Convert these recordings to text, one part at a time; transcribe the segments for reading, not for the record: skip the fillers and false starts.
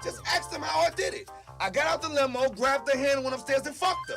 Just ask them how I did it. I got out the limo, grabbed her hand, went upstairs and fucked her.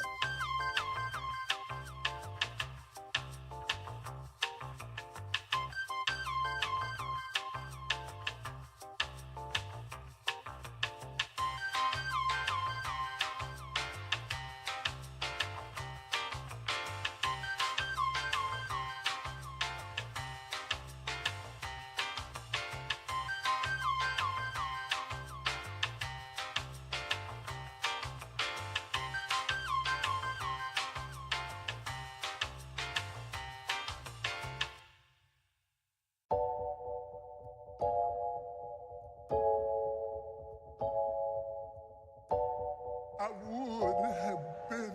I would have been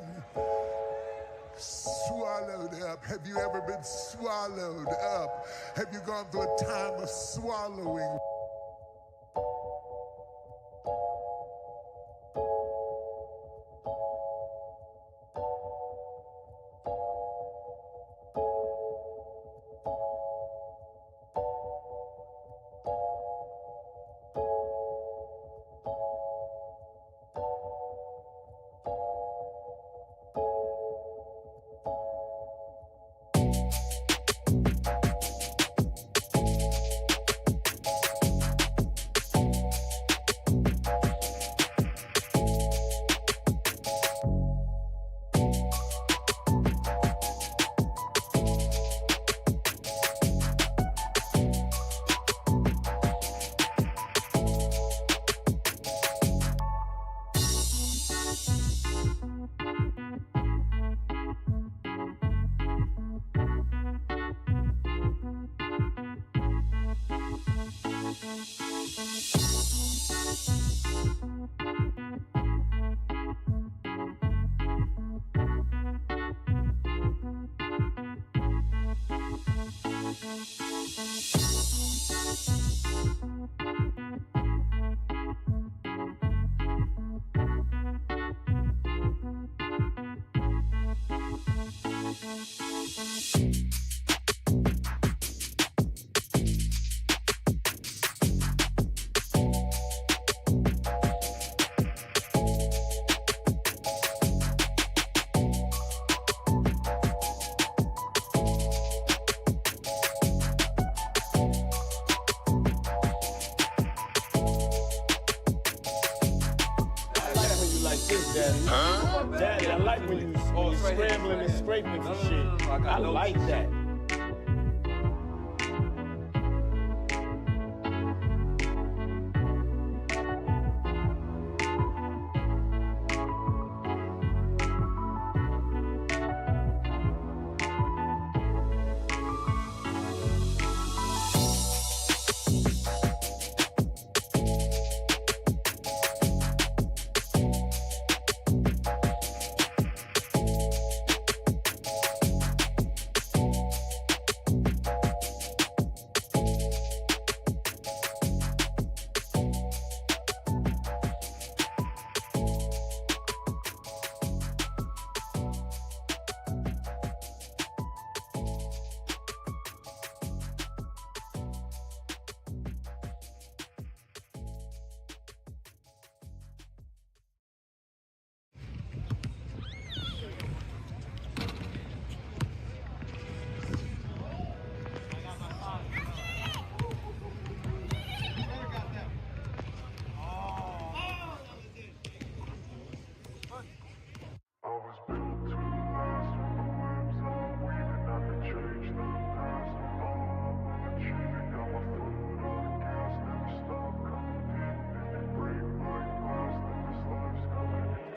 swallowed up. Have you ever been swallowed up? Have you gone through a time of swallowing? Daddy, I like when you scrambling and scraping for shit. I like that.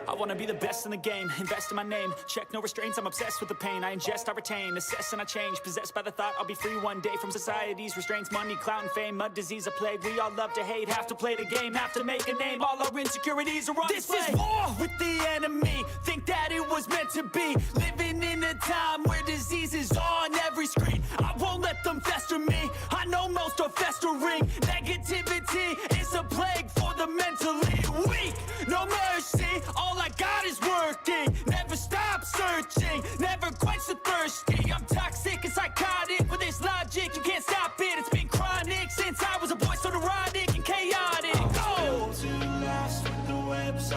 I wanna be the best in the game, invest in my name. Check no restraints, I'm obsessed with the pain. I ingest, I retain, assess and I change. Possessed by the thought I'll be free one day from society's restraints. Money, clout and fame, mud, disease, a plague. We all love to hate, have to play the game, have to make a name. All our insecurities are on display. This is war with the enemy, think that it was meant to be. Living in a time where disease is on every screen. I won't let them fester me, I know most are festering. Negativity is a plague for the mentally weak. No mercy, all I got is working. Never stop searching, never quench the thirsty. I'm toxic and psychotic, with this logic you can't stop it. It's been chronic since I was a boy, so neurotic and chaotic. Go!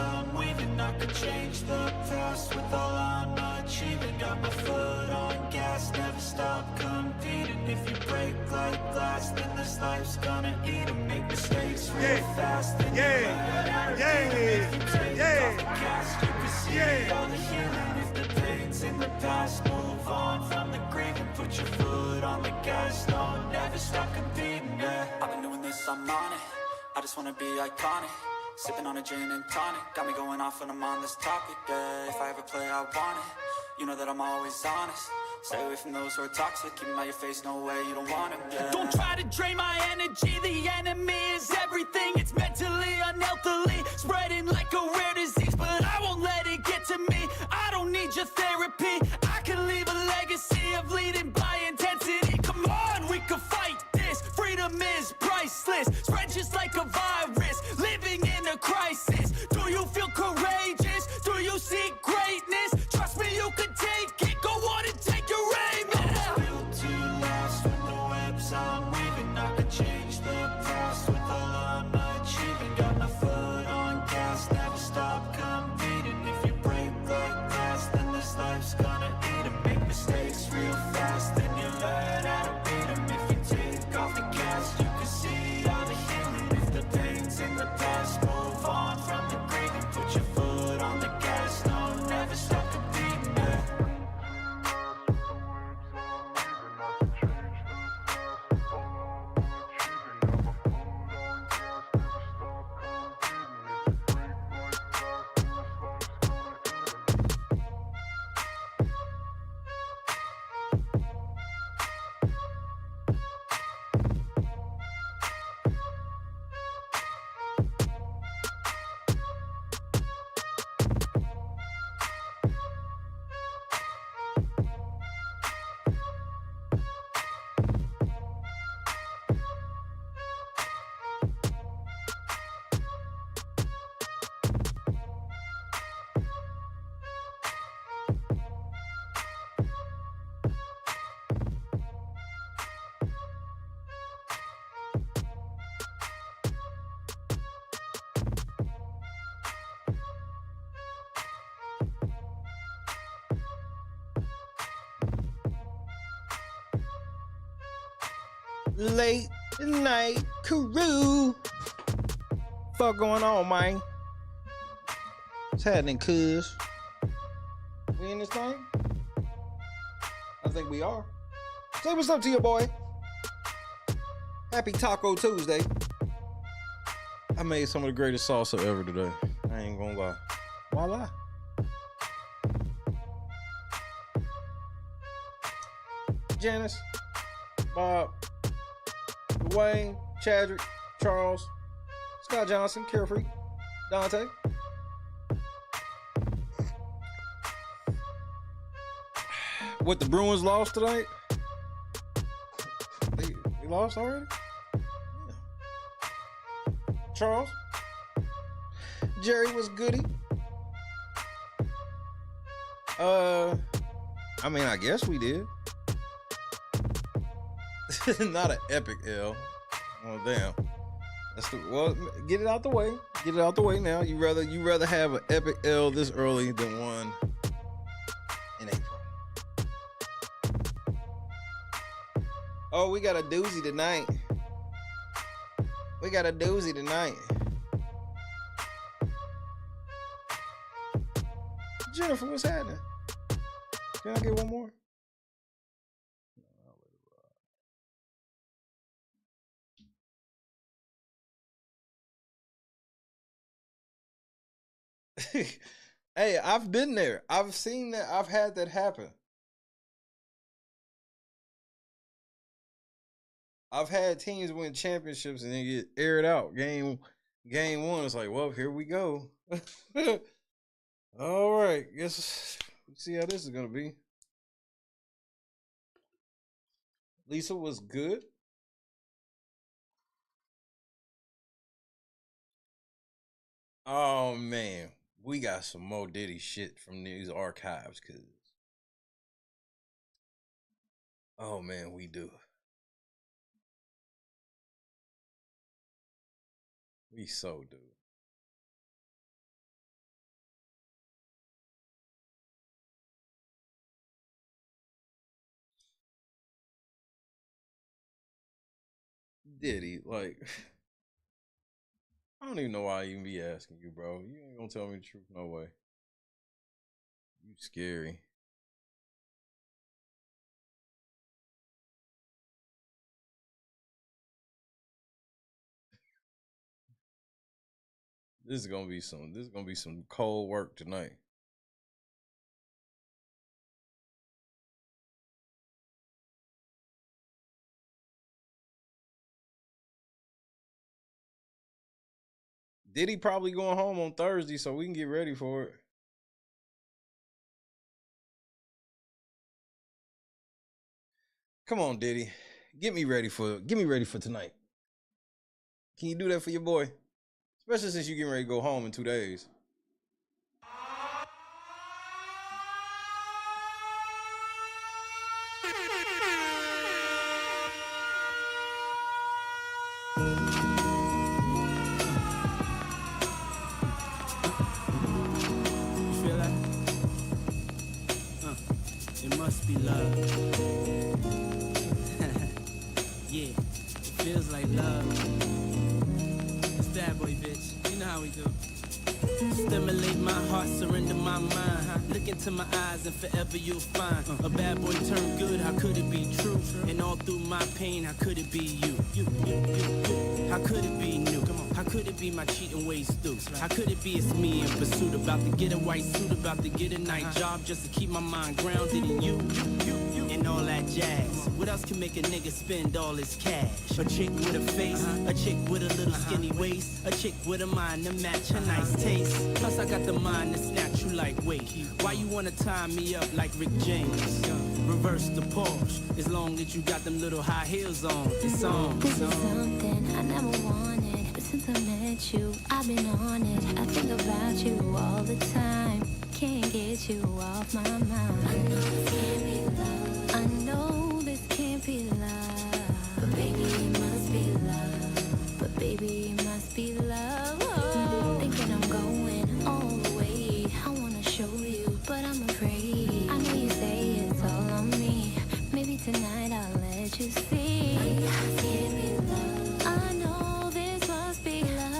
I'm weaving. I could change the past with all I'm achieving. Got my foot on gas, never stop competing. If you break like glass, then this life's gonna eat 'em. Make mistakes real fast, then you learn how to beat 'em. If you take off the cast, you can see all the healing. If the pain's in the past, move on from the grave and put your foot on the gas. No, never stop competing, yeah. I've been doing this, I'm on it. I just wanna be iconic. Sipping on a gin and tonic. Got me going off when I'm on this topic, yeah. If I ever play, I want it. You know that I'm always honest. Stay away from those who are toxic. Keep them out your face, no way, you don't want them, yeah. Don't try to drain my energy. The enemy is everything. It's mentally, unhealthily, spreading like a rare disease. But I won't let it get to me. I don't need your therapy. I can leave a legacy of leading by intensity. Come on, we can fight this. Freedom is priceless. Spread just like a virus. Living in a crisis. Do you feel courageous? Do you seek greatness? Trust me, you can take it. Go on and take your aim. Yeah. Built to last with the webs I'm weaving. I could change the past with all I'm achieving. Got my foot on gas, never stop competing. If you break like glass, then this life's gonna eat 'em. Make mistakes real fast, then you learn how to beat 'em. If you take off the cast, you can see all the healing. If the pain's in the past, move on from the grave and put your foot on the gas. No, never stop competing, yeah. Late night crew. Fuck going on, man? What's happening, cuz? We in this thing? I think we are. Say what's up to your boy. Happy Taco Tuesday. I made some of the greatest salsa ever today. I ain't gonna lie. Why lie? Janice, Bob, Dwayne, Chadrick, Charles, Scott Johnson, Carefree, Dante. What, the Bruins lost tonight? They lost already? Yeah. Charles? Jerry was goody. I mean, I guess we did. Not an epic L. Oh damn. Well, get it out the way. Get it out the way now. You rather have an epic L this early than one in April. Oh, we got a doozy tonight. Jennifer, what's happening? Can I get one more? Hey, I've been there. I've seen that. I've had that happen. I've had teams win championships and then get aired out. Game one, it's like, well, here we go. All right, guess let's see how this is gonna be. Lisa was good. Oh man, we got some more Diddy shit from these archives, cause oh man, we do. We so do. Diddy, like, I don't even know why I even be asking you, bro. You ain't gonna tell me the truth, no way. You scary. This is gonna be some cold work tonight. Diddy probably going home on Thursday, so we can get ready for it. Come on, Diddy. Get me ready for tonight. Can you do that for your boy? Especially since you getting ready to go home in 2 days. Must be love. Yeah, it feels like love. It's that boy, bitch. You know how we do. Stimulate my heart, surrender my mind. Look into my eyes and forever you'll find a bad boy turned good. How could it be true? And all through my pain, how could it be you? How could it be new? How could it be my cheating ways through? How could it be it's me in pursuit, about to get a white suit, about to get a night job just to keep my mind grounded in you and all that jazz. What else can make a nigga spend all his cash? A chick with a face, a chick with a little skinny waist, a chick with a mind to match her nice taste. Plus I got the mind to snatch you like wait. Why you wanna tie me up like Rick James? Reverse the Porsche, as long as you got them little high heels on. It's on. This is something I never wanted, but since I met you, I've been on it. I think about you all the time, can't get you off my mind. I know this can't be love. I know this can't be love, but baby it must be love. But baby it must be love. Oh, thinking I'm going all the way. I wanna show you, but I'm afraid. I know you say it's all on me. Maybe tonight I'll let you see. I know this can't be love. I know this must be love.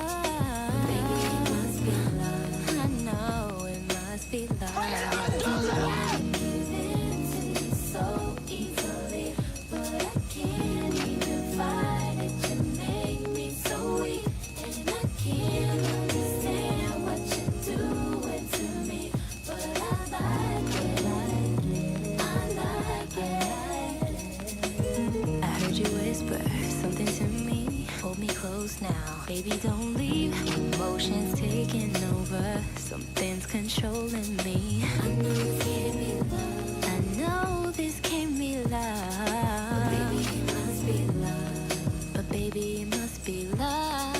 But baby it must be love. I know it must be love. So easily, but I can't even fight it. You make me so weak, and I can't understand what you're doing to me. But I like it, I like it. I heard you whisper something to me. Hold me close now, baby, don't leave. Emotions taking over, something's controlling me. I know this can't be love. I know this can't be love. But baby, it must be love. But baby, it must be love.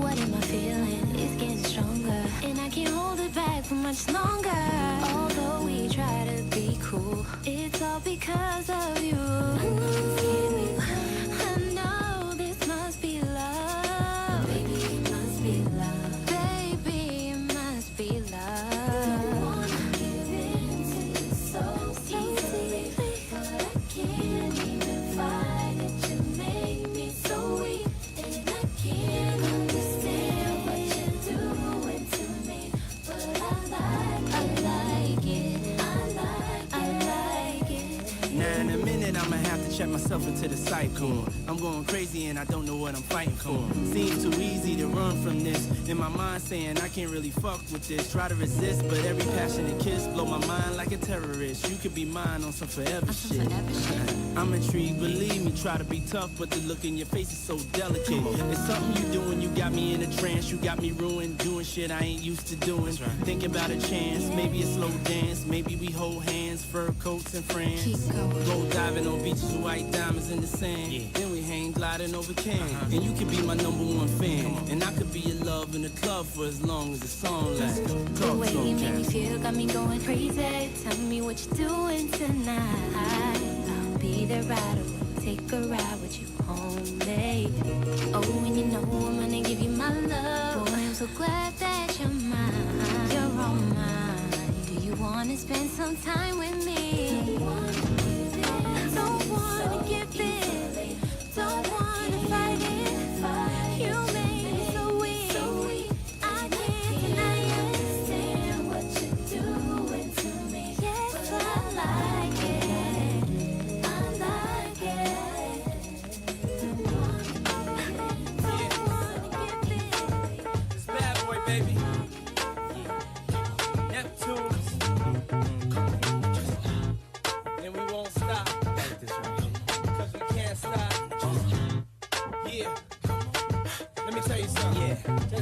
What am I feeling? It's getting stronger, and I can't hold it back for much longer. Although we try to be cool, it's all because of you. I know this can't be love. I know this must be love. But baby, it must be love. Baby, it must be love. Don't wanna give in to you so easily, but I can't even fight it. You make me so weak, and I can't understand what you're doing to me. But I like it, I like it. Now in a minute I'ma have to check myself into the cycle. I'm going crazy and I don't know what I'm fighting for. Seems too easy to run from this. In my mind saying I can't really fuck with this. Try to resist, but every passionate kiss blow my mind like a terrorist. You could be mine on some forever shit. I'm intrigued, believe me, try to be tough, but the look in your face is so delicate. It's something you doing, you got me in a trance. You got me ruined, doing shit I ain't used to doing. Think about a chance, maybe a slow dance. Maybe we hold hands, fur coats and friends. Keep going. Go diving on beaches with white diamonds in the sand. Then we hang gliding over can. And you could be my #1 fan. And I could be your love in the club for as long as the song lasts. The way you make me feel got me going crazy. Tell me what you're doing tonight. I'll be there right away. Take a ride with you home, babe. Oh, and you know I'm gonna give you my love. Boy, I'm so glad that you're mine. You're all mine. Do you wanna spend some time with me? Don't wanna give in. Don't wanna fight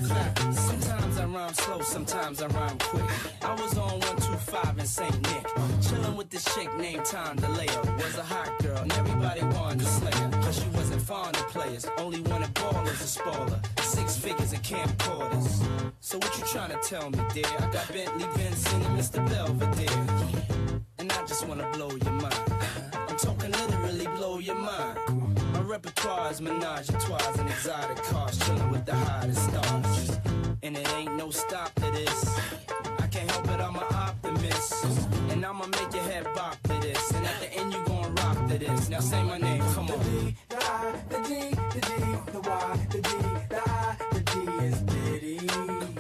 Sometimes I rhyme slow, sometimes I rhyme quick. I was on 125 in St. Nick, chillin' with this chick named Time DeLeo. Was a hot girl, and everybody wanted to slay her. Cause she wasn't fond of players, only wanted ballers to spoil her. 6 figures and camcorders. So what you tryna tell me, dear? I got Bentley Benson and Mr. Belvedere. And I just wanna blow your mind. I'm talking literally blow your mind. My repertoire is menage a trois and exotic cars, chillin' with the hottest stars. And it ain't no stop to this. I can't help it, I'm an optimist. And I'ma make your head bop to this. And at the end you gon' rock to this. Now say my name, come on. The D, the I, the D, the D, the Y, the D, the I, the D is Diddy.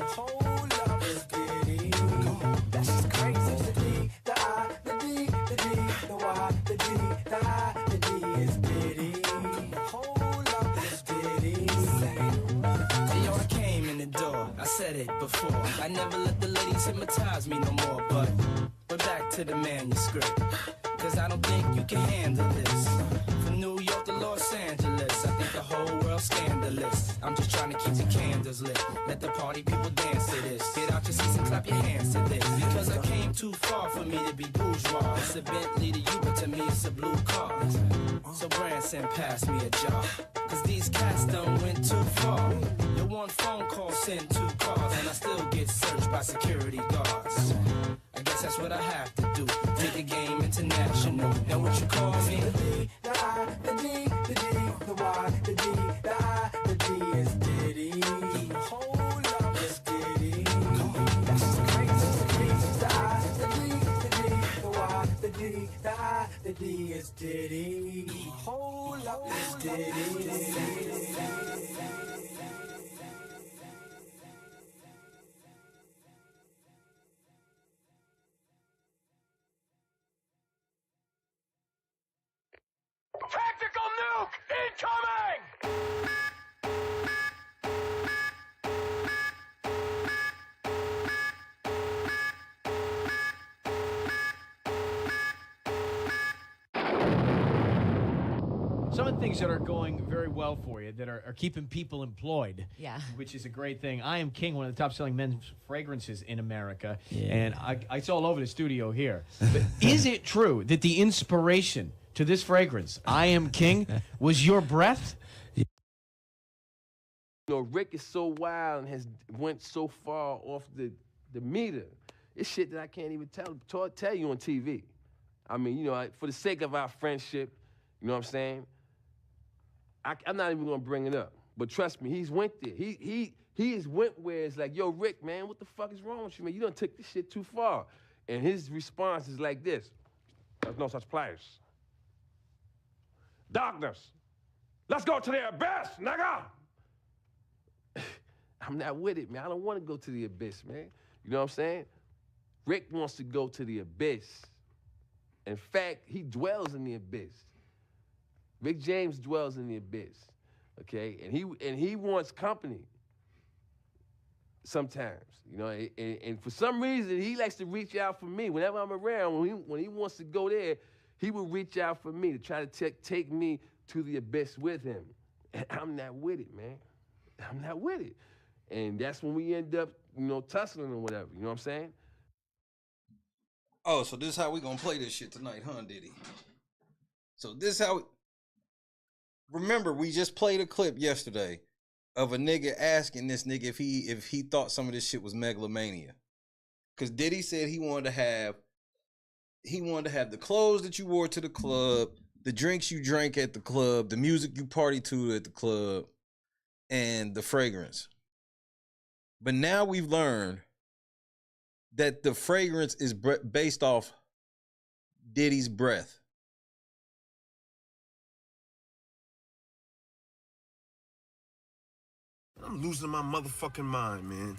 Hold up, it's Diddy. Come on, that's just crazy. The D, the I, the D, the D, the Y, the D, the I, the D is Diddy. Hold up, it's Diddy. Hey, yo, I came in the door. I said it before. I never let the ladies hypnotize me no more. But back to the manuscript. Cause I don't think you can handle this. From New York to Los Angeles, I think the whole world's scandalous. I'm just trying to keep the candles lit. Let the party people dance to this. Get out your seats and clap your hands to this. Because I came too far for me to be bourgeois. It's a Bentley to you, but to me it's a blue car. So Branson, pass me a jar. Cause these cats done went too far. Your one phone call sent 2 cars, and I still get searched by security guards. I guess that's what I have to do. Take the game international. Now what you call me? The D, the I, the D, the D, the Y, the D, the I, the D is Diddy. Hold up, it's Diddy. Come on, that's just crazy. The D, the I, the D, the D, the Y, the D, the I, the D is Diddy. Hold up, it's Diddy. Tactical nuke incoming! Some of the things that are going very well for you, that are keeping people employed, Yeah. which is a great thing. I Am King, one of the top-selling men's fragrances in America, Yeah. and it's all over the studio here. But is it true that the inspiration to this fragrance, I Am King, was your breath? You know, Rick is so wild and has went so far off the meter. It's shit that I can't even tell you on TV. I mean, you know, for the sake of our friendship, you know what I'm saying? I'm not even gonna bring it up. But trust me, he's went there. He has went where it's like, yo, Rick, man, what the fuck is wrong with you, man? You done took this shit too far. And his response is like this: there's no such place. Darkness. Let's go to the abyss, nigga! I'm not with it, man. I don't want to go to the abyss, man. You know what I'm saying? Rick wants to go to the abyss. In fact, he dwells in the abyss. Rick James dwells in the abyss, okay? And he wants company sometimes, you know? And for some reason, he likes to reach out for me. Whenever I'm around, when he wants to go there, he will reach out for me to try to take me to the abyss with him. And I'm not with it, man. I'm not with it. And that's when we end up, you know, tussling or whatever, you know what I'm saying? Oh, so this is how we gonna play this shit tonight, huh, Diddy? So this is how remember, we just played a clip yesterday of a nigga asking this nigga if he thought some of this shit was megalomania. Cause Diddy said he wanted to have the clothes that you wore to the club, the drinks you drank at the club, the music you party to at the club, and the fragrance. But now we've learned that the fragrance is based off Diddy's breath. I'm losing my motherfucking mind, man.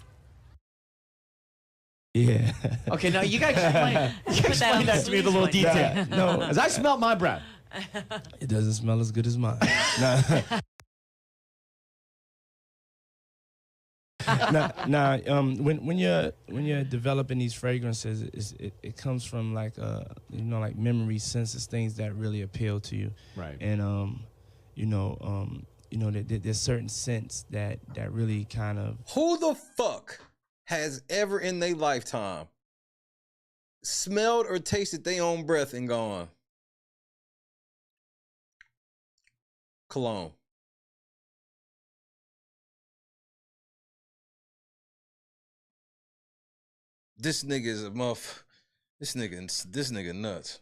Yeah. Okay, now you gotta explain that to me with a little detail. No, as I smell my breath. It doesn't smell as good as mine. When you're developing these fragrances, it comes from like memory, senses, things that really appeal to you. Right. And you know, there's certain scents that really kind of. Who the fuck has ever in their lifetime smelled or tasted their own breath and gone, cologne? This nigga is a muff. This nigga nuts.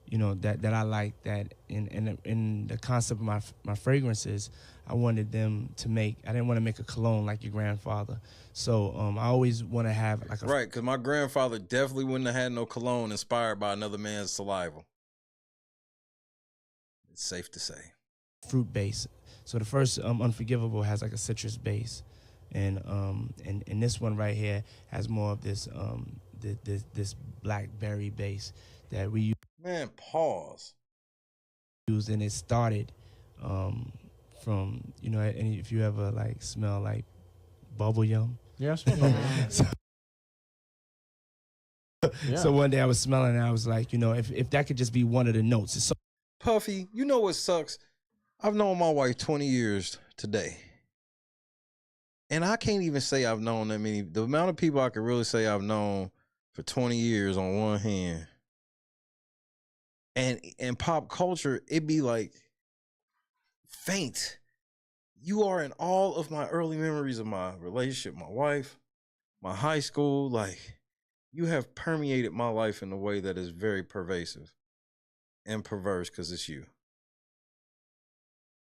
You know, that I like that in the concept of my fragrances, I wanted them to make. I didn't want to make a cologne like your grandfather, so I always want to have like a right, because my grandfather definitely wouldn't have had no cologne inspired by another man's saliva. It's safe to say. Fruit base. So the first Unforgivable has like a citrus base, and this one right here has more of this this blackberry base that we use. Man, pause. And it started from, you know, and if you ever like smell like bubble yum. Yeah, I smell bubble yum. So one day I was smelling and I was like, you know, if that could just be one of the notes. It's so Puffy, you know what sucks? I've known my wife 20 years today. And I can't even say I've known that many. The amount of people I could really say I've known for 20 years on one hand. And in pop culture, it'd be like faint. You are in all of my early memories of my relationship, my wife, my high school. Like, you have permeated my life in a way that is very pervasive and perverse because it's you.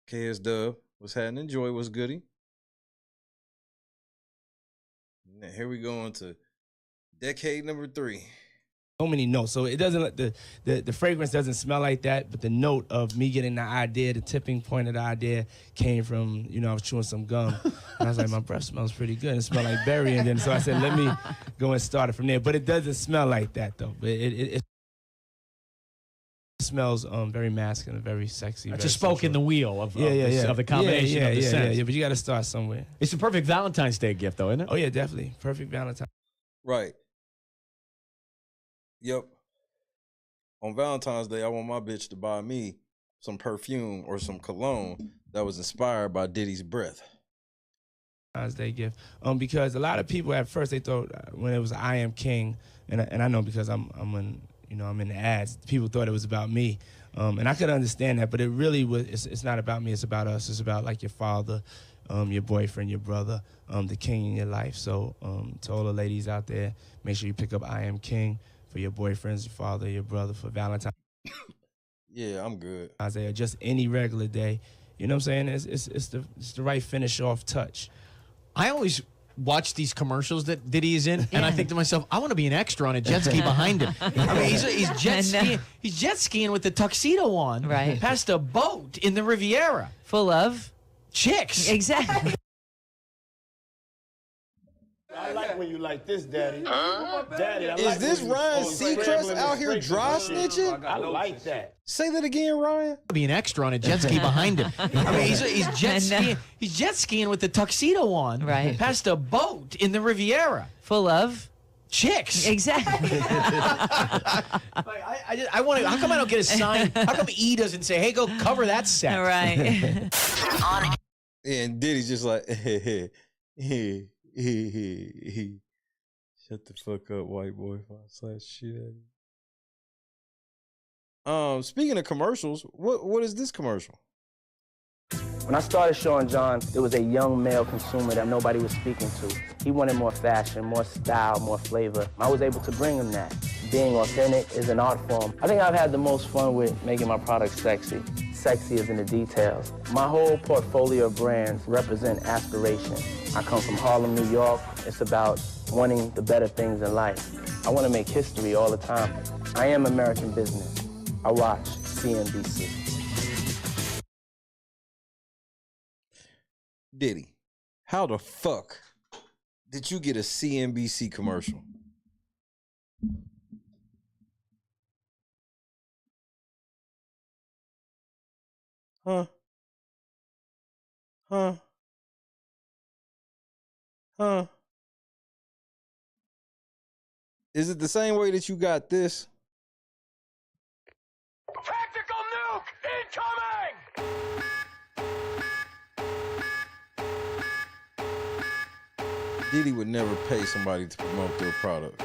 KS Dub, what's happening? Joy, what's goody? Now, here we go into decade number 3. so many notes. So it doesn't, the fragrance doesn't smell like that, but the note of me getting the idea, the tipping point of the idea came from, you know, I was chewing some gum. And I was like, my breath smells pretty good. It smelled like berry. And then so I said, let me go and start it from there. But it doesn't smell like that, though. But it smells very masculine, very sexy. It's very a spoke in the wheel of the combination of the scents. Yeah, but you got to start somewhere. It's a perfect Valentine's Day gift, though, isn't it? Oh, yeah, definitely. Perfect Valentine. Right. Yep. On Valentine's Day, I want my bitch to buy me some perfume or some cologne that was inspired by Diddy's breath. Valentine's Day gift. Because a lot of people at first they thought when it was I Am King, and I know because I'm in the ads, people thought it was about me. And I could understand that, but it really was. It's not about me. It's about us. It's about like your father, your boyfriend, your brother, the king in your life. So to all the ladies out there, make sure you pick up I Am King for your boyfriends, your father, your brother, for Valentine's. Yeah, I'm good. Or just any regular day. You know what I'm saying? It's the right finish off touch. I always watch these commercials that Diddy is in, and I think to myself, I want to be an extra on a jet ski behind him. I mean, he's jet skiing. He's jet skiing with the tuxedo on, right, past a boat in the Riviera, full of chicks. Exactly. I like when you like this, Daddy. Daddy, I Is like this when you Ryan scrambling Seacrest and out here scraping dry and shit. snitching? I like that. Say that again, Ryan. Be an extra on a jet ski behind him. I mean, he's jet skiing. He's jet skiing with the tuxedo on, right, past a boat in the Riviera, full of chicks. Exactly. I want to. How come I don't get a sign? How come E doesn't say, "Hey, go cover that set"? Right. And Diddy's just like, shut the fuck up, white boy. If I slap shit at you. Speaking of commercials, what is this commercial? When I started Sean John, it was a young male consumer that nobody was speaking to. He wanted more fashion, more style, more flavor. I was able to bring him that. Being authentic is an art form. I think I've had the most fun with making my products sexy. Sexy is in the details. My whole portfolio of brands represent aspiration. I come from Harlem, New York. It's about wanting the better things in life. I want to make history all the time. I am American business. I watch CNBC. Diddy, how the fuck did you get a CNBC commercial? Huh? Is it the same way that you got this? Tactical nuke incoming! Diddy would never pay somebody to promote their product.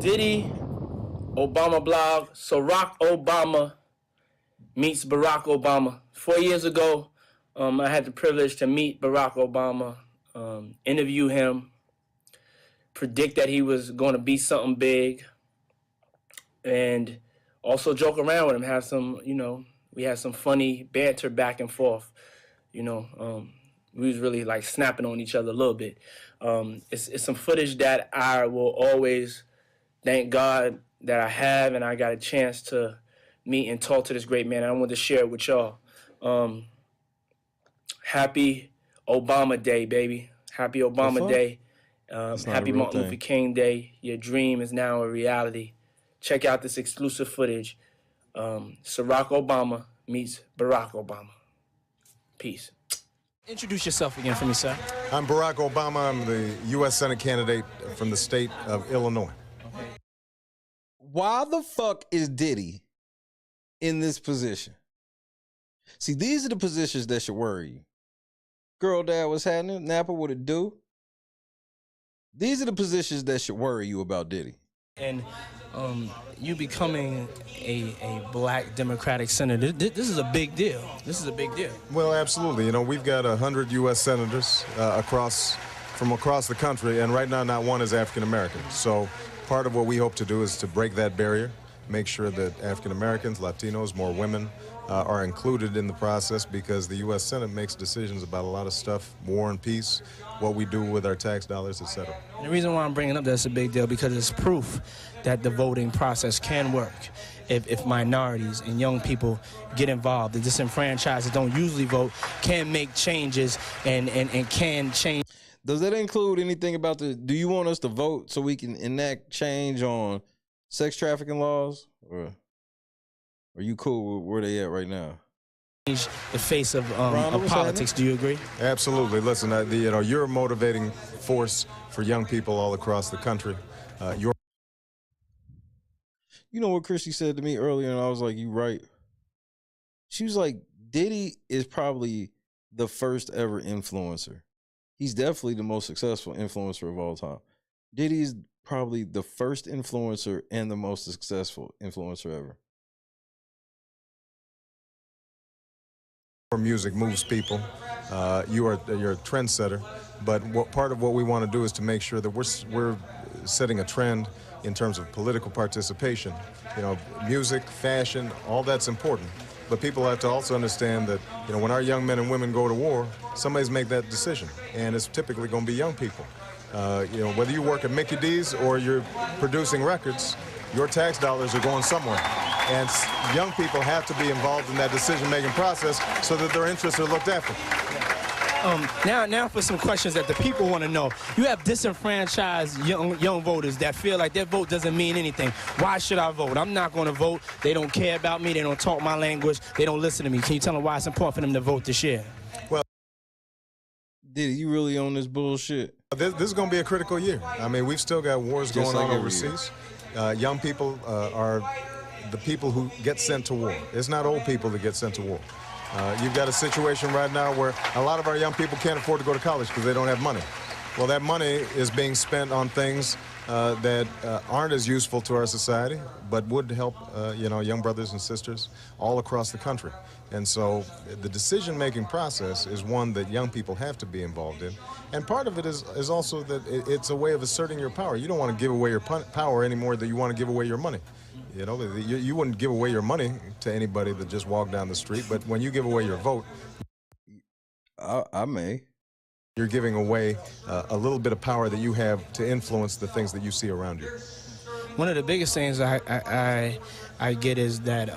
Diddy, Obama blog, so Barack Obama meets Barack Obama. 4 years ago, I had the privilege to meet Barack Obama, interview him, predict that he was going to be something big, and also joke around with him, have some, we had some funny banter back and forth. We was really like snapping on each other a little bit. It's some footage that I will always thank God that I have, and I got a chance to meet and talk to this great man. I wanted to share it with y'all. Happy Obama Day, baby. Happy Obama Day. Happy Martin Luther King Day. Your dream is now a reality. Check out this exclusive footage. Barack Obama meets Barack Obama. Peace. Introduce yourself again for me, sir. I'm Barack Obama. I'm the U.S. Senate candidate from the state of Illinois. Why the fuck is Diddy in this position? See, these are the positions that should worry you. Girl, dad, what's happening? Napa, what it do? These are the positions that should worry you about Diddy. And you becoming a black Democratic senator, this is a big deal. This is a big deal. Well, absolutely. We've got 100 U.S. senators from across the country, and right now not one is African American. So part of what we hope to do is to break that barrier, make sure that African Americans, Latinos, more women are included in the process, because the U.S. Senate makes decisions about a lot of stuff, war and peace, what we do with our tax dollars, etc. The reason why I'm bringing up that's a big deal, because it's proof that the voting process can work if minorities and young people get involved. The disenfranchised that don't usually vote can make changes and can change. Does that include anything about do you want us to vote so we can enact change on sex trafficking laws? Or are you cool with where they at right now? The face of politics, do you agree? Absolutely. Listen, you're a motivating force for young people all across the country. You know what Chrissy said to me earlier, and I was like, you right. She was like, Diddy is probably the first ever influencer. He's definitely the most successful influencer of all time. Diddy is probably the first influencer and the most successful influencer ever. Music moves people. You're a trendsetter, but part of what we want to do is to make sure that we're setting a trend in terms of political participation. Music, fashion, all that's important. But people have to also understand that, when our young men and women go to war, somebody's make that decision, and it's typically going to be young people. Whether you work at Mickey D's or you're producing records, your tax dollars are going somewhere. And young people have to be involved in that decision-making process so that their interests are looked after. Now for some questions that the people want to know. You have disenfranchised young voters that feel like their vote doesn't mean anything. Why should I vote? I'm not going to vote. They don't care about me. They don't talk my language. They don't listen to me. Can you tell them why it's important for them to vote this year? Well, Diddy, you really on this bullshit? This is going to be a critical year. I mean, we've still got wars going on overseas. Young people are the people who get sent to war. It's not old people that get sent to war. You've got a situation right now where a lot of our young people can't afford to go to college because they don't have money. Well, that money is being spent on things that aren't as useful to our society, but would help, young brothers and sisters all across the country. And so the decision-making process is one that young people have to be involved in. And part of it is also that it's a way of asserting your power. You don't want to give away your power any more than you want to give away your money. You wouldn't give away your money to anybody that just walked down the street, but when you give away your vote, I may. You're giving away a little bit of power that you have to influence the things that you see around you. One of the biggest things I get is that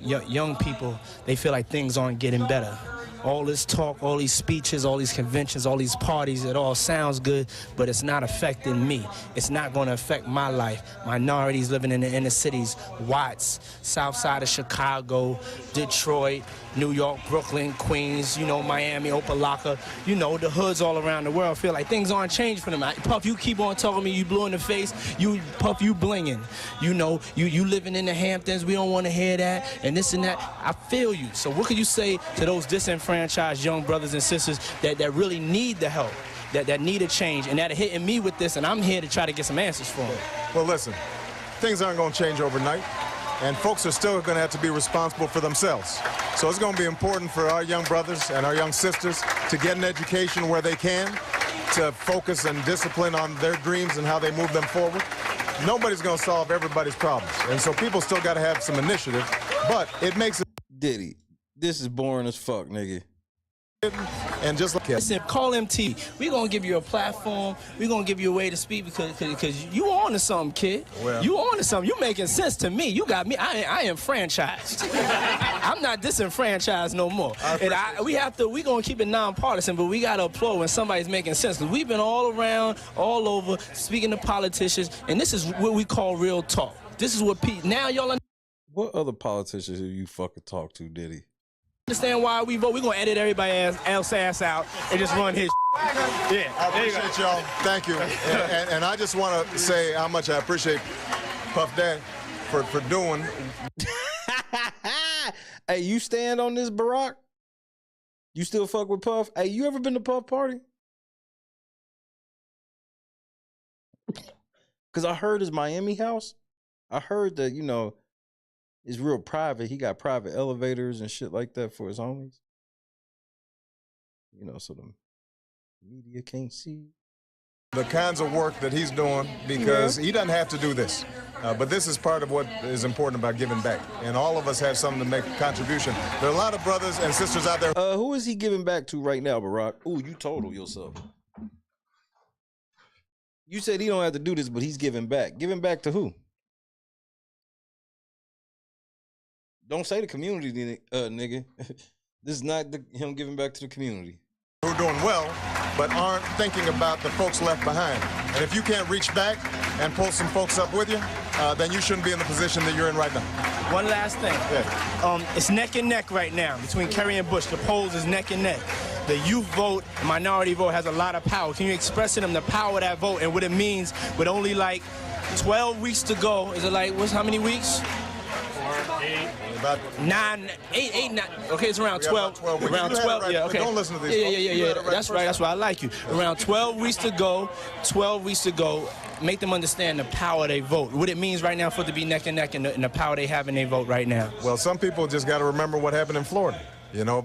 young people, they feel like things aren't getting better. All this talk, all these speeches, all these conventions, all these parties, it all sounds good, but it's not affecting me. It's not going to affect my life. Minorities living in the inner cities, Watts, south side of Chicago, Detroit, New York, Brooklyn, Queens, Miami, Opelika, the hoods all around the world feel like things aren't changed for them. Puff, you keep on talking me, you blue in the face, Puff, you blinging. You living in the Hamptons, we don't want to hear that, and this and that. I feel you. So what could you say to those disenfranchised disenfranchised young brothers and sisters that really need the help, that need a change, and that are hitting me with this, and I'm here to try to get some answers for them. Well, listen, things aren't going to change overnight, and folks are still going to have to be responsible for themselves. So it's going to be important for our young brothers and our young sisters to get an education where they can, to focus and discipline on their dreams and how they move them forward. Nobody's going to solve everybody's problems, and so people still got to have some initiative, but it makes it... Diddy, this is boring as fuck, nigga. And just like listen, call MT. We're gonna give you a platform. We're gonna give you a way to speak because you on to something, kid. Well, you on to something. You making sense to me. You got me. I am franchised. I'm not disenfranchised no more. And we gonna keep it nonpartisan, but we gotta applaud when somebody's making sense. Because we've been all around, all over, speaking to politicians, and this is what we call real talk. This is what now y'all. What other politicians have you fucking talked to, Diddy? Understand why we vote. We're gonna edit everybody else ass out and just run his yeah. I appreciate y'all. Thank you. And I just want to say how much I appreciate Puff Daddy for doing. Hey, you stand on this, Barack? You still fuck with Puff? Hey, you ever been to Puff party? Because I heard his Miami house. I heard that, you know, it's real private. He got private elevators and shit like that for his homies. You know, so the media can't see. The kinds of work that he's doing, because he doesn't have to do this. But this is part of what is important about giving back. And all of us have something to make a contribution. There are a lot of brothers and sisters out there. Who is he giving back to right now, Barack? Ooh, you total yourself. You said he don't have to do this, but he's giving back. Giving back to who? Don't say the community, nigga. This is not him giving back to the community. Who are doing well, but aren't thinking about the folks left behind. And if you can't reach back and pull some folks up with you, then you shouldn't be in the position that you're in right now. One last thing. Yeah. It's neck and neck right now between Kerry and Bush. The polls is neck and neck. The youth vote, the minority vote has a lot of power. Can you express to them the power of that vote and what it means with only like 12 weeks to go? Is it like, how many weeks? 4, 8. About 9, 8, 9. Okay, it's around 12. Around 12. Right, yeah. Okay. Don't listen to these. Yeah. That's right. That's why I like you. Around 12 weeks to go. 12 weeks to go. Make them understand the power they vote. What it means right now for it to be neck and neck, and the power they have in their vote right now. Well, some people just got to remember what happened in Florida. You know,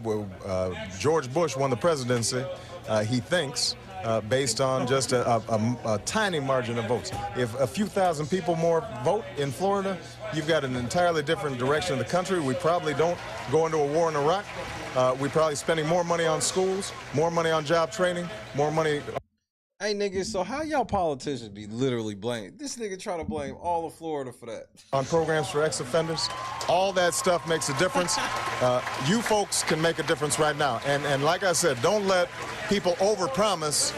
George Bush won the presidency. He thinks. Based on just a tiny margin of votes. If a few thousand people more vote in Florida, you've got an entirely different direction of the country. We probably don't go into a war in Iraq. We're probably spending more money on schools, more money on job training, more money. Hey, nigga, so how y'all politicians be literally blamed? This nigga try to blame all of Florida for that. On programs for ex-offenders, all that stuff makes a difference. You folks can make a difference right now. And like I said, don't let people overpromise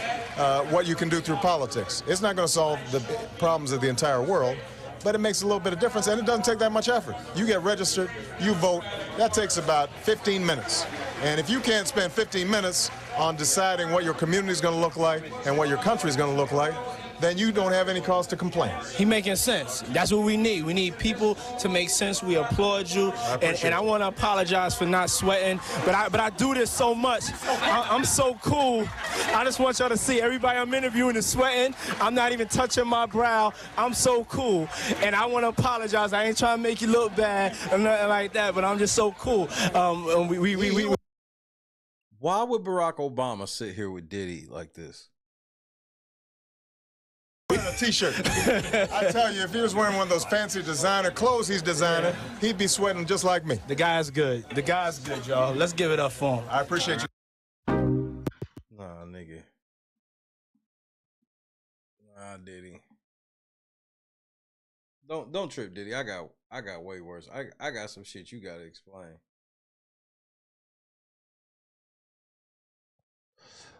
what you can do through politics. It's not going to solve the problems of the entire world, but it makes a little bit of difference, and it doesn't take that much effort. You get registered, you vote, that takes about 15 minutes. And if you can't spend 15 minutes on deciding what your community is going to look like and what your country is going to look like, then you don't have any cause to complain. He making sense. That's what we need. We need people to make sense. We applaud you, and I want to apologize for not sweating. But I do this so much. I'm so cool. I just want y'all to see everybody I'm interviewing is sweating. I'm not even touching my brow. I'm so cool, and I want to apologize. I ain't trying to make you look bad or nothing like that, but I'm just so cool. Why would Barack Obama sit here with Diddy like this? A t-shirt. I tell you, if he was wearing one of those fancy designer clothes he's designing, he'd be sweating just like me. The guy's good. The guy's good, y'all. Let's give it up for him. I appreciate you. Nah, nigga. Nah, Diddy. Don't trip, Diddy. I got way worse. I got some shit you gotta explain.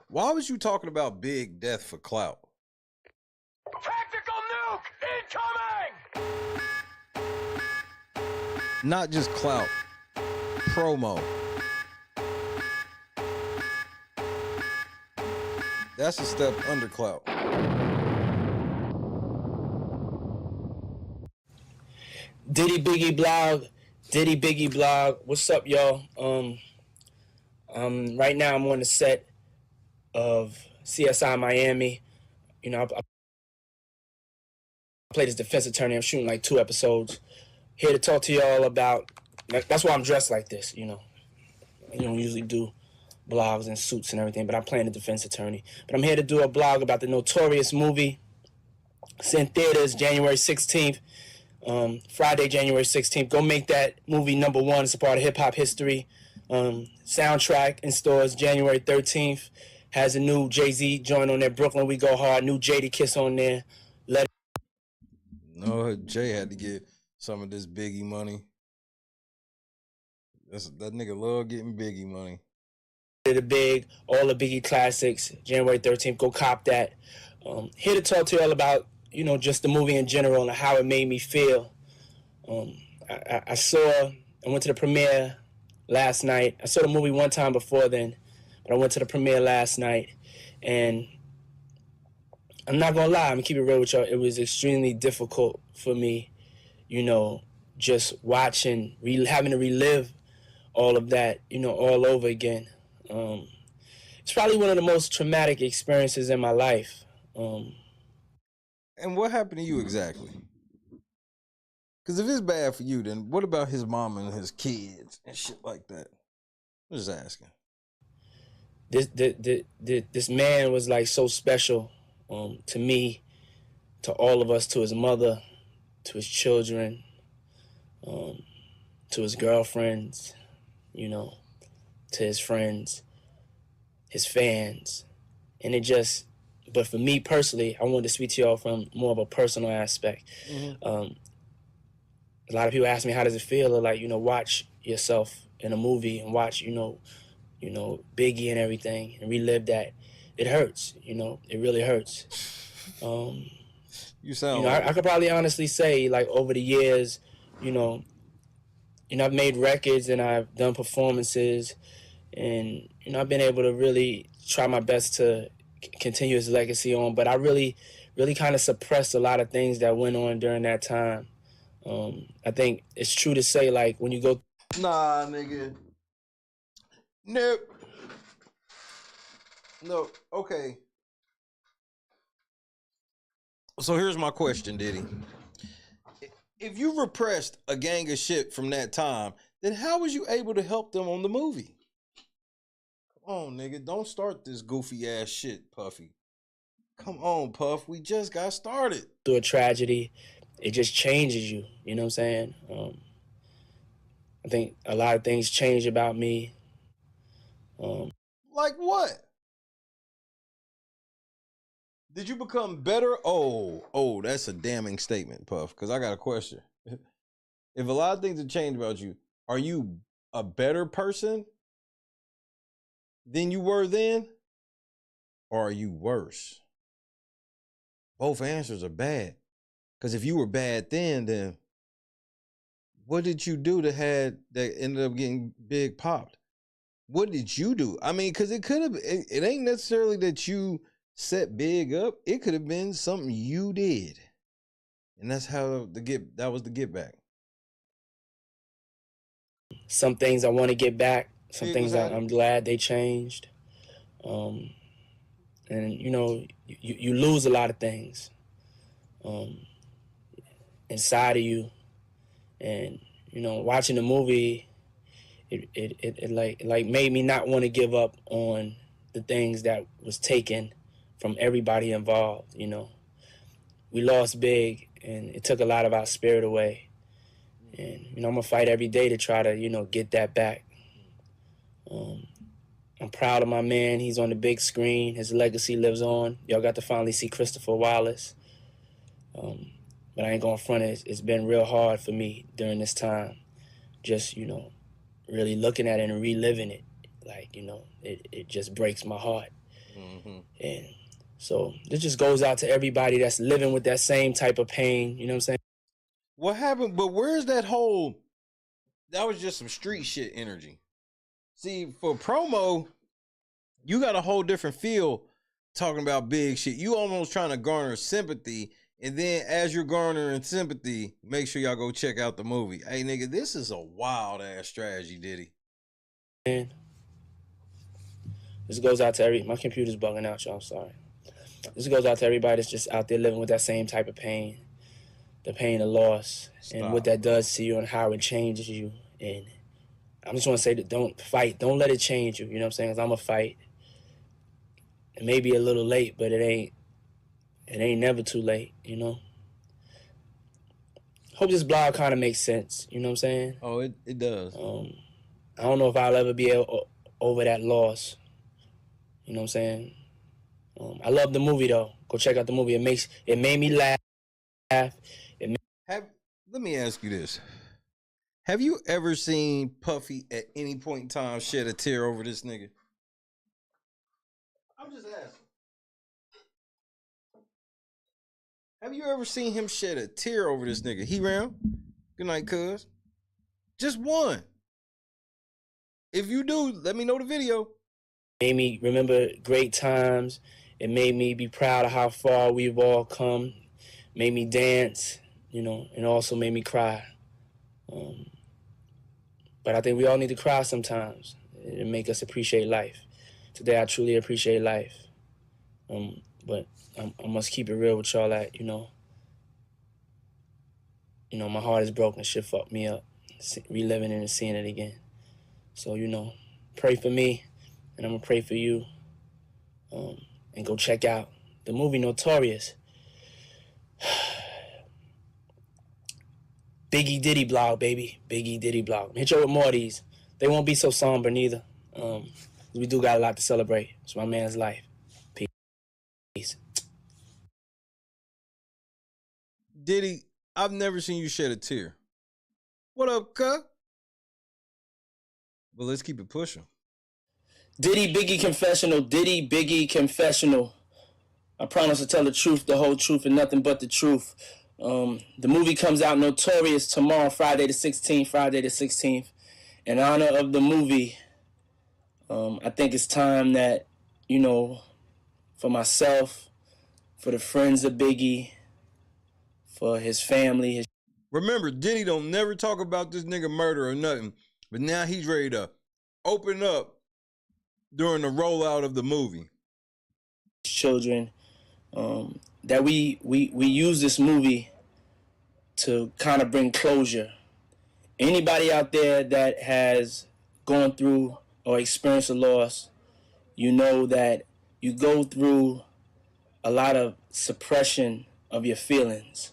Why was you talking about big death for clout? Tactical nuke incoming! Not just clout. Promo. That's a step under clout. Diddy Biggie Blog. What's up, y'all? Right now, I'm on the set of CSI Miami. You know, I play this defense attorney. I'm shooting like 2 episodes. Here to talk to y'all about. That's why I'm dressed like this. You know, I don't usually do blogs and suits and everything, but I'm playing a defense attorney. But I'm here to do a blog about the Notorious movie. It's in theaters January 16th, Friday, January 16th. Go make that movie #1. It's a part of hip-hop history. Soundtrack in stores January 13th. Has a new Jay-Z joint on there, Brooklyn We Go Hard. New Jadakiss on there. No, Jay had to get some of this Biggie money. That nigga love getting Biggie money. The Big, all the Biggie classics, January 13th. Go cop that. Here to talk to y'all about, you know, just the movie in general and how it made me feel. I went to the premiere last night. I saw the movie one time before then, but I went to the premiere last night, and I'm not gonna lie, I'm gonna keep it real with y'all. It was extremely difficult for me, you know, just watching, having to relive all of that, you know, all over again. It's probably one of the most traumatic experiences in my life. And what happened to you exactly? Because if it's bad for you, then what about his mom and his kids and shit like that? I'm just asking. This man was like so special to me, to all of us, to his mother, to his children, to his girlfriends, you know, to his friends, his fans. And it just, but for me personally, I wanted to speak to y'all from more of a personal aspect. Mm-hmm. A lot of people ask me, how does it feel to, like, you know, watch yourself in a movie and watch, you know, Biggie and everything and relive that? It hurts, you know, it really hurts. You sound, you know, I could probably honestly say, like, over the years, you know, I've made records and I've done performances, and, you know, I've been able to really try my best to continue his legacy on, but I really kind of suppressed a lot of things that went on during that time. I think it's true to say, like, when you go... Nah, nigga. Nope. No, okay. So here's my question, Diddy. If you repressed a gang of shit from that time, then how was you able to help them on the movie? Come on, nigga. Don't start this goofy ass shit, Puffy. Come on, Puff. We just got started. Through a tragedy, it just changes you. You know what I'm saying? I think a lot of things change about me. Like what? Did you become better? Oh, that's a damning statement, Puff, because I got a question. If a lot of things have changed about you, are you a better person than you were then? Or are you worse? Both answers are bad. Because if you were bad then what did you do that ended up getting big popped? What did you do? I mean, because it ain't necessarily that you set big up. It could have been something you did. And that's how that was the get back. Some things I want to get back. Some things I'm glad they changed. And, you know, you lose a lot of things inside of you. And, you know, watching the movie, it like made me not want to give up on the things that was taken from everybody involved. You know, we lost big, and it took a lot of our spirit away. And, you know, I'm gonna fight every day to try to, you know, get that back. I'm proud of my man. He's on the big screen. His legacy lives on. Y'all got to finally see Christopher Wallace. But I ain't gonna front it. It's been real hard for me during this time. Just, you know, really looking at it and reliving it. Like, you know, it just breaks my heart. Mm-hmm. And so this just goes out to everybody that's living with that same type of pain. You know what I'm saying? What happened? But where's that whole... That was just some street shit energy. See, for promo, you got a whole different feel talking about big shit. You almost trying to garner sympathy. And then as you're garnering sympathy, make sure y'all go check out the movie. Hey, nigga, this is a wild-ass strategy, Diddy. And This goes out to my computer's bugging out, y'all, sorry. This goes out to everybody that's just out there living with that same type of pain, the pain of loss, and what that does to you and how it changes you. And I just want to say that don't fight. Don't let it change you, you know what I'm saying? Because I'm going to fight. It may be a little late, but it ain't never too late, you know? Hope this blog kind of makes sense, you know what I'm saying? Oh, it does. I don't know if I'll ever be over that loss, you know what I'm saying? I love the movie, though. Go check out the movie. It made me laugh. Let me ask you this. Have you ever seen Puffy at any point in time shed a tear over this nigga? I'm just asking. Have you ever seen him shed a tear over this nigga? He round? Good night, cuz. Just one. If you do, let me know the video. Made me remember great times. It made me be proud of how far we've all come. Made me dance, you know, and also made me cry. But I think we all need to cry sometimes. It make us appreciate life. Today, I truly appreciate life. But I must keep it real with y'all that, you know, my heart is broken. Shit fucked me up, reliving it and seeing it again. So, you know, pray for me, and I'm going to pray for you. And go check out the movie Notorious. Biggie Diddy Blog, baby. Biggie Diddy Blog. Hit you with more of these. They won't be so somber neither. We do got a lot to celebrate. It's my man's life. Peace. Diddy, I've never seen you shed a tear. What up, cuh? Well, let's keep it pushing. Diddy Biggie Confessional. Diddy Biggie Confessional. I promise to tell the truth, the whole truth, and nothing but the truth. The movie comes out Notorious tomorrow, Friday the 16th. In honor of the movie, I think it's time that, you know, for myself, for the friends of Biggie, for his family. Remember, Diddy don't never talk about this nigga murder or nothing, but now he's ready to open up during the rollout of the movie. Children, that we use this movie to kind of bring closure. Anybody out there that has gone through or experienced a loss, you know that you go through a lot of suppression of your feelings.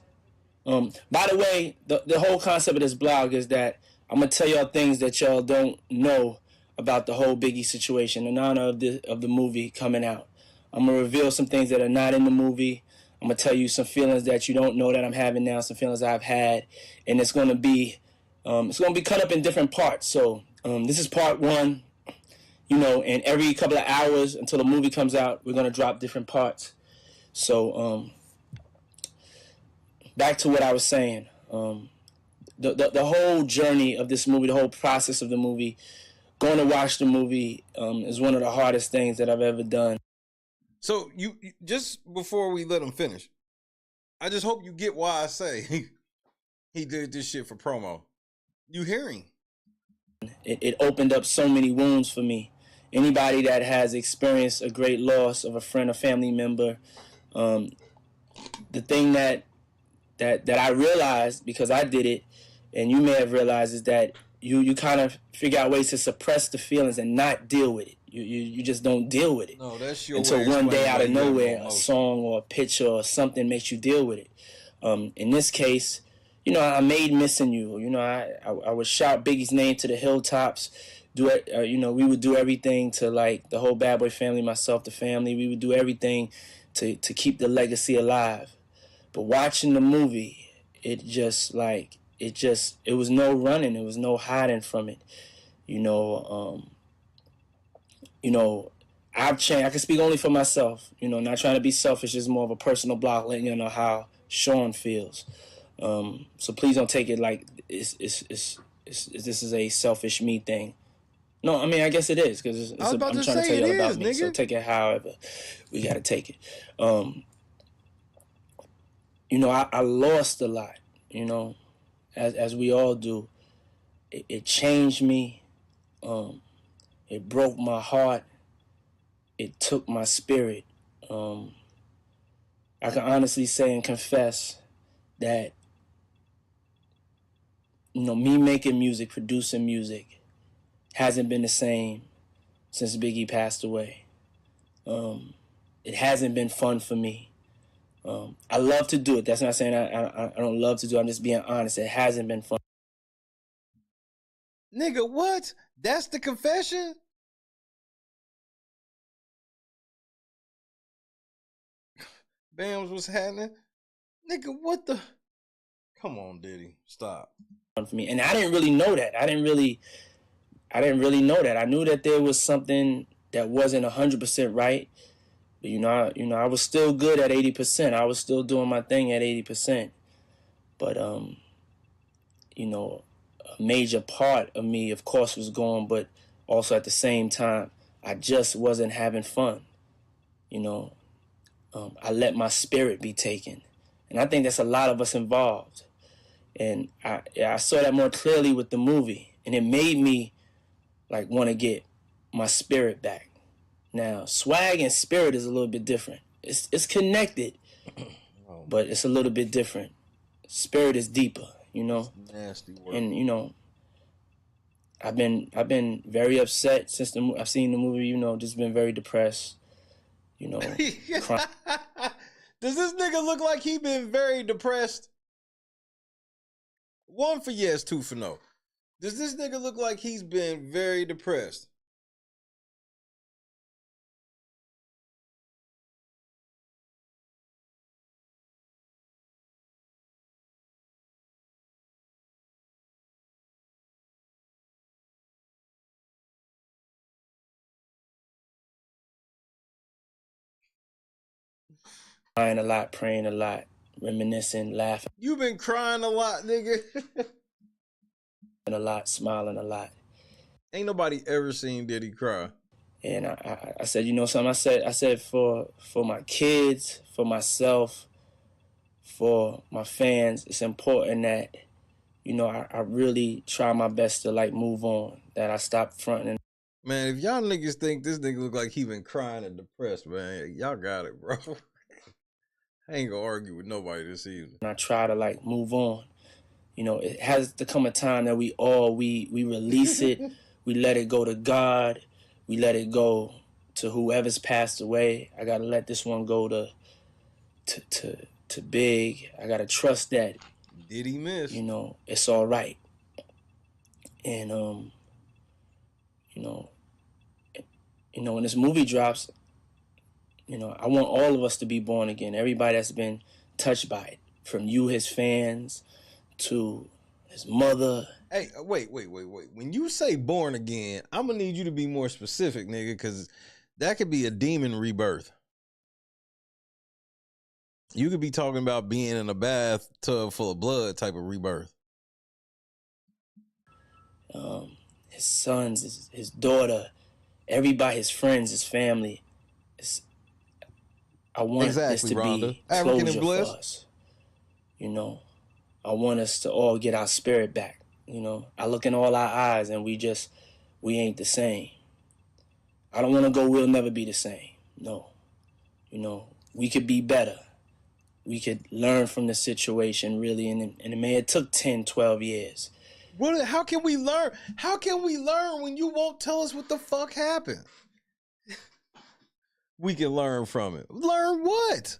By the way, the whole concept of this blog is that I'm gonna tell y'all things that y'all don't know about the whole Biggie situation in honor of the movie coming out. I'm gonna reveal some things that are not in the movie. I'm gonna tell you some feelings that you don't know that I'm having now, some feelings I've had, and it's gonna be cut up in different parts. So this is part one, you know, and every couple of hours until the movie comes out, we're gonna drop different parts. So back to what I was saying. The whole journey of this movie, the whole process of the movie, going to watch the movie is one of the hardest things that I've ever done. So you just before we let him finish, I just hope you get why I say he did this shit for promo. You hearing? It opened up so many wounds for me. Anybody that has experienced a great loss of a friend or family member, the thing that I realized, because I did it, and you may have realized, is that you kind of figure out ways to suppress the feelings and not deal with it. You just don't deal with it. No, that's your until way one day out of explaining nowhere, a song or a picture or something makes you deal with it. In this case, you know, I made Missing You. You know, I would shout Biggie's name to the hilltops. Do it. You know, we would do everything to, like, the whole Bad Boy family, myself, the family. We would do everything to keep the legacy alive. But watching the movie, it was no running. It was no hiding from it. You know, I've changed. I can speak only for myself. You know, not trying to be selfish. It's more of a personal block, letting you know how Sean feels. So please don't take it like this is a selfish me thing. No, I mean, I guess it is, because I'm trying to tell you all about me. Nigga. So take it however we got to take it. You know, I lost a lot, you know, as we all do. It changed me. It broke my heart. it took my spirit. I can honestly say and confess that, me making music, producing music, hasn't been the same since Biggie passed away. It hasn't been fun for me. I love to do it. That's not saying I don't love to do it. I'm just being honest. It hasn't been fun. Nigga, what? That's the confession? Bams, what's happening? Nigga, what the? Come on, Diddy. Stop. For me. And I didn't really know that. I didn't really know that. I knew that there was something that wasn't 100% right. But I was still good at 80%. I was still doing my thing at 80%. But a major part of me, of course, was gone, but also at the same time, I just wasn't having fun. I let my spirit be taken. And I think that's a lot of us involved. And I saw that more clearly with the movie. And it made me want to get my spirit back. Now, swag and spirit is a little bit different. It's connected, but it's a little bit different. Spirit is deeper, Nasty word. And I've been very upset since I've seen the movie. Just been very depressed. Crying. Does this nigga look like he been very depressed? 1 for yes, 2 for no. Does this nigga look like he's been very depressed? Crying a lot, praying a lot, reminiscing, laughing. You been crying a lot, nigga. A lot, smiling a lot. Ain't nobody ever seen Diddy cry. And I said, something? I said for my kids, for myself, for my fans, it's important that, I really try my best to move on, that I stop fronting. Man, if y'all niggas think this nigga look like he been crying and depressed, man, y'all got it, bro. I ain't gonna argue with nobody this evening. And I try to move on. It has to come a time that we release it, we let it go to God, we let it go to whoever's passed away. I gotta let this one go to Big. I gotta trust that. Did he miss? It's all right. And when this movie drops, I want all of us to be born again. Everybody that's been touched by it, from you, his fans, to his mother. Hey, wait. When you say born again, I'm gonna need you to be more specific, nigga, because that could be a demon rebirth. You could be talking about being in a bathtub full of blood type of rebirth. His sons, his daughter, everybody, his friends, his family. I want this to be African and closure bliss. for us. I want us to all get our spirit back. I look in all our eyes and we ain't the same. I don't want to go, we'll never be the same. No. We could be better. We could learn from the situation, really. And it took 10, 12 years. How can we learn? How can we learn when you won't tell us what the fuck happened? We can learn from it. Learn what?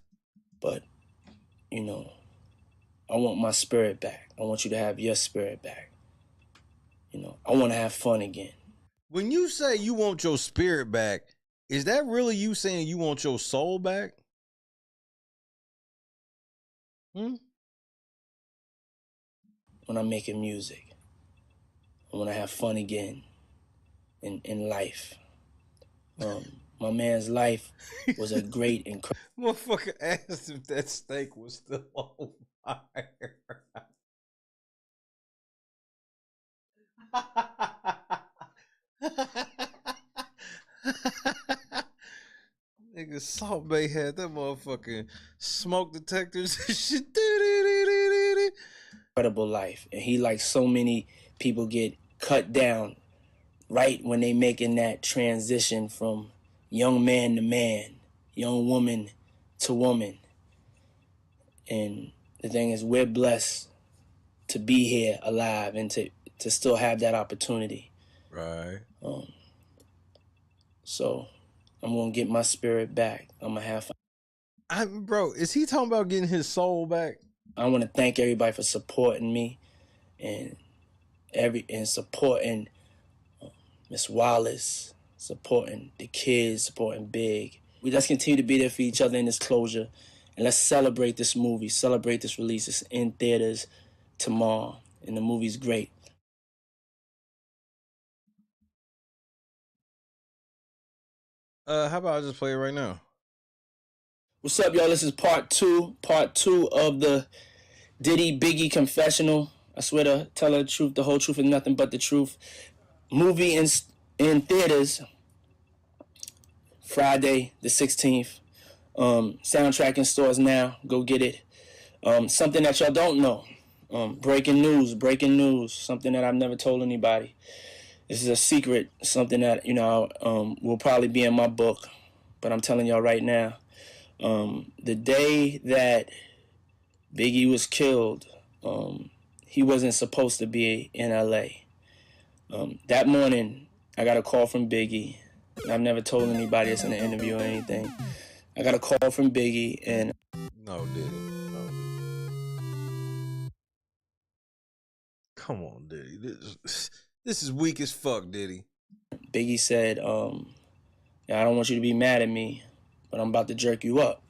But, I want my spirit back. I want you to have your spirit back. I want to have fun again. When you say you want your spirit back, is that really you saying you want your soul back? When I'm making music, I want to have fun again in life. My man's life was a great, incredible. Motherfucker asked if that steak was still on fire. Nigga, Salt Bay had that motherfucking smoke detectors and shit. Incredible life. And he, like so many people, get cut down right when they making that transition from young man to man, young woman to woman. And the thing is, we're blessed to be here alive and to still have that opportunity. Right. So I'm going to get my spirit back. I'm going to have fun. Bro, is he talking about getting his soul back? I want to thank everybody for supporting me and supporting Miss Wallace, supporting the kids, supporting Big. We just continue to be there for each other in this closure. And let's celebrate this movie, celebrate this release. It's in theaters tomorrow, and the movie's great. How about I just play it right now? What's up, y'all? This is part two of the Diddy Biggie confessional. I swear to tell the truth, the whole truth, and nothing but the truth. Movie in theaters Friday the 16th. Soundtrack in stores now. Go get it. Something that y'all don't know. Breaking news. Something that I've never told anybody. This is a secret. Something that, will probably be in my book. But I'm telling y'all right now. The day that Biggie was killed, he wasn't supposed to be in LA. That morning, I got a call from Biggie. I've never told anybody this in an interview or anything. I got a call from Biggie and... No, Diddy. No. Come on, Diddy. This is weak as fuck, Diddy. Biggie said, I don't want you to be mad at me, but I'm about to jerk you up.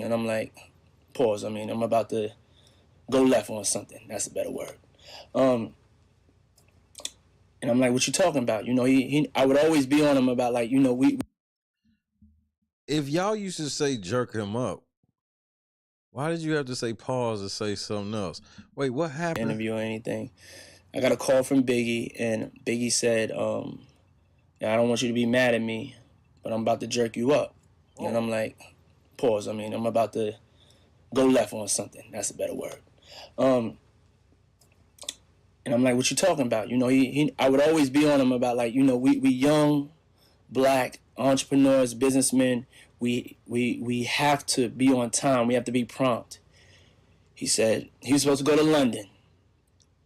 And I'm like, pause. I'm about to go left on something. That's a better word. And I'm like, what you talking about? I would always be on him about we... If y'all used to say jerk him up, why did you have to say pause and say something else? Wait, what happened? Interview or anything. I got a call from Biggie, and Biggie said, I don't want you to be mad at me, but I'm about to jerk you up. Oh. And I'm like, pause. I'm about to go left on something. That's a better word. And I'm like, what you talking about? I would always be on him about we young, black entrepreneurs, businessmen. We have to be on time. We have to be prompt. He said he was supposed to go to London.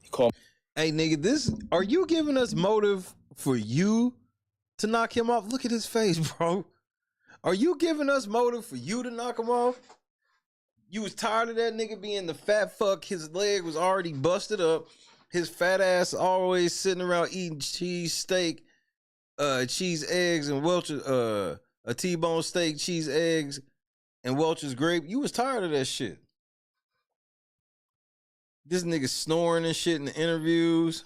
He called me. Hey, nigga, are you giving us motive for you to knock him off? Look at his face, bro. Are you giving us motive for you to knock him off? You was tired of that nigga being the fat fuck. His leg was already busted up. His fat ass always sitting around eating cheese steak, cheese eggs, and Welch's, a T-bone steak, cheese eggs, and Welch's grape. You was tired of that shit. This nigga snoring and shit in the interviews.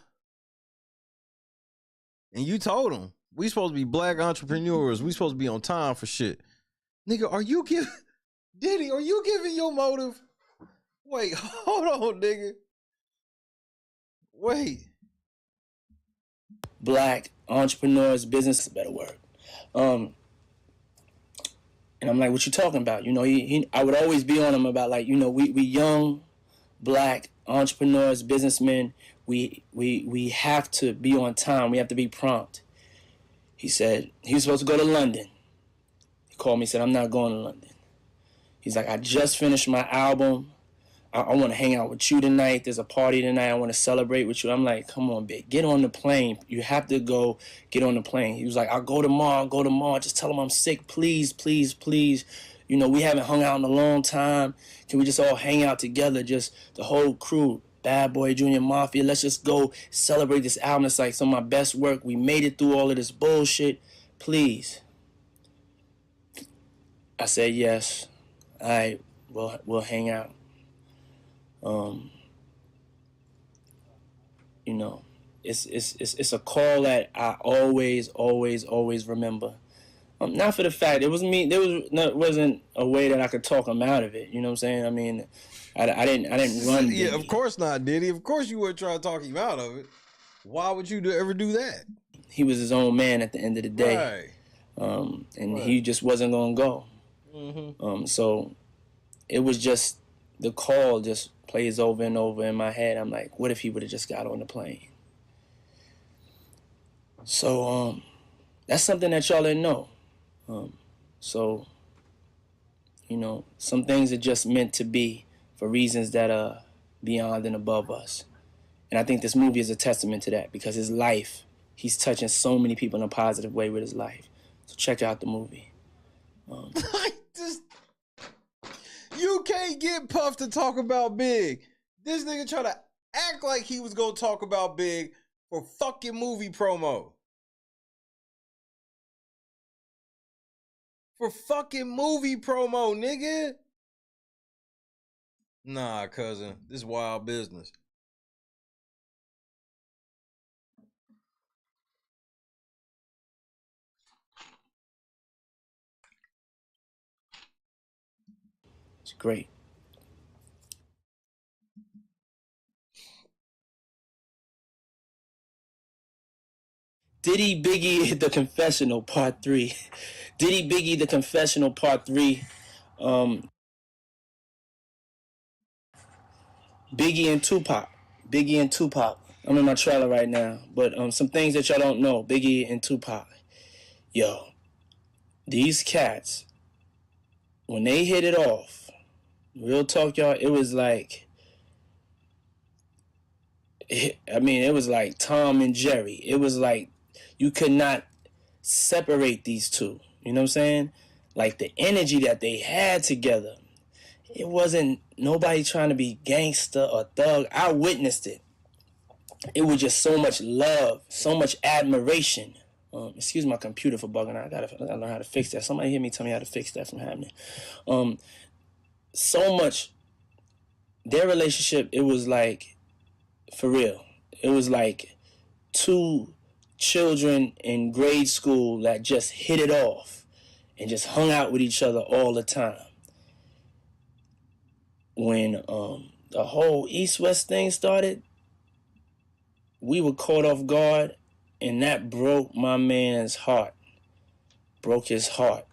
And you told him, we supposed to be black entrepreneurs. We supposed to be on time for shit. Nigga, Diddy, are you giving your motive? Wait, hold on, nigga. Wait. Black entrepreneurs, business is a better word. And I'm like, what you talking about? I would always be on him about we young, black entrepreneurs, businessmen. We have to be on time. We have to be prompt. He said he was supposed to go to London. He called me and said, I'm not going to London. He's like, I just finished my album. I want to hang out with you tonight. There's a party tonight. I want to celebrate with you. I'm like, come on, Big. Get on the plane. You have to go get on the plane. He was like, I'll go tomorrow. Just tell him I'm sick. Please, please, please. We haven't hung out in a long time. Can we just all hang out together? Just the whole crew. Bad Boy, Junior Mafia. Let's just go celebrate this album. It's like some of my best work. We made it through all of this bullshit. Please. I said, yes. All right, we'll hang out. It's a call that I always remember. Not for the fact it was me. Wasn't a way that I could talk him out of it. You know what I'm saying? I didn't run. Yeah, of course not, Diddy. Of course you would try to talk him out of it. Why would you ever do that? He was his own man at the end of the day, right. And he just wasn't gonna go. Mm-hmm. So it was just the call just plays over and over in my head. I'm like, what if he would have just got on the plane? So that's something that y'all didn't know. So, you know, some things are just meant to be for reasons that are beyond and above us. And I think this movie is a testament to that because his life, he's touching so many people in a positive way with his life. So check out the movie. You can't get Puff to talk about Big. This nigga try to act like he was gonna talk about Big for fucking movie promo. For fucking movie promo, nigga. Nah, cousin. This is wild business. It's great. Diddy Biggie The Confessional Part 3. Diddy Biggie The Confessional Part 3. Biggie and Tupac. Biggie and Tupac. I'm in my trailer right now. But some things that y'all don't know. Biggie and Tupac. Yo, these cats, when they hit it off, real talk, y'all, it was like, it was like Tom and Jerry. It was like you could not separate these two. You know what I'm saying? Like the energy that they had together. It wasn't nobody trying to be gangster or thug. I witnessed it. It was just so much love, so much admiration. Excuse my computer for bugging out. I gotta learn how to fix that. Somebody hear me tell me how to fix that from happening. So much. Their relationship, it was like, for real. It was like two children in grade school that just hit it off and just hung out with each other all the time. When the whole East-West thing started, we were caught off guard, and that broke my man's heart. Broke his heart.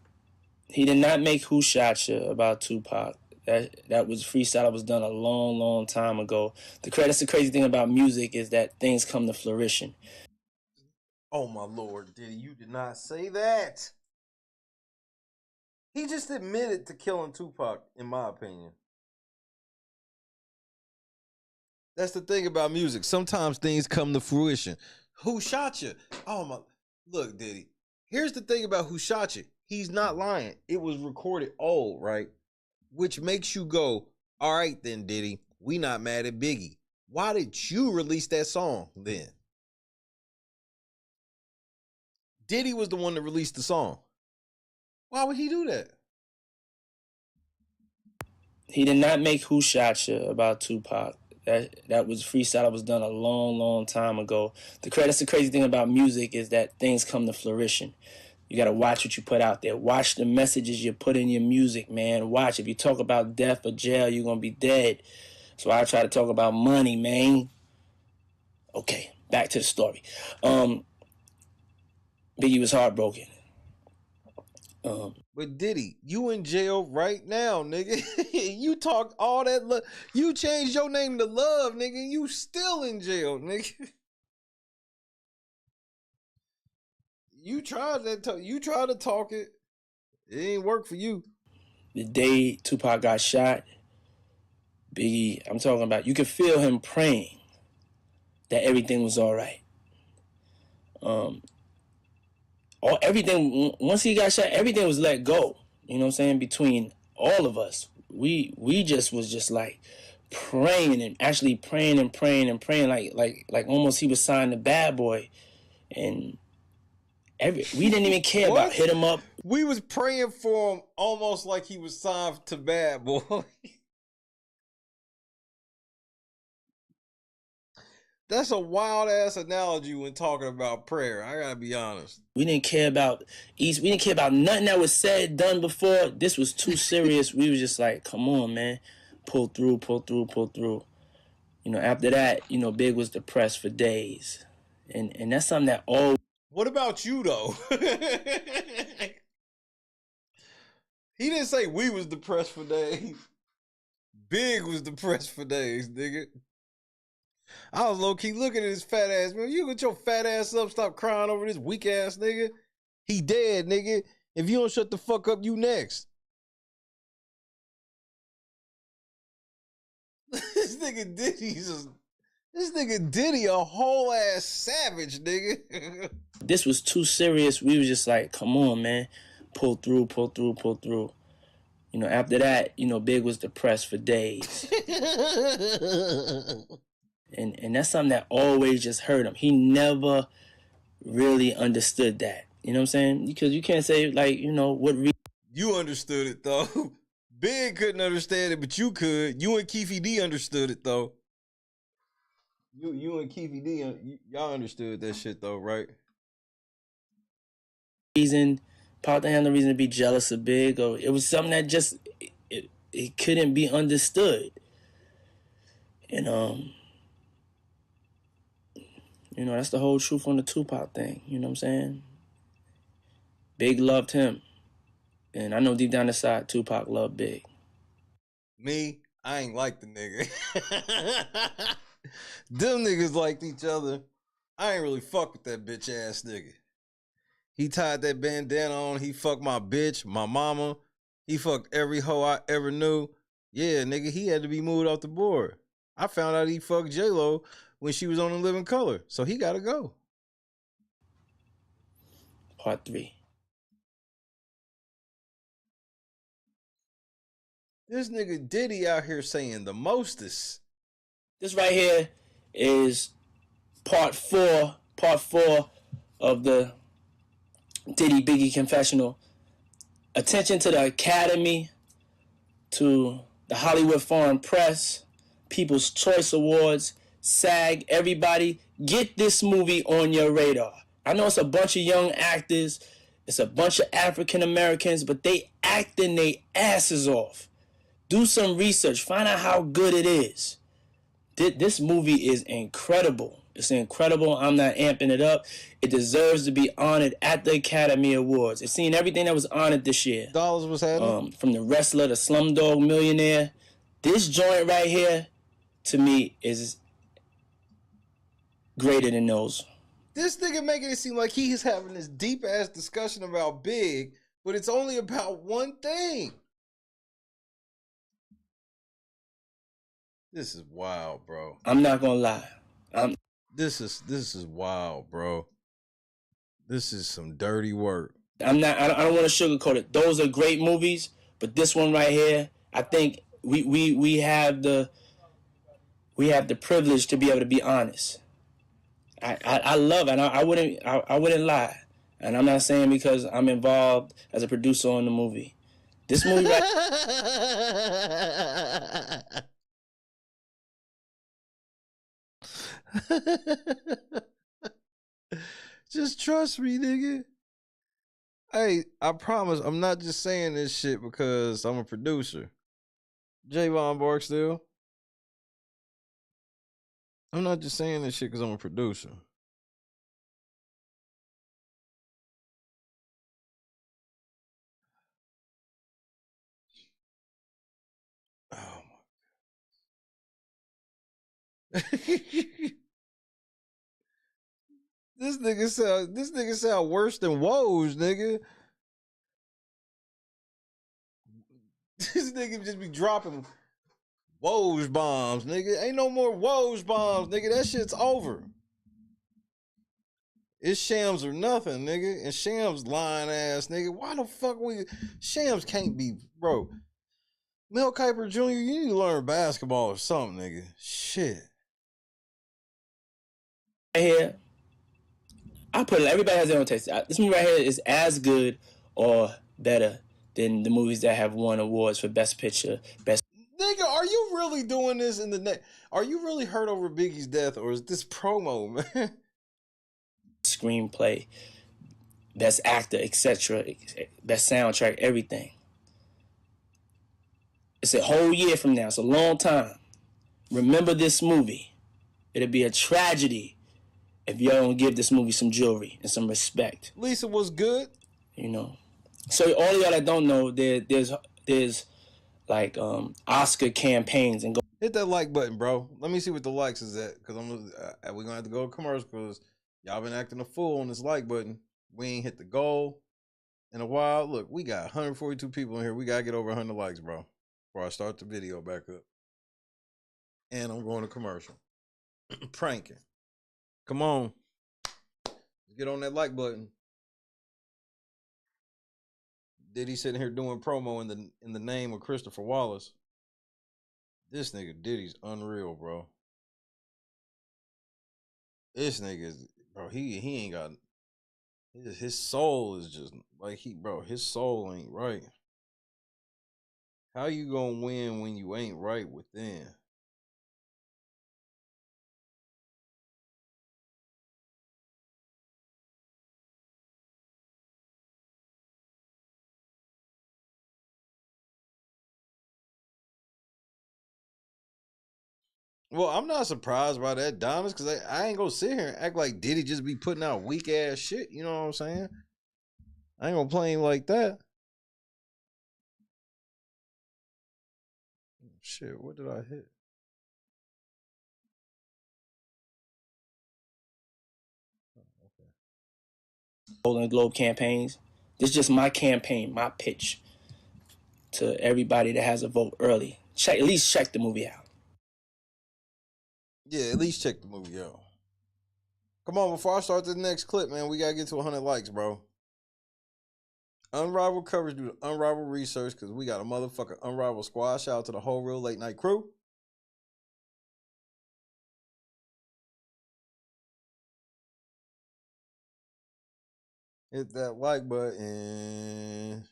He did not make Who Shot Ya about Tupac. That was freestyle that was done a long, long time ago. That's the crazy thing about music is that things come to fruition. Oh my Lord, Diddy, you did not say that. He just admitted to killing Tupac, in my opinion. That's the thing about music. Sometimes things come to fruition. Who Shot Ya? Oh my, look, Diddy. Here's the thing about Who Shot Ya. He's not lying. It was recorded old, right? Which makes you go, all right then, Diddy, we not mad at Biggie. Why did you release that song then? Diddy was the one that released the song. Why would he do that? He did not make Who Shot Ya about Tupac. That was freestyle that was done a long, long time ago. That's the crazy thing about music is that things come to fruition. You got to watch what you put out there. Watch the messages you put in your music, man. Watch. If you talk about death or jail, you're going to be dead. So I try to talk about money, man. Okay, back to the story. Biggie was heartbroken. But Diddy, you in jail right now, nigga. You talked all that you changed your name to Love, nigga. You still in jail, nigga. You tried that. You tried to talk it. It ain't work for you. The day Tupac got shot, Biggie, I'm talking about, you could feel him praying that everything was all right. Everything, once he got shot, everything was let go. You know what I'm saying? Between all of us, we just was just like praying and actually praying and praying and praying, like almost he was signed to Bad Boy, and we didn't even care about hit him up. We was praying for him almost like he was signed to Bad Boy. That's a wild ass analogy when talking about prayer. I gotta be honest. We didn't care about East. We didn't care about nothing that was said, done before. This was too serious. We was just like, come on, man, pull through, pull through, pull through. You know, after that, you know, Big was depressed for days, and that's something that all. What about you though? He didn't say we was depressed for days. Big was depressed for days, nigga. I was low-key looking at his fat ass, man. You get your fat ass up, stop crying over this weak ass nigga. He dead, nigga. If you don't shut the fuck up, you next. This nigga Diddy a whole ass savage, nigga. This was too serious. We was just like, come on, man. Pull through. You know, after that, you know, Big was depressed for days. And that's something that always just hurt him. He never really understood that. You know what I'm saying? Because you can't say, like, you know, You understood it, though. Big couldn't understand it, but you could. You and Keefy D understood it, though. You and Keefy D, y'all understood that shit, though, right? Pac didn't have no reason to be jealous of Big, or it was something that just it couldn't be understood. And you know, that's the whole truth on the Tupac thing. You know what I'm saying? Big loved him, and I know deep down inside Tupac loved Big. Me, I ain't like the nigga. Them niggas liked each other. I ain't really fuck with that bitch ass nigga. He tied that bandana on. He fucked my bitch, my mama. He fucked every hoe I ever knew. Yeah, nigga, he had to be moved off the board. I found out he fucked J-Lo when she was on In Living Color. So he gotta go. Part 3. This nigga Diddy out here saying the mostest. This right here is part 4 of the Diddy Biggie confessional. Attention to the Academy, to the Hollywood Foreign Press, People's Choice Awards, SAG, everybody, get this movie on your radar. I know it's a bunch of young actors, it's a bunch of African Americans, but they acting their asses off. Do some research, find out how good it is. This movie is incredible. It's incredible. I'm not amping it up. It deserves to be honored at the Academy Awards. It's seen everything that was honored this year. Dollars was happening. From The Wrestler to Slumdog Millionaire. This joint right here, to me, is greater than those. This nigga making it seem like he's having this deep ass discussion about Big, but it's only about one thing. This is wild, bro. I'm not gonna lie. This is wild, bro. This is some dirty work. I don't want to sugarcoat it. Those are great movies, but this one right here, I think we have the privilege to be able to be honest. I love it. I wouldn't lie, and I'm not saying because I'm involved as a producer on the movie. This movie right. Just trust me, nigga. Hey, I promise I'm not just saying this shit because I'm a producer. Javon Barksdale. I'm not just saying this shit because I'm a producer. Oh my. This nigga sound worse than Woes, nigga. This nigga just be dropping Woes bombs, nigga. Ain't no more Woes bombs, nigga. That shit's over. It's Shams or nothing, nigga. And Shams lying ass, nigga. Why the fuck Shams can't be, bro. Mel Kiper Jr., you need to learn basketball or something, nigga. Shit. Right here, I put it, everybody has their own taste. This movie right here is as good or better than the movies that have won awards for Best Picture, Best. Nigga, are you really doing this in the next? Are you really hurt over Biggie's death, or is this promo, man? Screenplay, Best Actor, etc., Best Soundtrack, everything. It's a whole year from now. It's a long time. Remember this movie. It'll be a tragedy if y'all don't give this movie some jewelry and some respect. Lisa was good. You know. So all of y'all that don't know, there's like Oscar campaigns and go. Hit that like button, bro. Let me see what the likes is at, because we're gonna have to go to commercial because y'all been acting a fool on this like button. We ain't hit the goal. in a while. Look, we got 142 people in here. We gotta get over 100 likes, bro, before I start the video back up. And I'm going to commercial. Pranking. Come on. Get on that like button. Diddy sitting here doing promo in the name of Christopher Wallace. This nigga Diddy's unreal, bro. This nigga, bro, he ain't got his soul is just like his soul ain't right. How you gonna win when you ain't right within? Well, I'm not surprised by that, Donis, because I ain't gonna sit here and act like Diddy just be putting out weak ass shit. You know what I'm saying? I ain't gonna play him like that. Shit, what did I hit? Golden Globe campaigns. This is just my campaign, my pitch to everybody that has a vote early. At least check the movie out. Yeah, at least check the movie out. Come on, before I start the next clip, man, we gotta get to 100 likes, bro. Unrivaled coverage due to unrivaled research, because we got a motherfucking unrivaled squad. Shout out to the whole Real Late Night crew. Hit that like button.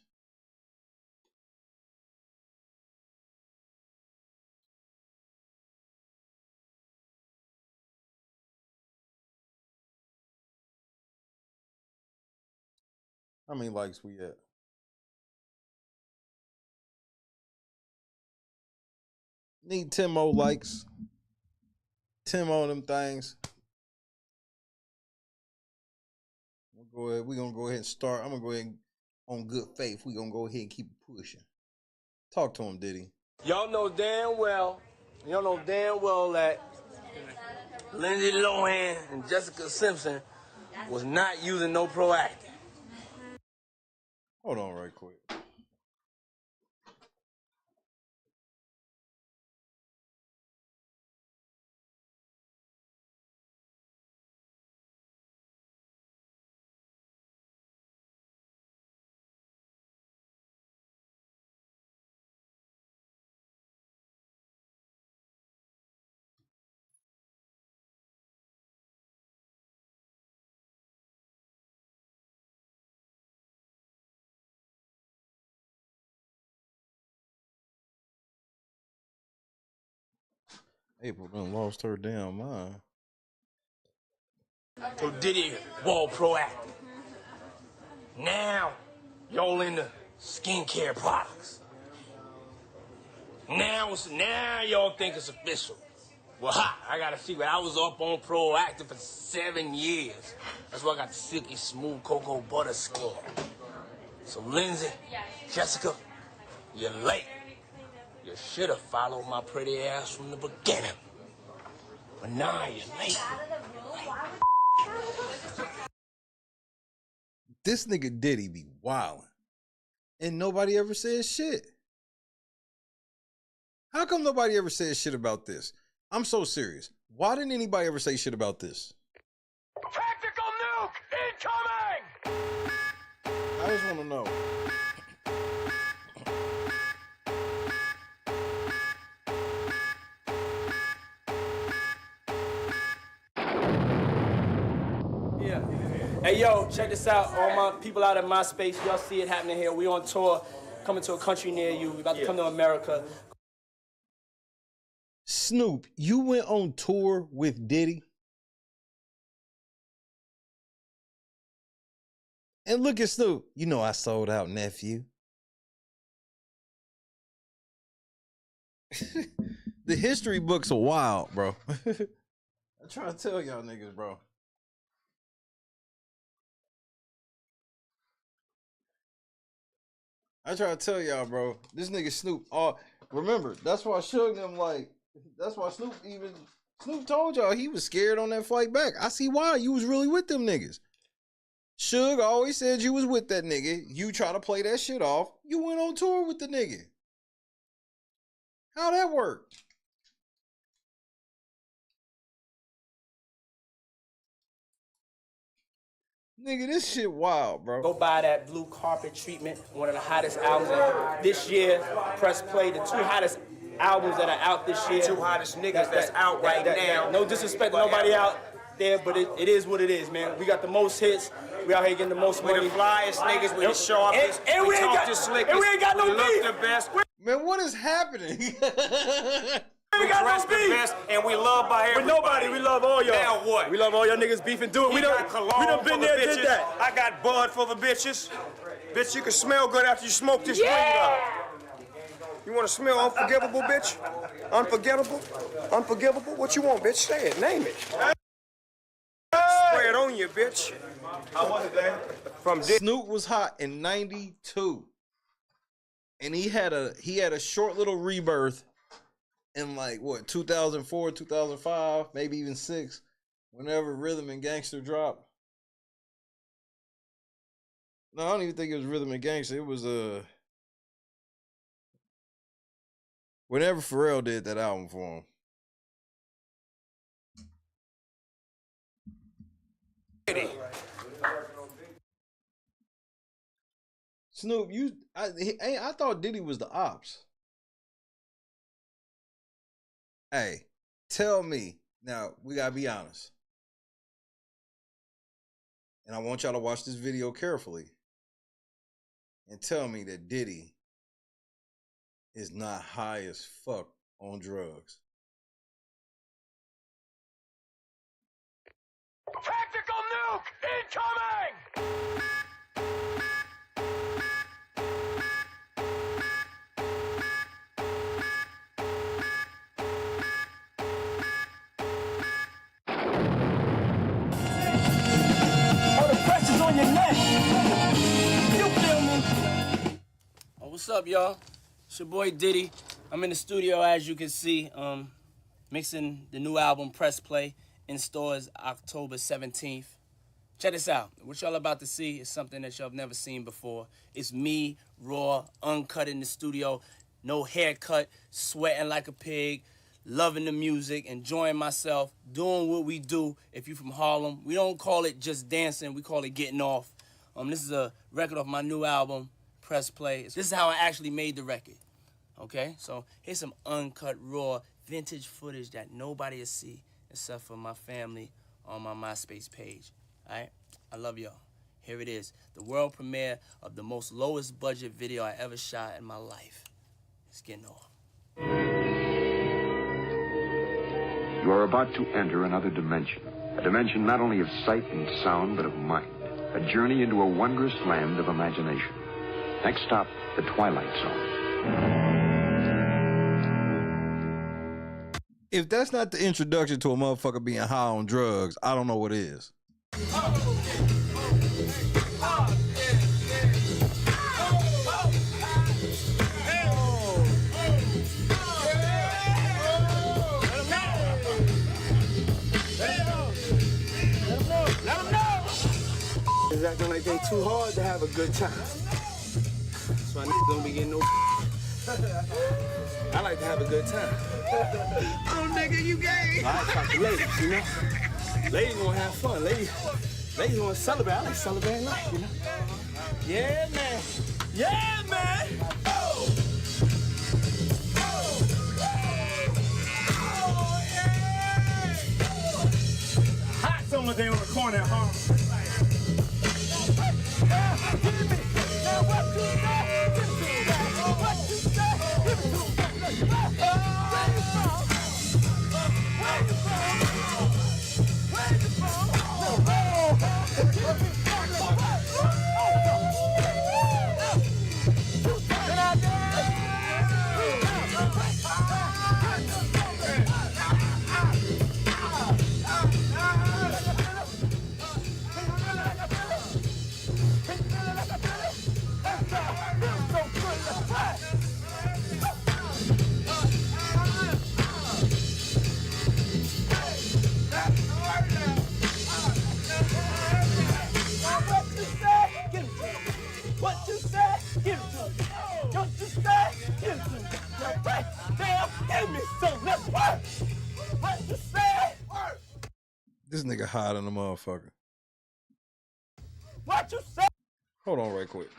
How many likes we at? Need 10 more likes. 10 more of them things. We're gonna go ahead and start. I'm gonna go ahead and, on good faith, we're gonna go ahead and keep pushing. Talk to him, Diddy. Y'all know damn well that Lindsay Lohan and Jessica Simpson was not using no Proactive. Hold on right quick. April done lost her damn mind. So Diddy wall Proactive. Now, y'all into skincare products. Now y'all think it's official. Well, I got a secret. I was up on Proactive for 7 years. That's why I got the silky smooth cocoa butter skin. So Lindsay, Jessica, you're late. You should have followed my pretty ass from the beginning. But now you're late. This nigga Diddy be wildin'. And nobody ever says shit. How come nobody ever says shit about this? I'm so serious. Why didn't anybody ever say shit about this? Tactical nuke incoming! I just want to know. Yeah. Hey, yo, check this out. All my people out in my space, y'all see it happening here. We on tour, coming to a country near you. We about to come to America. Snoop, you went on tour with Diddy? And look at Snoop. You know I sold out, nephew. The history books are wild, bro. I'm trying to tell y'all niggas, bro. I try to tell y'all, bro. This nigga Snoop. Remember, that's why Suge them like. That's why Snoop told y'all he was scared on that flight back. I see why. You was really with them niggas. Suge always said you was with that nigga. You try to play that shit off. You went on tour with the nigga. How that work? Nigga, this shit wild, bro. Go buy that Blue Carpet Treatment, one of the hottest albums this year. Press play, the 2 hottest albums that are out this year. 2 hottest niggas that's out right now. No disrespect to nobody out there, but it is what it is, man. We got the most hits. We out here getting the most money. We the flyest niggas, we the sharpest, and we talk the slickest, and we ain't got no we beef. look the best. Man, what is happening? We got dress no the beef. best, and we love by everybody. With nobody, we love all y'all. Now what? We love all y'all niggas beefing, do it. We done been there, did that. I got bud for the bitches. Bitch, you can smell good after you smoke this weed up. You want to smell unforgivable, bitch? Unforgettable? Unforgivable? What you want, bitch? Say it. Name it. Spray it on you, bitch. How was it, Dan? From Snoop was hot in 92. And he had a short little rebirth in like what 2004, 2005, maybe even 6, whenever Rhythm and Gangster dropped. No, I don't even think it was Rhythm and Gangster. It was whenever Pharrell did that album for him. Snoop, I thought Diddy was the ops. Hey, tell me. Now, we gotta be honest. And I want y'all to watch this video carefully. And tell me that Diddy is not high as fuck on drugs. Tactical nuke incoming! On your neck. You feel me? Oh, what's up, y'all? It's your boy Diddy. I'm in the studio, as you can see, mixing the new album, Press Play, in stores October 17th. Check this out. What y'all about to see is something that y'all have never seen before. It's me, raw, uncut in the studio, no haircut, sweating like a pig, loving the music, enjoying myself, doing what we do. If you're from Harlem, we don't call it just dancing, we call it getting off. This is a record off my new album, Press Play. This is how I actually made the record, okay? So here's some uncut, raw, vintage footage that nobody will see except for my family on my MySpace page, all right? I love y'all. Here it is, the world premiere of the most lowest budget video I ever shot in my life. It's getting off. You are about to enter another dimension. A dimension not only of sight and sound, but of mind. A journey into a wondrous land of imagination. Next stop, the Twilight Zone. If that's not the introduction to a motherfucker being high on drugs, I don't know what is. Acting like they too hard to have a good time. So I don't be getting no. I like to have a good time. Oh, nigga, you gay. I talk to ladies, you know. Ladies gonna have fun. Ladies gonna celebrate. I like celebrating life, you know. Yeah, man. Yeah, man. Oh. Hot summer day on the corner at home. some. Let's work. What you say? This nigga high than a motherfucker. What you say? Hold on right quick.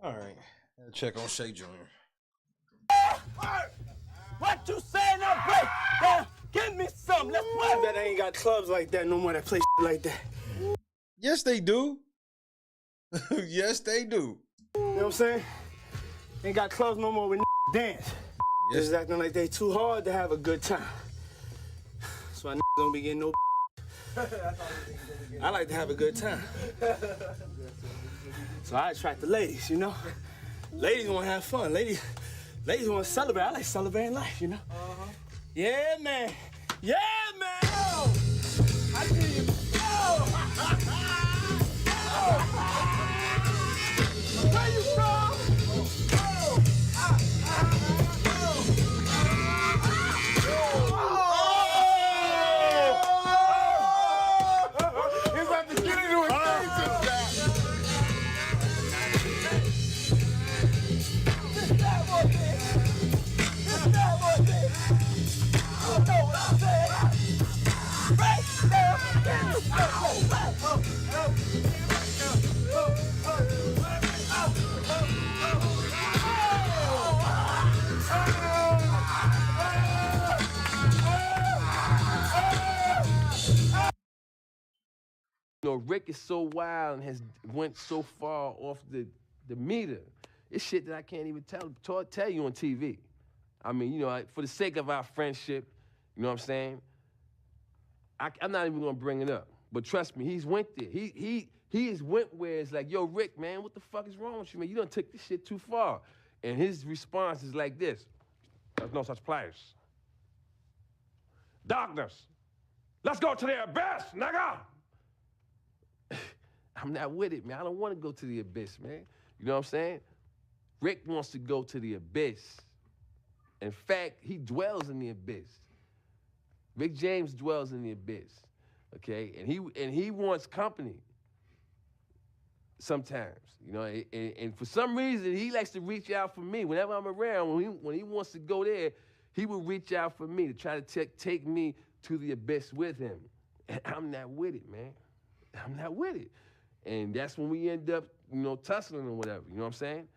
All right. Check on Shay Jr. What you say now, break down? Give me some. Let's work. Bet I ain't got clubs like that no more that play like that. Yes, they do. Yes, they do. You know what I'm saying? Ain't got clubs no more with dance. Yes. Just acting like they too hard to have a good time. That's why don't be getting no. I like to have a good time. So I attract the ladies, you know? Ladies want to have fun. Ladies want to celebrate. I like celebrating life, you know? Yeah, man. Yeah, man. Oh, I see you. Oh. Where you from? He's about to get into a You know, Rick is so wild and has went so far off the meter. It's shit that I can't even tell you on TV. I mean, you know, for the sake of our friendship, you know what I'm saying? I'm not even gonna bring it up. But trust me, he's went there. He has went where it's like, yo, Rick, man, what the fuck is wrong with you, man? You done took this shit too far. And his response is like this: there's no such place. Darkness. Let's go to the abyss, nigga. I'm not with it, man. I don't want to go to the abyss, man. You know what I'm saying? Rick wants to go to the abyss. In fact, he dwells in the abyss. Rick James dwells in the abyss, okay? And he wants company sometimes, you know? And for some reason, he likes to reach out for me. Whenever I'm around, when he wants to go there, he will reach out for me to try to take me to the abyss with him. And I'm not with it, man. I'm not with it. And that's when we end up, you know, tussling or whatever, you know what I'm saying?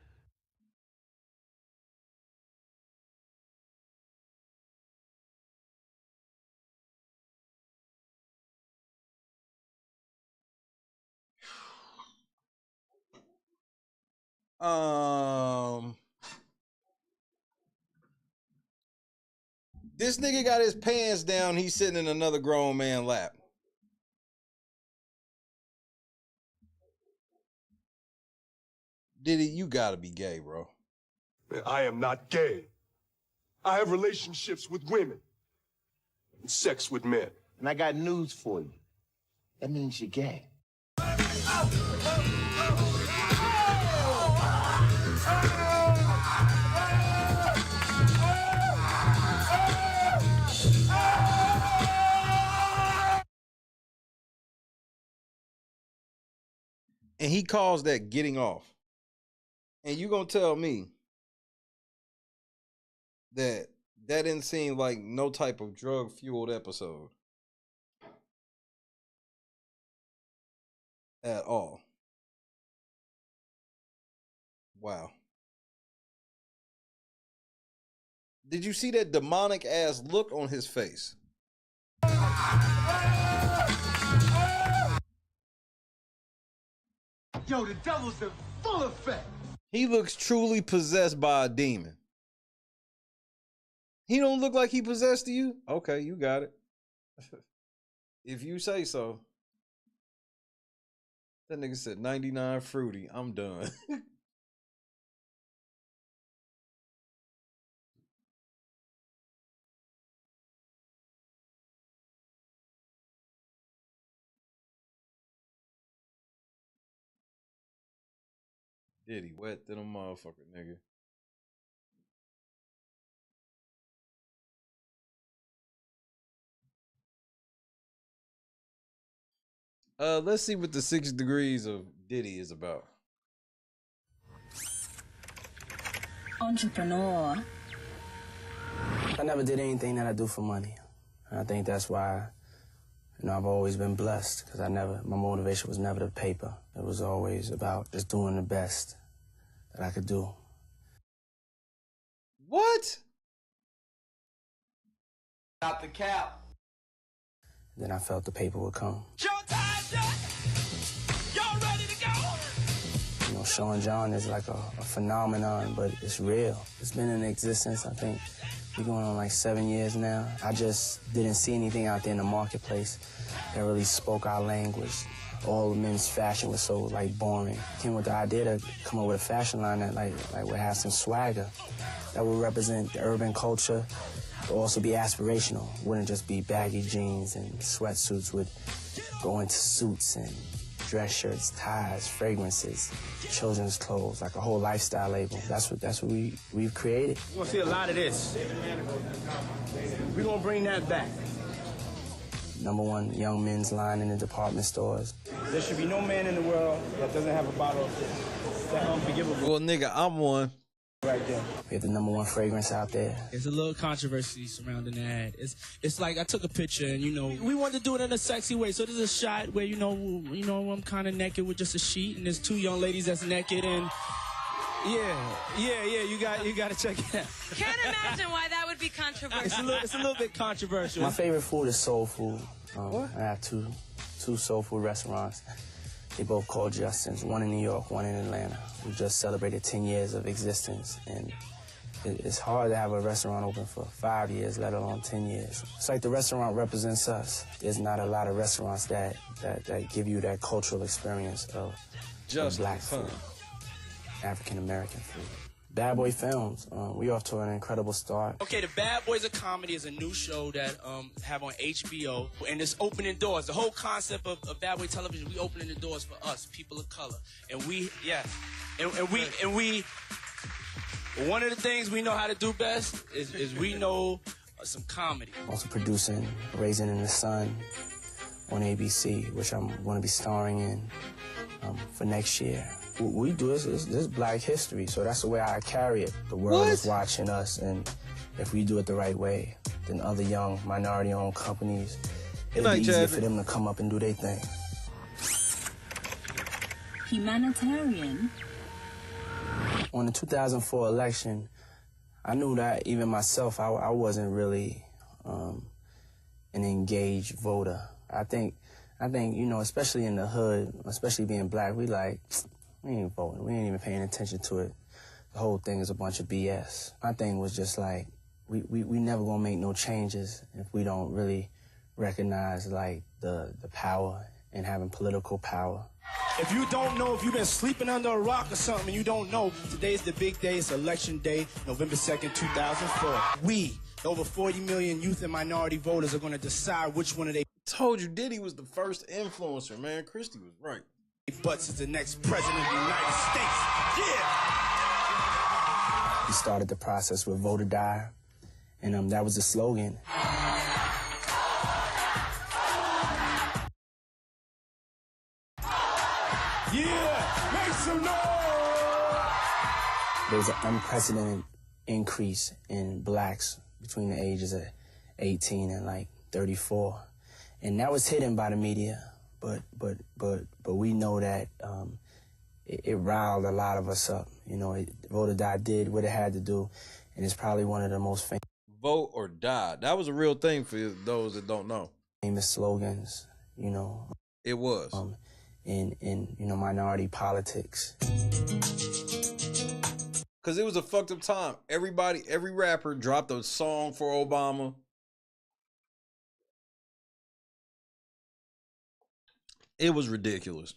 This nigga got his pants down. He's sitting in another grown man lap. Diddy, you gotta be gay, bro. Man, I am not gay. I have relationships with women and sex with men. And I got news for you. That means you're gay. And he calls that getting off. And you gonna tell me that didn't seem like no type of drug-fueled episode? At all. Wow. Did you see that demonic ass look on his face? Yo, the devil's in full effect. He looks truly possessed by a demon. He don't look like he possessed to you? Okay, you got it. If you say so. That nigga said 99 fruity. I'm done. Diddy wet than a motherfucker, nigga. Let's see what the 6 degrees of Diddy is about. Entrepreneur. I never did anything that I do for money. And I think that's why, I've always been blessed, because my motivation was never the paper. It was always about just doing the best that I could do. What? Out the cap. Then I felt the paper would come. Y'all ready to go? Sean John is like a phenomenon, but it's real. It's been in existence, I think, we're going on like 7 years now. I just didn't see anything out there in the marketplace that really spoke our language. All the men's fashion was so boring. Came with the idea to come up with a fashion line that would have some swagger, that would represent the urban culture, but also be aspirational. Wouldn't just be baggy jeans and sweatsuits. Would go into suits and dress shirts, ties, fragrances, children's clothes, like a whole lifestyle label. That's what we've created. You're gonna see a lot of this. We're gonna bring that back. #1 young men's line in the department stores. There should be no man in the world that doesn't have a bottle of this. That unforgivable. Well, nigga, I'm one. Right there. We have the #1 fragrance out there. There's a little controversy surrounding the ad. It's like I took a picture and we wanted to do it in a sexy way. So there's a shot where I'm kind of naked with just a sheet, and there's 2 young ladies that's naked, and you got to check it out. Can't imagine why that would be controversial. It's a little bit controversial. My favorite food is soul food. I have two soul food restaurants. They both called Justin's, one in New York, one in Atlanta. We just celebrated 10 years of existence, and it's hard to have a restaurant open for 5 years, let alone 10 years. It's like the restaurant represents us. There's not a lot of restaurants that give you that cultural experience of black food, African-American food. Bad Boy Films, we off to an incredible start. Okay, The Bad Boys of Comedy is a new show that have on HBO, and it's opening doors. The whole concept of Bad Boy Television, we opening the doors for us, people of color, and we one of the things we know how to do best is we know some comedy. Also producing Raising in the Sun on ABC, which I'm going to be starring in for next year. What we do is Black history, so that's the way I carry it. The world is watching us, and if we do it the right way, then other young minority-owned companies, it'll be easier for them to come up and do their thing. Humanitarian. On the 2004 election, I knew that even myself, I wasn't really an engaged voter. I think, especially in the hood, especially being black, we ain't voting. We ain't even paying attention to it. The whole thing is a bunch of BS. My thing was just we never gonna make no changes if we don't really recognize the power and having political power. If you don't know, if you've been sleeping under a rock or something and you don't know, today's the big day. It's Election Day, November 2nd, 2004. We, over 40 million youth and minority voters, are going to decide which one of they... Told you Diddy was the first influencer, man. Christy was right. Butts is the next president of the United States. Yeah! We started the process with Vote or Die, and that was the slogan. Yeah, make some noise! There was an unprecedented increase in blacks between the ages of 18 and 34. And that was hidden by the media. but we know that it riled a lot of us up. You know, Vote or Die did what it had to do, and it's probably one of the most Vote or die. That was a real thing for those that don't know. famous slogans, you know. It was. In you know, minority politics. Because it was a fucked up time. Every rapper dropped a song for Obama. It was ridiculous.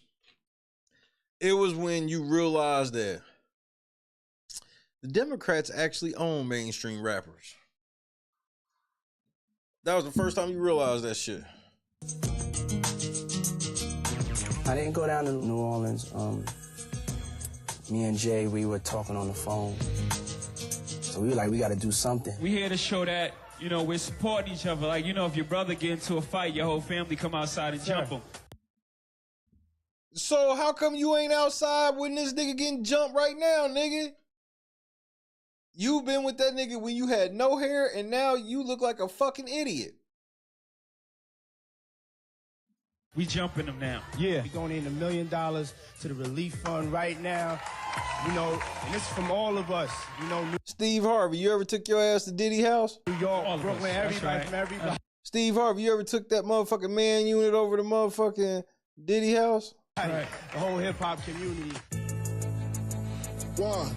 It was when you realized that the Democrats actually own mainstream rappers. That was the first time you realized that shit. I didn't go down to New Orleans. Me and Jay, we were talking on the phone. So we were like, we got to do something. We here to show that, you know, we're supporting each other. Like, you know, if your brother get into a fight, your whole family come outside and jump him. So how come you ain't outside when this nigga getting jumped right now, nigga? You've been with that nigga when you had no hair, and now you look like a fucking idiot. We jumping them now. Yeah. We're going in $1 million to the relief fund right now. You know, and this is from all of us. You know, Steve Harvey, you ever took your ass to Diddy house? New York, Brooklyn, everybody from everybody. Steve Harvey, you ever took that motherfucking man unit over to motherfucking Diddy house? Right. The whole hip-hop community. 1,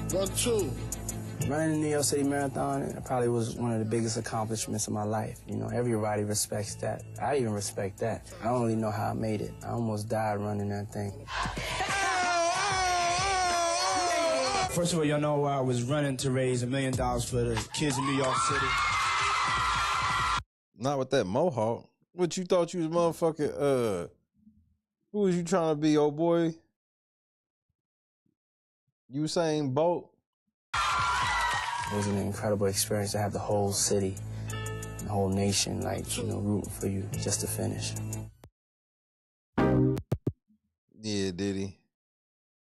2. Running the New York City Marathon, it probably was one of the biggest accomplishments of my life. You know, everybody respects that. I even respect that. I don't really know how I made it. I almost died running that thing. First of all, y'all know I was running to raise $1 million for the kids in New York City. Not with that mohawk. What, you thought you was motherfucking, who was you trying to be, old boy? Usain Bolt? It was an incredible experience to have the whole city, the whole nation, like, you know, rooting for you just to finish. Yeah, Diddy.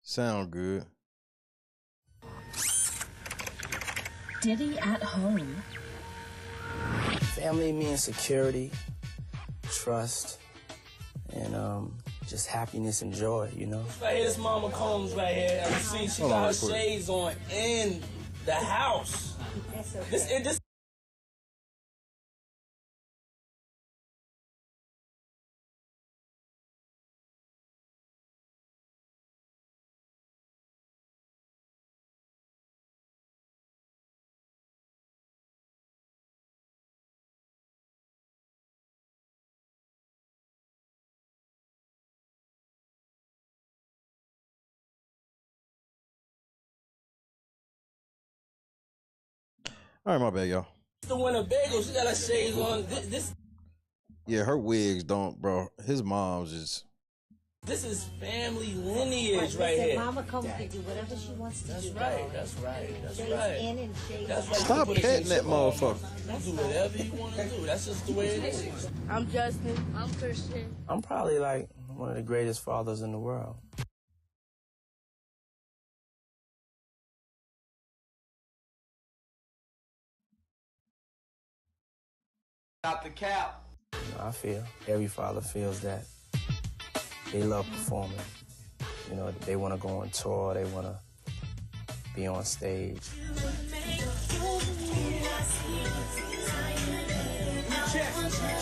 Sound good. Diddy at home. Family means security, trust, and just happiness and joy, you know? Right here, this Mama Combs right here. As you see, she got her shades on in the house. This All right, my bad, y'all. the Winnebago. She got her shades on. This Yeah, her wigs don't, bro. His mom's is... This is family lineage right here. Mama Combs can do whatever she wants to do. That's right. That's right. That's Shades right. in and shades That's out. right. Stop You put it petting in that your motherfucker. You do whatever you want to do. That's just the way it is. I'm Justin. I'm Christian. I'm probably like one of the greatest fathers in the world. Out the cap. I feel every father feels that. They love performing. You know, they want to go on tour. They want to be on stage.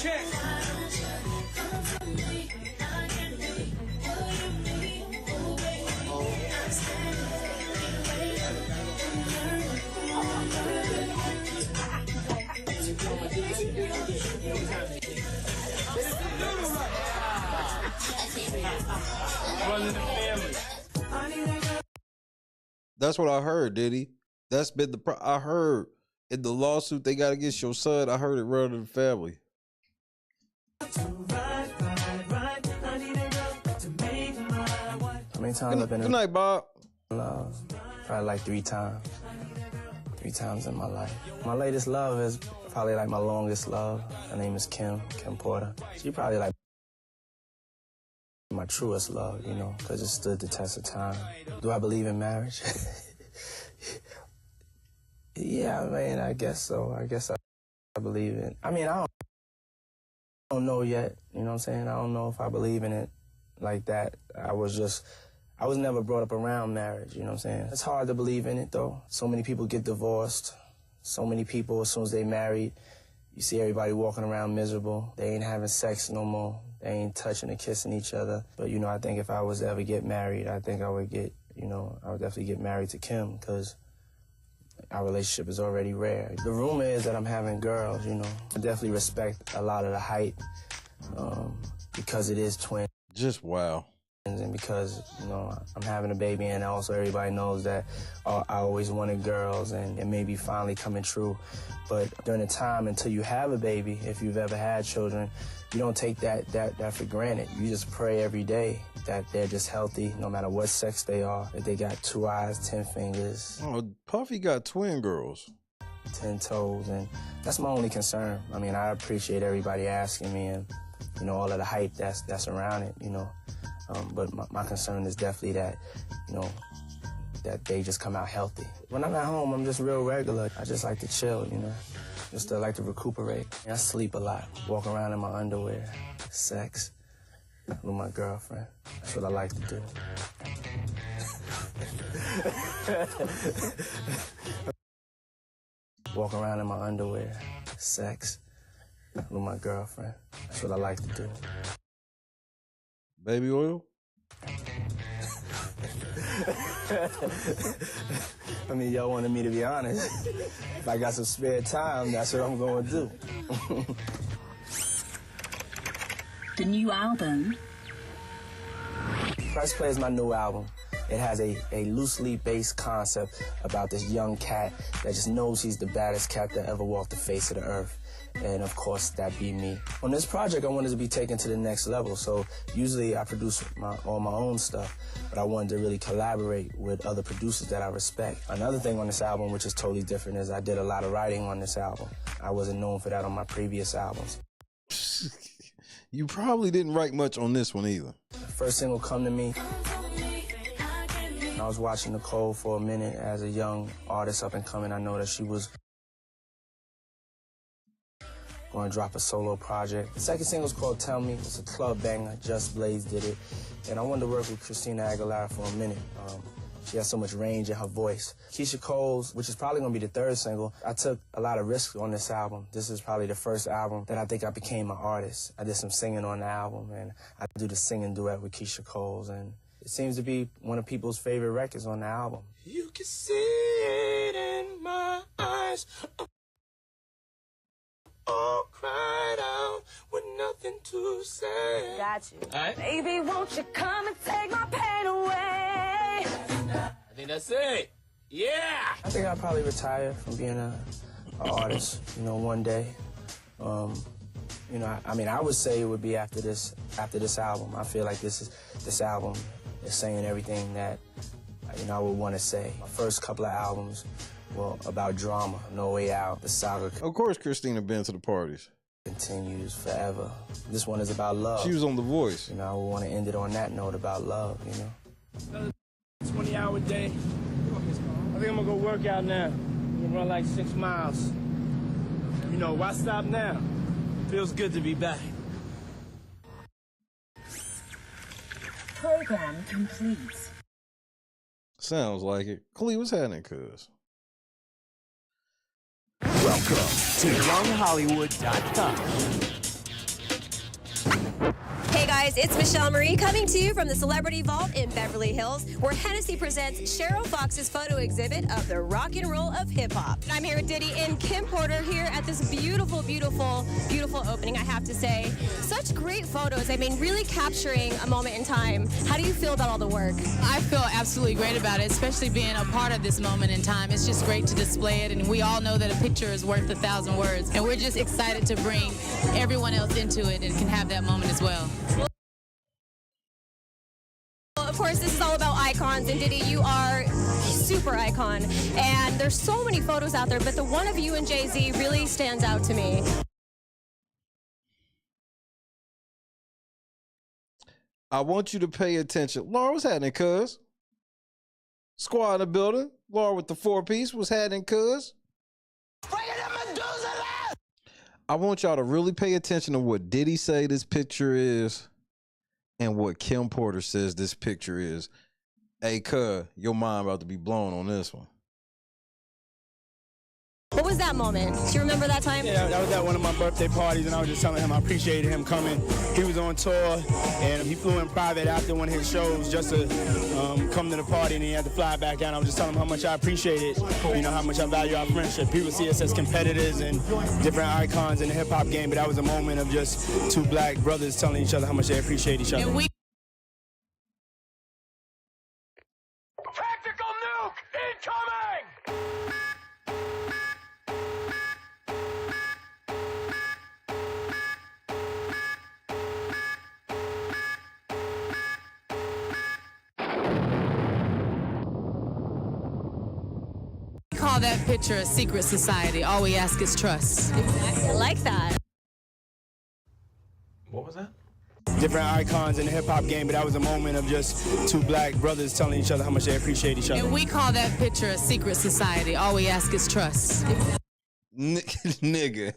Check. Running the family. That's what I heard, Diddy. That's been the... I heard in the lawsuit they got against your son, I heard it running the family. How many times I've been Good night, Bob. Love? Probably like 3 times. 3 times in my life. My latest love is probably like my longest love. Her name is Kim Porter. She probably like my truest love, you know, because it stood the test of time. Do I believe in marriage? Yeah, I mean, I guess so. I guess I believe in. I mean, I don't know yet, you know what I'm saying? I don't know if I believe in it like that. I was never brought up around marriage, you know what I'm saying? It's hard to believe in it, though. So many people get divorced. So many people, as soon as they married, you see everybody walking around miserable. They ain't having sex no more. They ain't touching and kissing each other. But, you know, I think if I was to ever get married, I think I would definitely get married to Kim, because our relationship is already rare. The rumor is that I'm having girls, you know. I definitely respect a lot of the hype because it is twins. Just wow. And because, you know, I'm having a baby, and also everybody knows that I always wanted girls, and it may be finally coming true. But during the time until you have a baby, if you've ever had children, you don't take that for granted. You just pray every day that they're just healthy, no matter what sex they are, that they got 2 eyes, 10 fingers. Oh, Puffy got twin girls. 10 toes, and that's my only concern. I mean, I appreciate everybody asking me, and, you know, all of the hype that's around it, you know. But my concern is definitely that, you know, that they just come out healthy. When I'm at home, I'm just real regular. I just like to chill, you know, just to like to recuperate. I sleep a lot, walk around in my underwear, sex with my girlfriend. That's what I like to do. Walk around in my underwear, sex with my girlfriend. That's what I like to do. Baby oil? I mean, y'all wanted me to be honest. If I got some spare time, that's what I'm going to do. The new album. Press Play is my new album. It has a loosely based concept about this young cat that just knows he's the baddest cat that ever walked the face of the earth. And of course, that be me. On this project, I wanted to be taken to the next level. So usually I produce all my own stuff, but I wanted to really collaborate with other producers that I respect. Another thing on this album, which is totally different, is I did a lot of writing on this album. I wasn't known for that on my previous albums. You probably didn't write much on this one either. The first single, Come to Me. I was watching Nicole for a minute as a young artist up and coming. I know that she was going to drop a solo project. The second single is called Tell Me. It's a club banger. Just Blaze did it. And I wanted to work with Christina Aguilera for a minute. She has so much range in her voice. Keisha Cole's, which is probably going to be the third single, I took a lot of risks on this album. This is probably the first album that I think I became an artist. I did some singing on the album, and I do the singing duet with Keisha Cole's, and it seems to be one of people's favorite records on the album. You can see it in my eyes. All cried out with nothing to say. Got you. All right. Baby, won't you come and take my pain away? I think that's it. Yeah! I think I'll probably retire from being an artist, you know, one day. You know, I mean, I would say it would be after this album. I feel like this album is saying everything that, you know, I would want to say. My first couple of albums were about drama, No Way Out, the saga. Of course, Christina been to the parties. Continues forever. This one is about love. She was on The Voice. You know, I would want to end it on that note about love, you know. 20-hour day. I think I'm gonna go work out now. I'm gonna run like 6 miles. You know, why stop now? Feels good to be back. Program complete. Sounds like it. Clee, what's happening, cuz? Welcome to YoungHollywood.com. Hey guys, it's Michelle Marie coming to you from the Celebrity Vault in Beverly Hills, where Hennessy presents Cheryl Fox's photo exhibit of the rock and roll of hip hop. I'm here with Diddy and Kim Porter here at this beautiful, beautiful, beautiful opening, I have to say. Such great photos. I mean, really capturing a moment in time. How do you feel about all the work? I feel absolutely great about it, especially being a part of this moment in time. It's just great to display it, and we all know that a picture is worth 1,000 words, and we're just excited to bring everyone else into it and can have that moment as well. Well, of course, this is all about icons, and Diddy, you are super icon. And there's so many photos out there, but the one of you and Jay-Z really stands out to me. I want you to pay attention. Laura, what's happening, cuz? Squad in the building. Laura with the 4-piece. What's happening, cuz? I want y'all to really pay attention to what Diddy say this picture is and what Kim Porter says this picture is. Hey, cuz, your mind about to be blown on this one. What was that moment? Do you remember that time? Yeah, that was at one of my birthday parties, and I was just telling him I appreciated him coming. He was on tour, and he flew in private after one of his shows just to come to the party, and he had to fly back down. I was just telling him how much I appreciate it, you know, how much I value our friendship. People see us as competitors and different icons in the hip-hop game, but that was a moment of just two black brothers telling each other how much they appreciate each other. Tactical nuke incoming! We call that picture a secret society. All we ask is trust. I like that. What was that? Different icons in the hip-hop game, but that was a moment of just two black brothers telling each other how much they appreciate each other. And we call that picture a secret society. All we ask is trust. Nigga.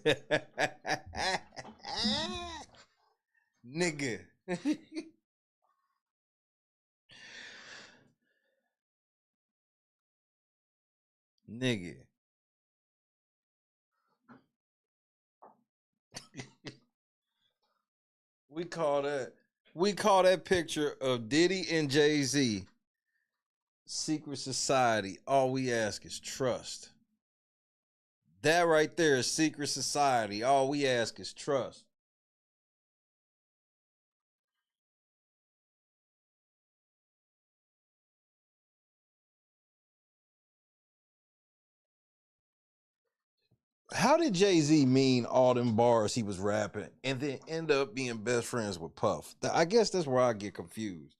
Nigga. Nigga. We call that picture of Diddy and Jay-Z secret society. All we ask is trust. That right there is secret society. All we ask is trust. How did Jay-Z mean all them bars he was rapping and then end up being best friends with Puff? I guess that's where I get confused.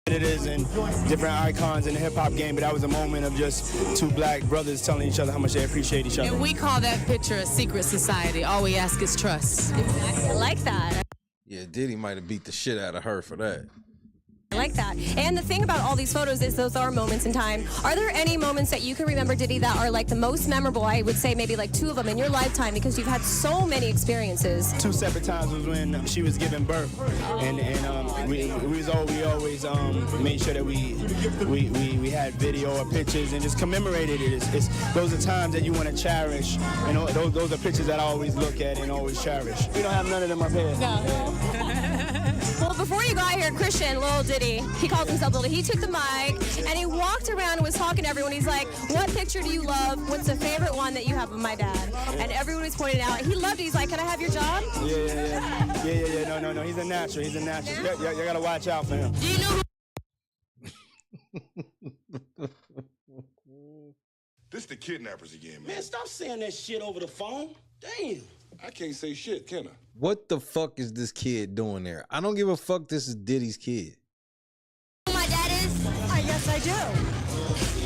It is, and different icons in the hip-hop game, but that was a moment of just two black brothers telling each other how much they appreciate each other. And we call that picture a secret society. All we ask is trust. I like that. Yeah, Diddy might have beat the shit out of her for that. I like that. And the thing about all these photos is those are moments in time. Are there any moments that you can remember, Diddy, that are like the most memorable? I would say maybe like two of them in your lifetime because you've had so many experiences. Two separate times was when she was giving birth, and we always made sure that we had video or pictures and just commemorated it. Those are times that you want to cherish, and those are pictures that I always look at and always cherish. We don't have none of them up here. No. Well, before you got here, Christian, Lil Diddy, he calls himself Lil Diddy, he took the mic and he walked around and was talking to everyone. He's like, what picture do you love? What's the favorite one that you have of my dad? And everyone was pointing out. He loved it. He's like, can I have your job? Yeah. No. He's a natural. You gotta watch out for him. Do you know This the kidnappers again, man. Man, stop saying that shit over the phone. Damn. I can't say shit, can I? What the fuck is this kid doing there? I don't give a fuck. This is Diddy's kid. my dad is? Yes, I do.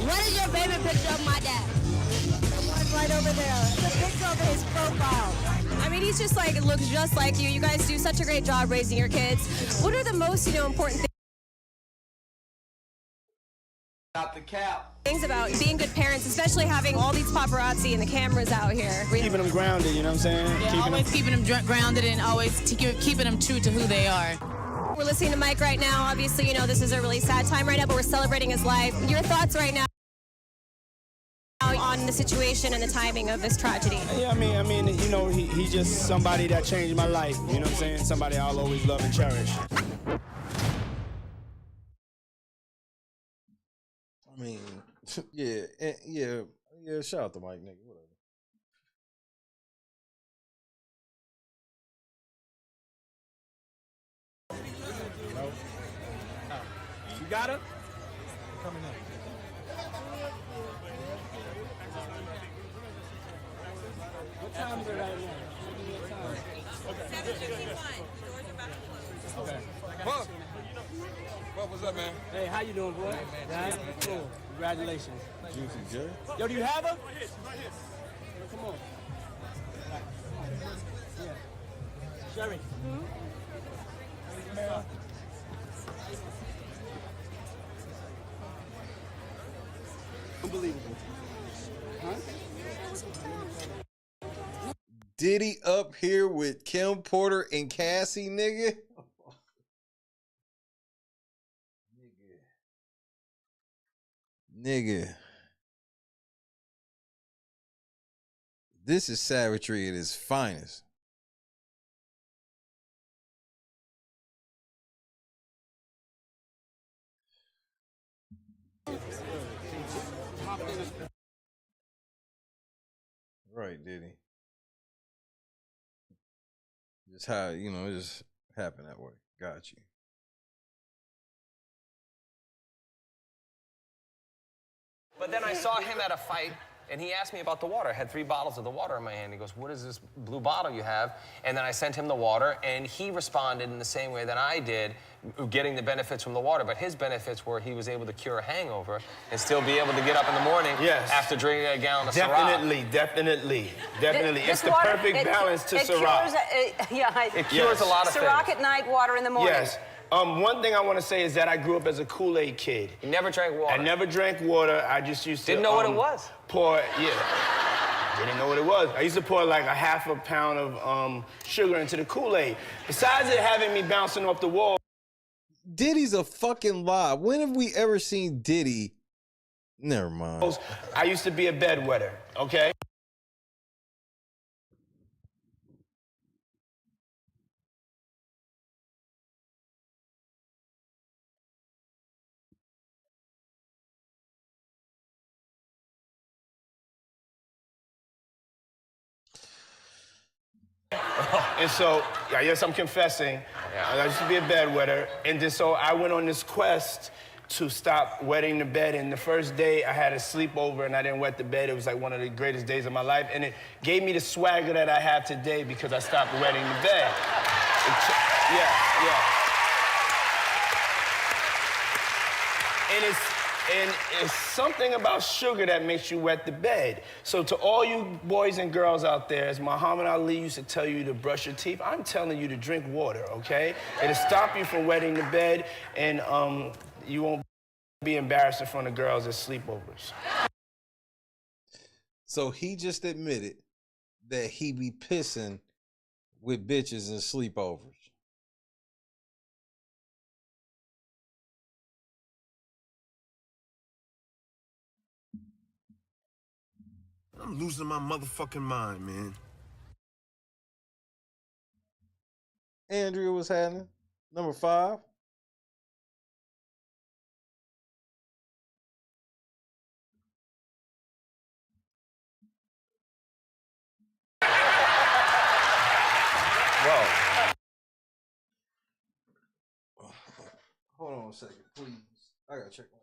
What is your favorite picture of my dad? The one right over there. The picture of his profile. I mean, he's just like, looks just like you. You guys do such a great job raising your kids. What are the most, important Not the cap. things about being good parents, especially having all these paparazzi and the cameras out here? Keeping them grounded, you know what I'm saying? Yeah, always keeping them grounded and always keeping them true to who they are. We're listening to Mike right now. Obviously, this is a really sad time right now, but we're celebrating his life. Your thoughts right now on the situation and the timing of this tragedy? Yeah, I mean, he's just somebody that changed my life. You know what I'm saying? Somebody I'll always love and cherish. I mean, yeah. Shout out to Mike, nigga. Whatever. You got her? Coming up. What time is it right now? Okay. 7:51. The doors are about to close. Okay. Buck, what's up, man? Hey, how you doing, boy? Right? Cool. Congratulations. Juicy J. Yo, do you have her? Come on. Yeah. Sherry. Unbelievable. Huh? Diddy up here with Kim Porter and Cassie, nigga. Nigga. This is savagery at its finest. Right, Diddy. Just how, you know, it just happened that way. Got you. But then I saw him at a fight, and he asked me about the water. I had 3 bottles of the water in my hand. He goes, what is this blue bottle you have? And then I sent him the water, and he responded in the same way that I did, getting the benefits from the water. But his benefits were he was able to cure a hangover and still be able to get up in the morning after drinking a gallon of Ciroc. Definitely. It's the perfect balance to Ciroc. It cures a lot of things. Ciroc at night, water in the morning. Yes. One thing I want to say is that I grew up as a Kool-Aid kid. You never drank water? I never drank water. I just used to... Didn't know what it was? Didn't know what it was. I used to pour like a half a pound of sugar into the Kool-Aid. Besides it having me bouncing off the wall... Diddy's a fucking lie. When have we ever seen Diddy? Never mind. I used to be a bedwetter, okay? And so, yes, I'm confessing. I used to be a bedwetter. And then so I went on this quest to stop wetting the bed. And the first day I had a sleepover and I didn't wet the bed. It was like one of the greatest days of my life. And it gave me the swagger that I have today because I stopped wetting the bed. And it's something about sugar that makes you wet the bed. So to all you boys and girls out there, as Muhammad Ali used to tell you to brush your teeth, I'm telling you to drink water, okay? It'll stop you from wetting the bed, and you won't be embarrassed in front of girls at sleepovers. So he just admitted that he be pissing with bitches and sleepovers. I'm losing my motherfucking mind, man. Andrea was having number 5. Whoa. Hold on a second, please. I gotta check my.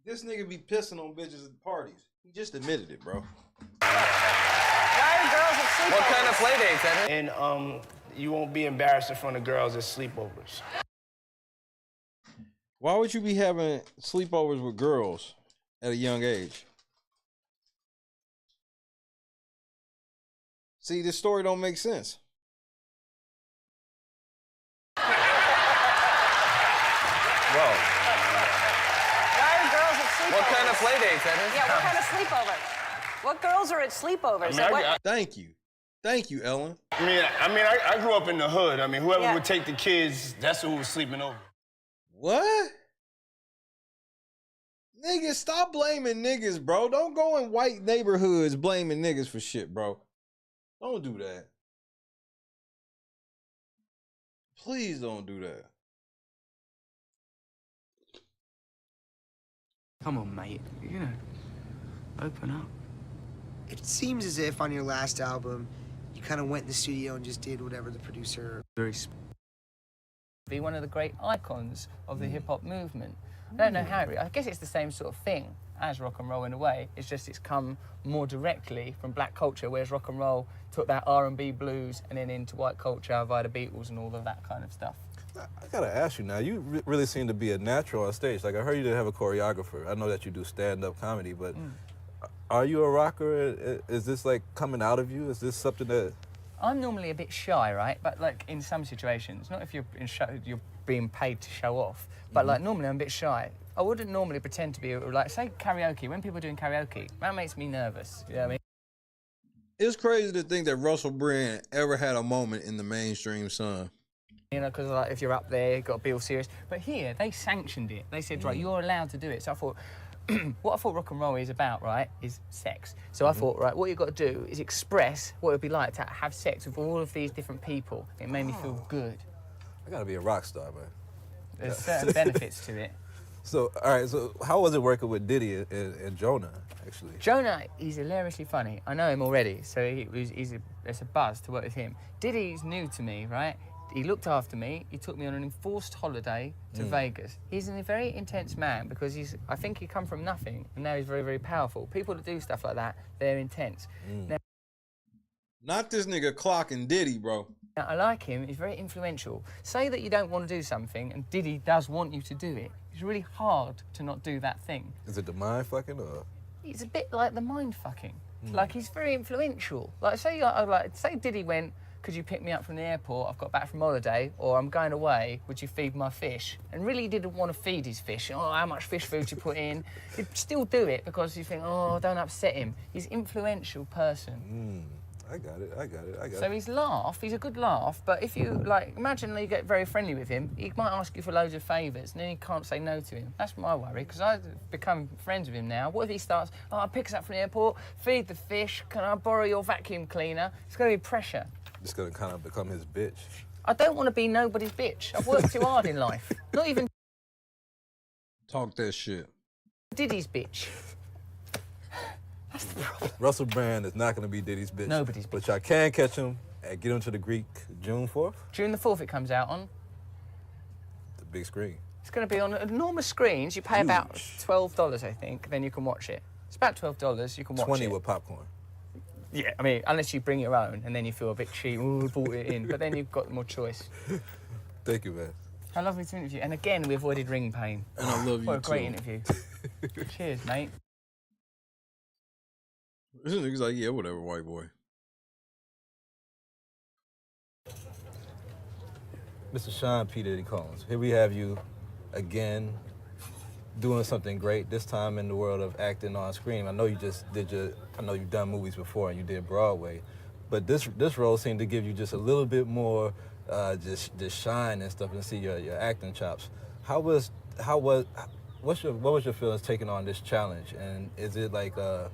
This nigga be pissing on bitches at parties. He just admitted it, bro. What kind of play dates, Evan? And you won't be embarrassed in front of girls at sleepovers. Why would you be having sleepovers with girls at a young age? See, this story don't make sense. Oh. Why are girls at sleepovers? What kind of play dates, that is? Yeah, what kind of sleepover? What girls are at sleepovers? I mean, What- Thank you. Thank you, Ellen. I grew up in the hood. I mean, whoever Yeah. would take the kids, that's who was sleeping over. What? Niggas, stop blaming niggas, bro. Don't go in white neighborhoods blaming niggas for shit, bro. Don't do that. Please don't do that. Come on, mate. You know, open up. It seems as if on your last album, you kind of went in the studio and just did whatever the producer. Be one of the great icons of the hip-hop movement. I don't know how, I guess it's the same sort of thing as rock and roll in a way. It's just it's come more directly from black culture, whereas rock and roll took that R&B blues and then into white culture via the Beatles and all of that kind of stuff. I gotta ask you now, you really seem to be a natural on stage. Like, I heard you didn't have a choreographer. I know that you do stand-up comedy, but are you a rocker? Is this like coming out of you? Is this something that... I'm normally a bit shy, right? But like in some situations, not if you're you're being paid to show off, but like normally I'm a bit shy. I wouldn't normally pretend to be like, say karaoke, when people are doing karaoke, that makes me nervous, you know what I mean? It's crazy to think that Russell Brand ever had a moment in the mainstream sun. You know, because like if you're up there, you've got to be all serious. But here, they sanctioned it. They said, right, you're allowed to do it. So I thought, what I thought rock and roll is about, right, is sex. So I thought, right, what you've got to do is express what it would be like to have sex with all of these different people. It made me feel good. I gotta be a rock star, man. There's certain benefits to it. So, all right, so how was it working with Diddy and Jonah, actually? Jonah, he's hilariously funny. I know him already, so it's a buzz to work with him. Diddy's new to me, right? He looked after me. He took me on an enforced holiday to Vegas. He's a very intense man because I think he come from nothing and now he's very, very powerful. People that do stuff like that, they're intense. Now, not this nigga clocking Diddy, bro. Now, I like him. He's very influential. Say that you don't want to do something and Diddy does want you to do it. It's really hard to not do that thing. Is it the mind fucking or? He's a bit like the mind fucking. Like, he's very influential. Like, say Diddy went, could you pick me up from the airport? I've got back from holiday, or I'm going away. Would you feed my fish? And really didn't want to feed his fish. Oh, how much fish food you put in? He'd still do it because you think, oh, don't upset him. He's an influential person. I got it. So he's a good laugh, but if you, like, imagine you get very friendly with him, he might ask you for loads of favours, and then you can't say no to him. That's my worry, because I've become friends with him now. What if he starts, oh, pick us up from the airport, feed the fish, can I borrow your vacuum cleaner? It's going to be pressure. Just gonna kind of become his bitch. I don't want to be nobody's bitch. I've worked too hard in life. Not even Talk that shit. Diddy's bitch. Russell Brand is not gonna be Diddy's bitch. Nobody's bitch. But y'all can catch him at Get Him to the Greek June 4th. June the 4th it comes out on. The big screen. It's going to be on enormous screens. You pay about $12, I think, then you can watch it. It's about $12, you can watch it. 20 with popcorn. Yeah, I mean, unless you bring your own, and then you feel a bit cheap. Ooh, bought it in. But then you've got more choice. Thank you, man. How lovely to interview. And again, we avoided ring pain. And I love you, What a great too. interview. Cheers, mate. This nigga's like, yeah, whatever, white boy. Mr. Sean P. Diddy Combs, here we have you again doing something great, this time in the world of acting on screen. I know you just did I know you've done movies before and you did Broadway, but this role seemed to give you just a little bit more just shine and stuff and see your acting chops. What was your feelings taking on this challenge? And is it like a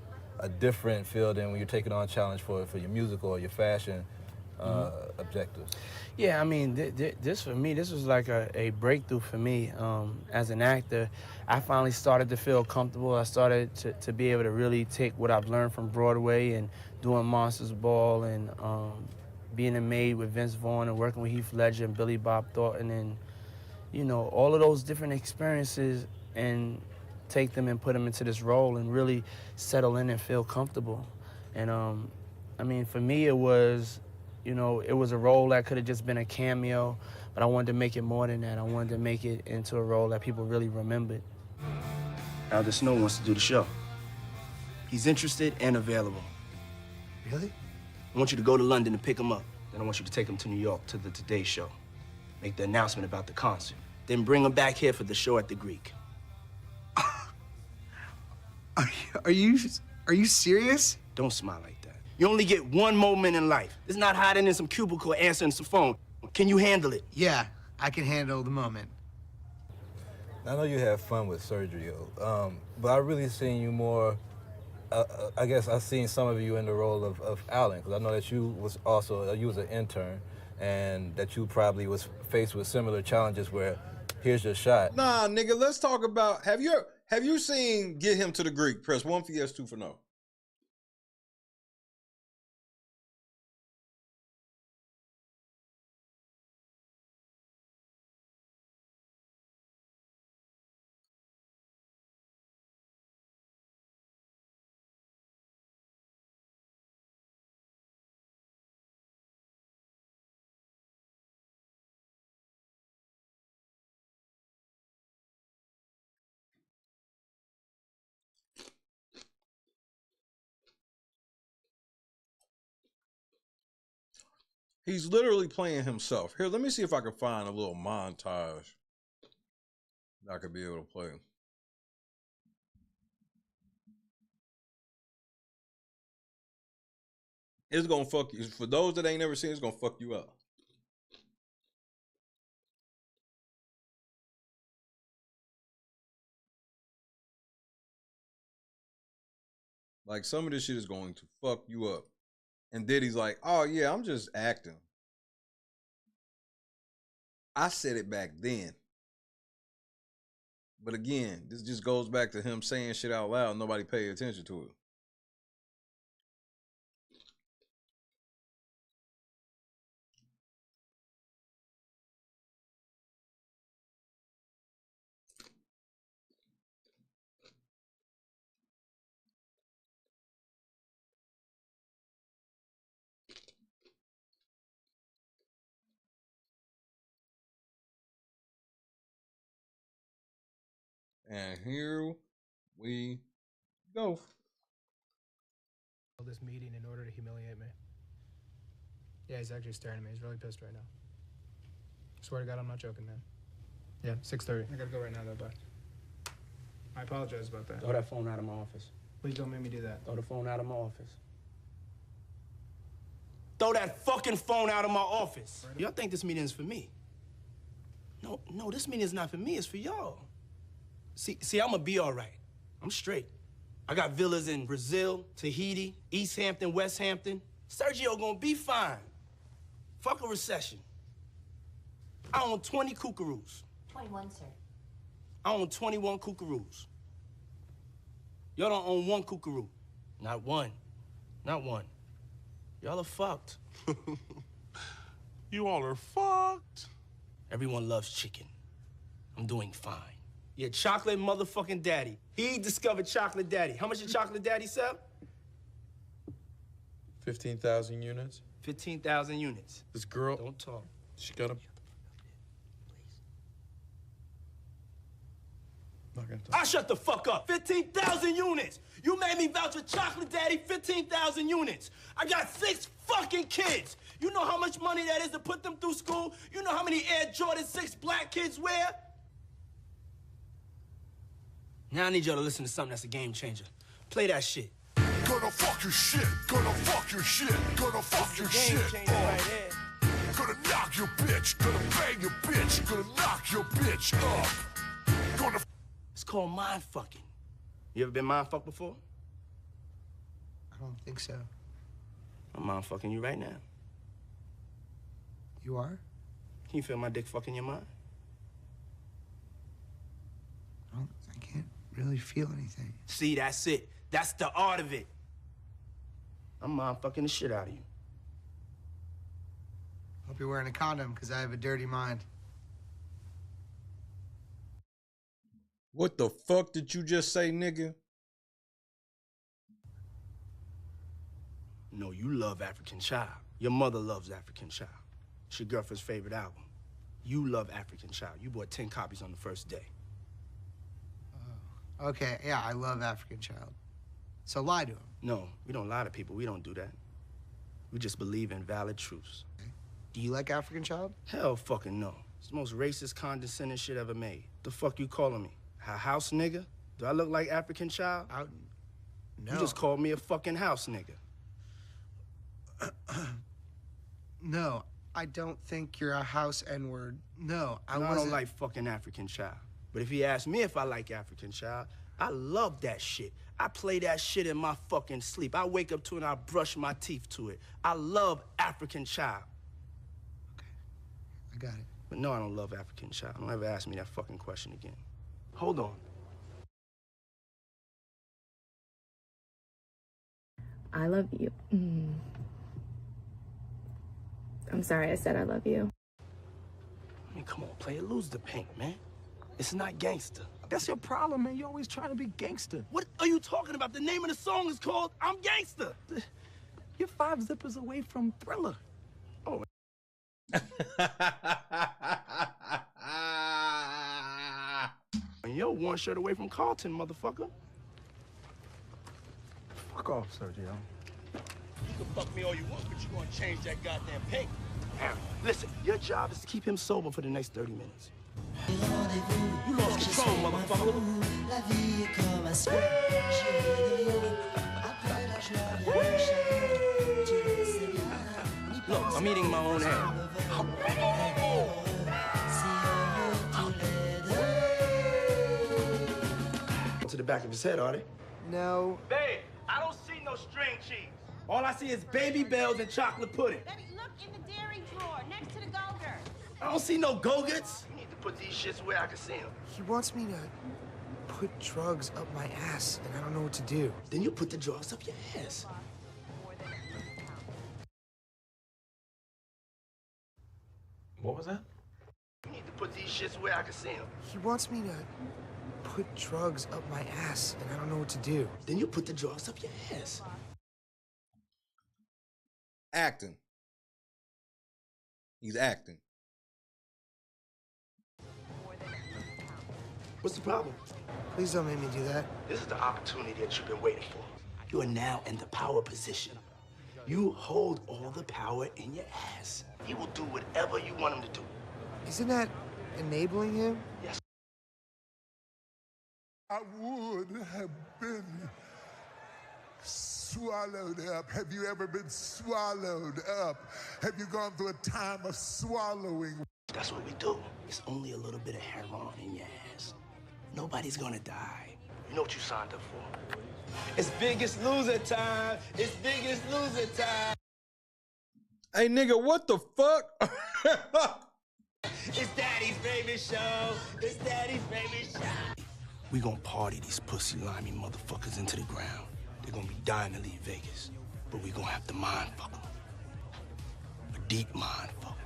different feel than when you're taking on a challenge for your musical or your fashion objectives? Yeah, I mean, this for me, this was like a breakthrough for me. As an actor, I finally started to feel comfortable. I started to be able to really take what I've learned from Broadway and doing Monsters Ball and being a maid with Vince Vaughn and working with Heath Ledger and Billy Bob Thornton and, you know, all of those different experiences and take them and put them into this role and really settle in and feel comfortable. And, I mean, for me, it was, you know, it was a role that could have just been a cameo, but I wanted to make it more than that. I wanted to make it into a role that people really remembered. Alder Snow wants to do the show. He's interested and available. Really? I want you to go to London and pick him up. Then I want you to take him to New York to the Today Show. Make the announcement about the concert. then bring him back here for the show at the Greek. Are you serious? Don't smile like that. You only get one moment in life. It's not hiding in some cubicle answering some phone. Can you handle it? Yeah, I can handle the moment. I know you have fun with surgery, but I really seen you more. I guess I seen some of you in the role of Alan, because I know that you was an intern, and that you probably was faced with similar challenges where here's your shot. Nah, nigga, let's talk about, have you seen Get Him to the Greek? Press 1 for yes, 2 for no. He's literally playing himself. Here, let me see if I can find a little montage that I could be able to play. It's gonna fuck you. For those that ain't never seen, it's gonna fuck you up. Like, some of this shit is going to fuck you up. And Diddy's like, oh yeah, I'm just acting. I said it back then. But again, this just goes back to him saying shit out loud and nobody paid attention to it. And here we go. This meeting in order to humiliate me. Yeah, he's actually staring at me. He's really pissed right now. Swear to God, I'm not joking, man. Yeah, 6:30. I gotta go right now, though, bye. I apologize about that. Throw that phone out of my office. Please don't make me do that. Throw the phone out of my office. Throw that fucking phone out of my office. Y'all think this meeting is for me? No, this meeting is not for me. It's for y'all. See, I'ma be all right. I'm straight. I got villas in Brazil, Tahiti, East Hampton, West Hampton. Sergio gonna be fine. Fuck a recession. I own 20 kookaroos. 21, sir. I own 21 kookaroos. Y'all don't own one kookaroo. Not one. Not one. Y'all are fucked. You all are fucked. Everyone loves chicken. I'm doing fine. Yeah, chocolate motherfucking daddy. He discovered chocolate daddy. How much did chocolate daddy sell? 15,000 units. 15,000 units. This girl. Don't talk. She got a. Not gonna talk. I shut the fuck up. 15,000 units. You made me vouch for chocolate daddy. 15,000 units. I got 6 fucking kids. You know how much money that is to put them through school? You know how many Air Jordan 6 black kids wear? Now I need y'all to listen to something that's a game changer. Play that shit. Gonna fuck your shit. Gonna fuck your shit. Gonna fuck your shit. Right here. Gonna knock your bitch. Gonna bang your bitch. Gonna knock your bitch up. Gonna. It's called mind fucking. You ever been mind fucked before? I don't think so. I'm mind fucking you right now. You are? Can you feel my dick fucking your mind? I can't really feel anything. See, that's it. That's the art of it. I'm mind fucking the shit out of you. Hope you're wearing a condom, because I have a dirty mind. What the fuck did you just say, nigga? No, you love African Child. Your mother loves African Child. It's your girlfriend's favorite album. You love African Child. You bought 10 copies on the first day. Okay, yeah, I love African Child. So lie to him. No, we don't lie to people. We don't do that. We just believe in valid truths. Do you like African Child? Hell fucking no. It's the most racist, condescending shit ever made. The fuck you calling me? A house nigga? Do I look like African child? No. You just called me a fucking house nigga. No, I don't think you're a house N-word. No, I I wasn't. don't like fucking African child. But if he asked me if I like African child, I love that shit. I play that shit in my fucking sleep. I wake up to it and I brush my teeth to it. I love African child. I got it. But no, I don't love African child. Don't ever ask me that fucking question again. Hold on. I love you. I'm sorry I said I love you. I mean, come on, player, lose the paint, man. It's not gangster. That's your problem, man. You're always trying to be gangster. What are you talking about? The name of the song is called I'm Gangster. You're 5 zippers away from Thriller. Oh. And you're 1 shirt away from Carlton, motherfucker. Fuck off, Sergio. You can fuck me all you want, but you're gonna change that goddamn paint. Harry, listen, your job is to keep him sober for the next 30 minutes. You lost control, motherfucker. Look, I'm eating my own hair. To the back of his head, are they? No. Babe, I don't see no string cheese. All I see is baby bells and chocolate pudding. Let me look in the dairy drawer next to the Go-Gurt. I don't see no Go-Gurts. You need to put these shits where I can see them. He wants me to put drugs up my ass, and I don't know what to do. Then you put the drugs up your ass. What was that? You need to put these shits where I can see them. He wants me to put drugs up my ass, and I don't know what to do. Then you put the drugs up your ass. Acting. He's acting. What's the problem? Please don't make me do that. This is the opportunity that you've been waiting for. You are now in the power position. You hold all the power in your ass. He will do whatever you want him to do. Isn't that enabling him? Yes. I would have been swallowed up. Have you ever been swallowed up? Have you gone through a time of swallowing? That's what we do. It's only a little bit of heroin in your ass. Nobody's gonna die. You know what you signed up for. It's Biggest Loser time. It's Biggest Loser time. Hey, nigga, what the fuck? It's Daddy's favorite show. It's Daddy's favorite show. We gonna party these pussy limey motherfuckers into the ground. They're gonna be dying to leave Vegas. But we gonna have to mind fuck them. A deep mind fuck.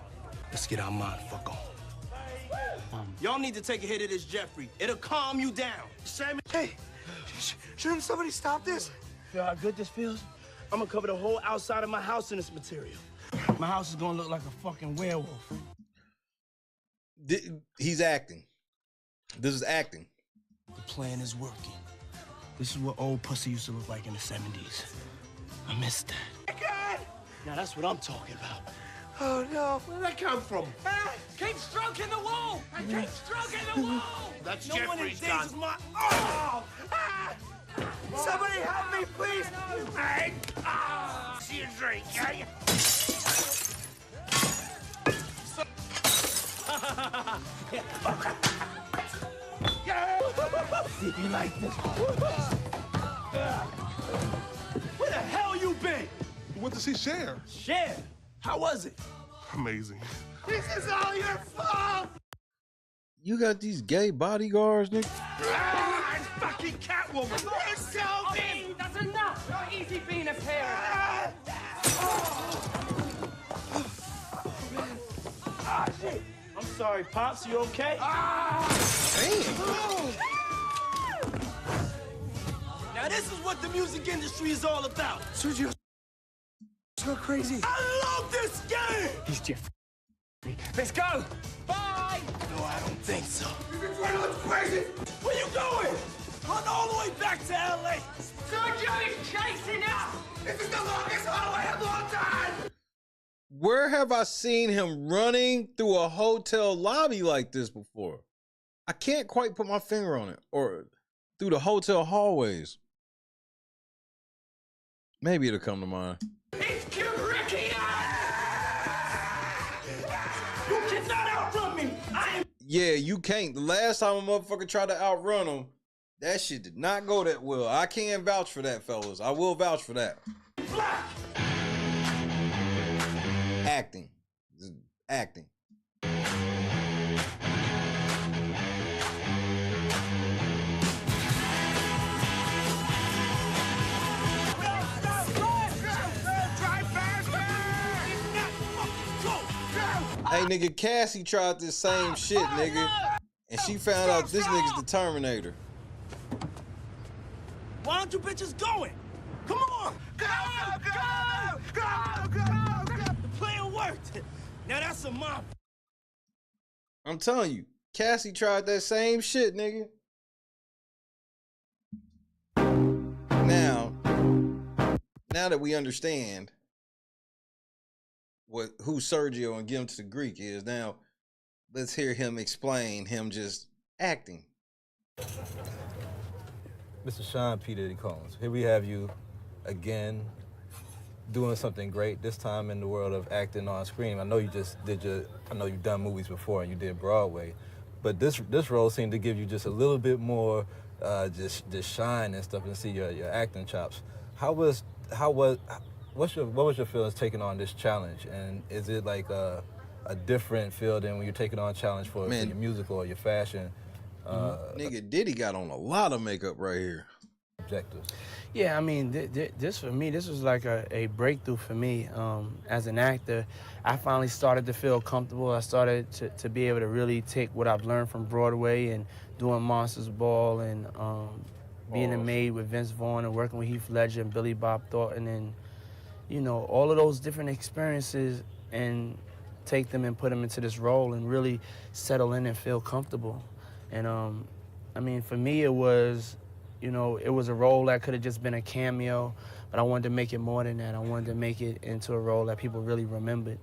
Let's get our mind fuck on. Y'all need to take a hit of this Jeffrey. It'll calm you down. Sammy. Hey, shouldn't somebody stop this? Feel how good this feels? I'm gonna cover the whole outside of my house in this material. My house is gonna look like a fucking werewolf. He's acting. This is acting. The plan is working. This is what old pussy used to look like in the 70s. I miss that. God! Now that's what I'm talking about. Oh, no. Where did that come from? Keep stroking the wall! Keep stroking the wall! That's no Jeffrey's gun. My... Oh! Ah! Somebody help me, please! Hey! Ah! See you drink, eh? See if you like this. Where the hell you been? Went to see Cher. Cher? How was it? Amazing. This is all your fault! You got these gay bodyguards, nigga? Ah, it's fucking Catwoman! It's so mean! That's enough! Not easy being a parent! Ah, shit! I'm sorry, Pops. You okay? Damn! Now this is what the music industry is all about. Sergio, it's go crazy. I love this game! He's Jeffrey. Let's go! Bye! No, I don't think so. You're crazy! Where you going? Run all the way back to L.A. Sergio is chasing us! This is the longest hallway of all time! Where have I seen him running through a hotel lobby like this before? I can't quite put my finger on it. Or through the hotel hallways. Maybe it'll come to mind. It's Kid Ricky! You cannot outrun me! Yeah, you can't. The last time a motherfucker tried to outrun him, that shit did not go that well. I can't vouch for that, fellas. I will vouch for that. Acting. Acting. Hey, nigga, Cassie tried this same shit, nigga. And she found out this nigga's the Terminator. Why aren't you bitches going? Come on! Go, go, go, go, go! The plan worked. Now that's a mop. I'm telling you, Cassie tried that same shit, nigga. Now that we understand who Sergio and Get Him to the Greek is, now let's hear him explain him just acting. Mr. Sean P. Diddy Combs, here we have you again doing something great, this time in the world of acting on screen. I know you just I know you've done movies before and you did Broadway, but this role seemed to give you just a little bit more just shine and stuff and see your acting chops. What was your feelings taking on this challenge? And is it like a different feel than when you're taking on a challenge for your musical or your fashion? Nigga, Diddy got on a lot of makeup right here. Objectives. Yeah, I mean, this for me, this was like a breakthrough for me. As an actor, I finally started to feel comfortable. I started to be able to really take what I've learned from Broadway and doing Monsters Ball and being a maid with Vince Vaughn and working with Heath Ledger and Billy Bob Thornton and, you know, all of those different experiences and take them and put them into this role and really settle in and feel comfortable. And I mean, for me, it was, you know, it was a role that could have just been a cameo, but I wanted to make it more than that. I wanted to make it into a role that people really remembered.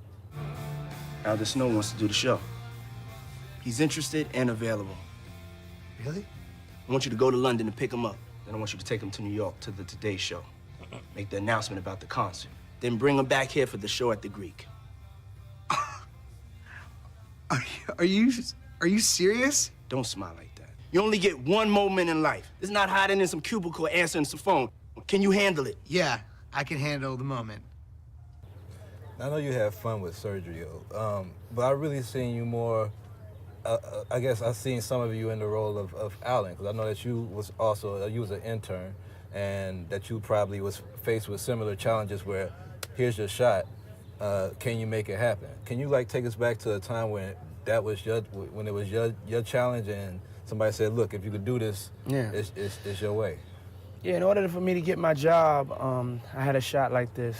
Alder Snow wants to do the show. He's interested and available. Really? I want you to go to London and pick him up. Then I want you to take him to New York to the Today Show. Make the announcement about the concert. Then bring him back here for the show at the Greek. Are you serious? Don't smile like that. You only get one moment in life. It's not hiding in some cubicle answering some phone. Can you handle it? Yeah, I can handle the moment. I know you have fun with Sergio, but I really seen you more. I guess I've seen some of you in the role of Alan, because I know that you was also you was an intern, and that you probably was faced with similar challenges where, here's your shot, can you make it happen? Can you like take us back to a time when that was when it was your challenge and somebody said, look, if you could do this, yeah, it's your way? Yeah, in order for me to get my job, I had a shot like this.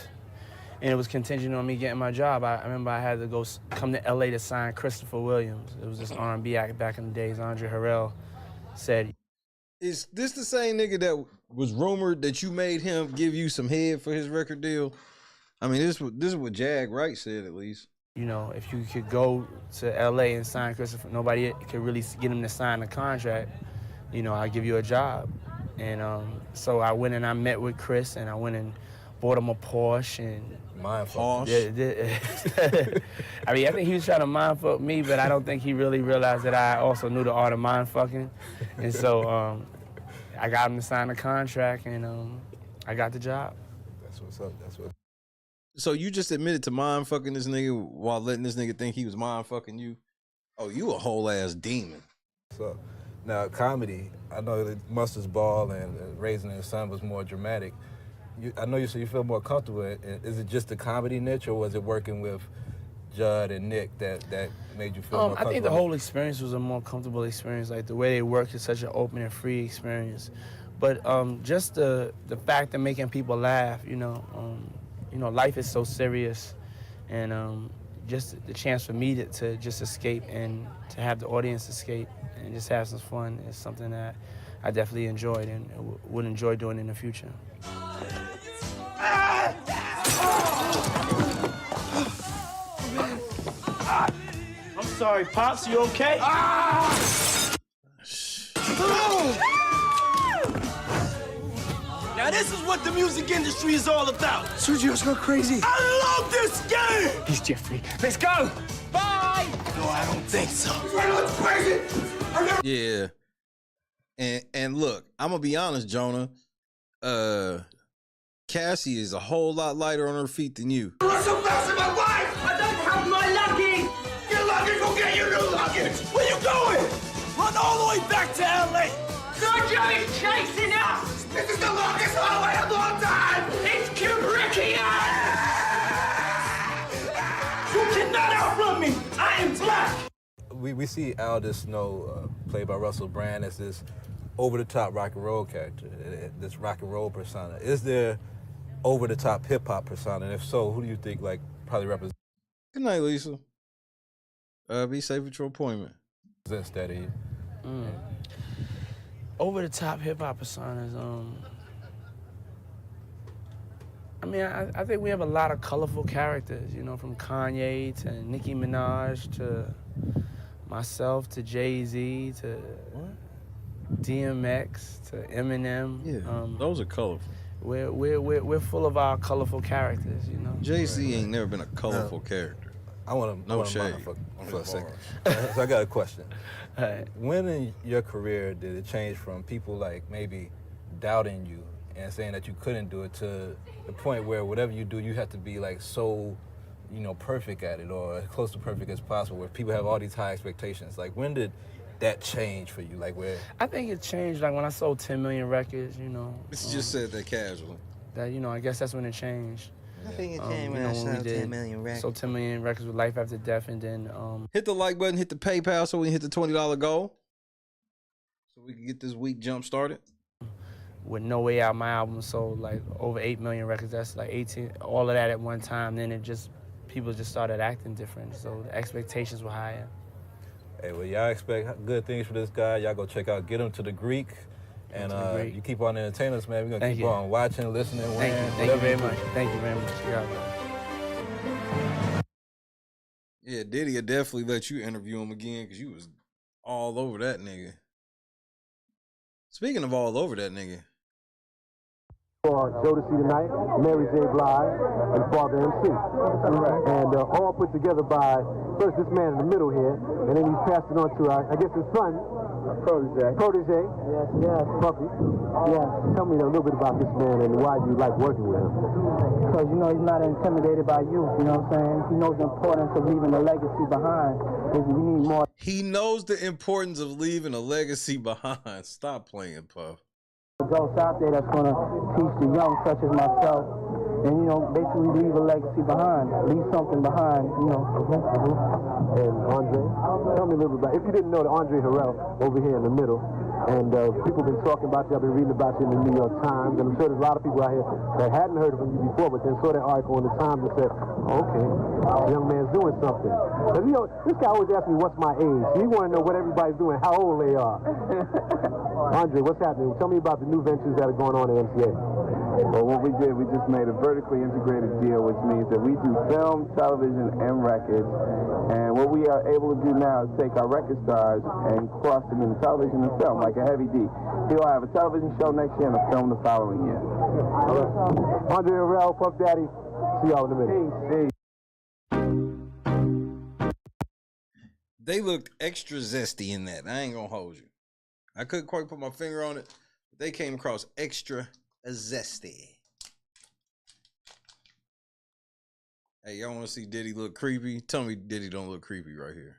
And it was contingent on me getting my job. I remember I had to come to LA to sign Christopher Williams. It was this R&B act back in the days. Andre Harrell said, is this the same nigga that was rumored that you made him give you some head for his record deal? I mean, this is what Jag Wright said, at least. You know, if you could go to LA and sign Christopher, nobody could really get him to sign a contract. You know, I'll give you a job. And so I went and I met with Chris, and I went and bought him a Porsche and Porsche. I mean, I think he was trying to mind fuck me, but I don't think he really realized that I also knew the art of mind fucking. And so I got him to sign the contract, and I got the job. That's what's up. That's what. So you just admitted to mind fucking this nigga while letting this nigga think he was mind fucking you? Oh, you a whole ass demon. So now comedy, I know that Mustard Ball and Raising the Sun was more dramatic. I know you said you feel more comfortable. Is it just the comedy niche, or was it working with Judd and Nick that made you feel more comfortable? I think the whole experience was a more comfortable experience. Like the way they work is such an open and free experience. But just the fact of making people laugh, you know, life is so serious, and just the chance for me to just escape and to have the audience escape and just have some fun is something that I definitely enjoyed and would enjoy doing in the future. sorry, Pops. You okay? Now this is what the music industry is all about. Sergio's go crazy. I love this game! He's Jeffrey. Let's go! Bye! No, I don't think so. Yeah. And look, I'm gonna be honest, Jonah. Cassie is a whole lot lighter on her feet than you. Run so fast in my life! I don't have my luggage! Your luggage will get you new luggage! Where you going? Run all the way back to LA! Sergio is chasing us! This is the longest hallway of all time! It's Kubrickian! You cannot outrun me! I am black! We see Aldous Snow, played by Russell Brand, as this over-the-top rock and roll character, this rock and roll persona. Is there over-the-top hip-hop persona? And if so, who do you think probably represents? Good night, Lisa. Be safe at your appointment. Steady. Over the top hip hop personas. I mean, I think we have a lot of colorful characters, you know, from Kanye to Nicki Minaj to myself to Jay-Z to DMX to Eminem. Yeah, those are colorful. We're full of our colorful characters, you know. Jay-Z ain't never been a colorful character. I want to no shade for a second. So I got a question. When in your career did it change from people maybe doubting you and saying that you couldn't do it to the point where whatever you do, you have to be so, perfect at it or as close to perfect as possible, where people have all these high expectations? When did that change for you? Where? I think it changed when I sold 10 million records, you know. It's just said that casually. That, I guess that's when it changed. I think it came when I sold 10 million records. Sold 10 million records with Life After Death, and then hit the like button, hit the PayPal so we can hit the $20 goal, so we can get this week jump started. With No Way Out, my album sold over 8 million records. That's 18, all of that at one time. Then people just started acting different, so the expectations were higher. Hey, well, y'all expect good things for this guy. Y'all go check out Get Him to the Greek. And you keep on entertaining us, man. We're going to keep on watching, listening, Thank you very much. Thank you very much. Yeah, Diddy will definitely let you interview him again because you was all over that nigga. Speaking of all over that nigga. Jodeci tonight, Mary J. Blige, and Father MC. And all put together by, first this man in the middle here, and then he's passed it on to, I guess, his son. Protege. Yes. Puppy. Yes. Tell me a little bit about this man and why you like working with him. Because, he's not intimidated by you, you know what I'm saying? He knows the importance of leaving a legacy behind. We need more. He knows the importance of leaving a legacy behind. Stop playing, Puff. Adults out there that's going to teach the young, such as myself, and, basically leave a legacy behind, leave something behind, And Andre, tell me a little bit about, if you didn't know, that Andre Harrell over here in the middle, and people been talking about you, I've been reading about you in the New York Times, and I'm sure there's a lot of people out here that hadn't heard from you before, but then saw that article in the Times and said, okay, this young man's doing something. Because, this guy always asks me what's my age. He want to know what everybody's doing, how old they are. Andre, what's happening? Tell me about the new ventures that are going on at MCA. Well, what we did, we just made a vertically integrated deal, which means that we do film, television, and records. And what we are able to do now is take our record stars and cross them into television and film, like a Heavy D. He'll have a television show next year and a film the following year. Andre Harrell, Puff Daddy. See y'all in a minute. They looked extra zesty in that. I ain't gonna hold you. I couldn't quite put my finger on it, but they came across extra zesty. Hey, y'all want to see Diddy look creepy? Tell me Diddy don't look creepy right here.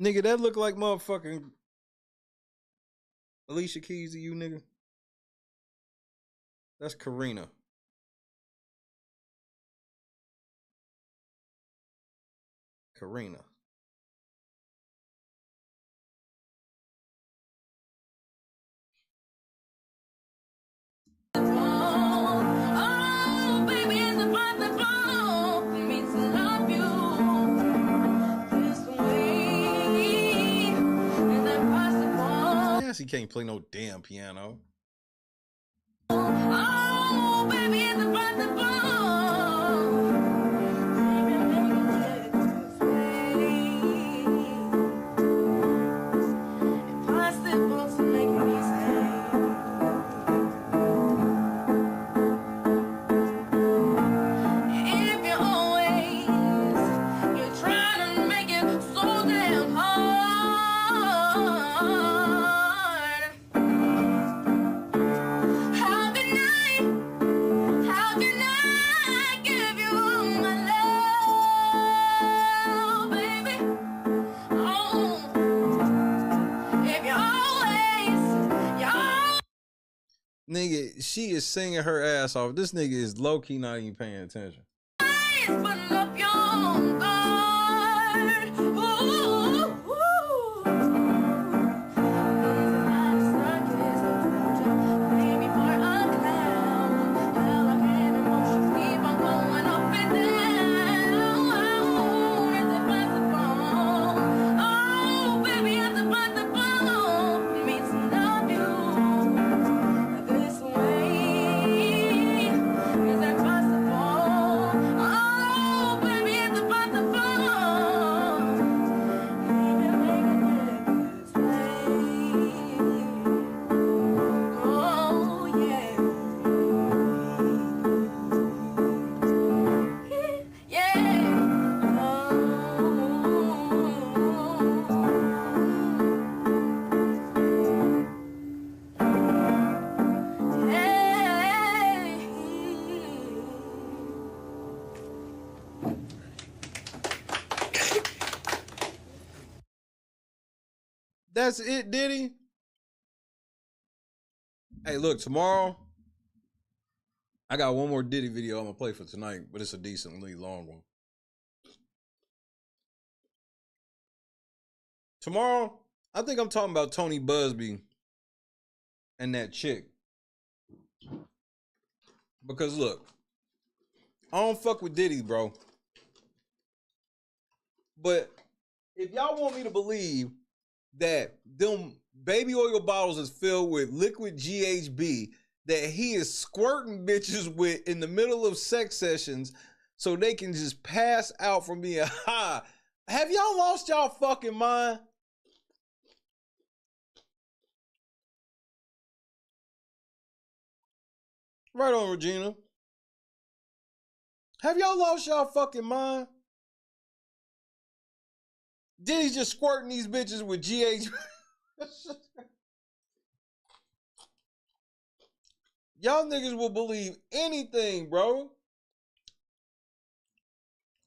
Nigga, that look like motherfucking Alicia Keys to you, nigga. That's Karina. Karina. Yes, he can't play no damn piano. Oh, baby, it's impossible to make me say. If you're always, you're trying to make it so damn hard. How can I give you all my love, baby? Oh, if you're always. Nigga, she is singing her ass off. This nigga is low-key not even paying attention. Putting up your guard. Ooh, ooh. Baby, for a clown. Well, I can't emotions keep on going up and down. It's impossible. Oh, baby, it's impossible for me to love you this way. Is that possible? Oh, baby, it's impossible. Oh, yeah. That's it, Diddy. Hey, look, tomorrow I got one more Diddy video I'm gonna play for tonight, but it's a decently long one. Tomorrow, I think I'm talking about Tony Busby and that chick. Because look, I don't fuck with Diddy, bro. But if y'all want me to believe that them baby oil bottles is filled with liquid GHB that he is squirting bitches with in the middle of sex sessions so they can just pass out from being high. Have y'all lost y'all fucking mind? Right on, Regina. Have y'all lost y'all fucking mind? Diddy's just squirting these bitches with GHB. Y'all niggas will believe anything, bro.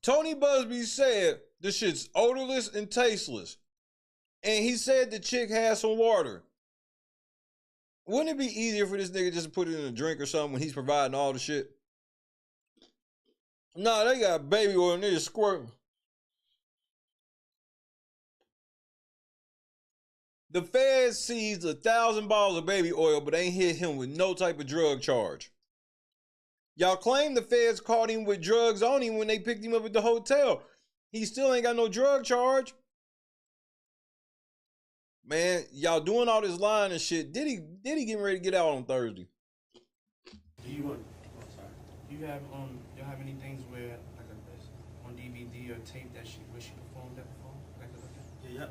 Tony Busby said this shit's odorless and tasteless. And he said the chick had some water. Wouldn't it be easier for this nigga just to put it in a drink or something when he's providing all the shit? Nah, they got baby oil and they just squirting. The feds seized 1,000 bottles of baby oil, but ain't hit him with no type of drug charge. Y'all claim the feds caught him with drugs on him when they picked him up at the hotel. He still ain't got no drug charge. Man, y'all doing all this lying and shit. Diddy getting ready to get out on Thursday. Do you have y'all have any things where like on DVD or tape that where she performed that before? Like yeah, you have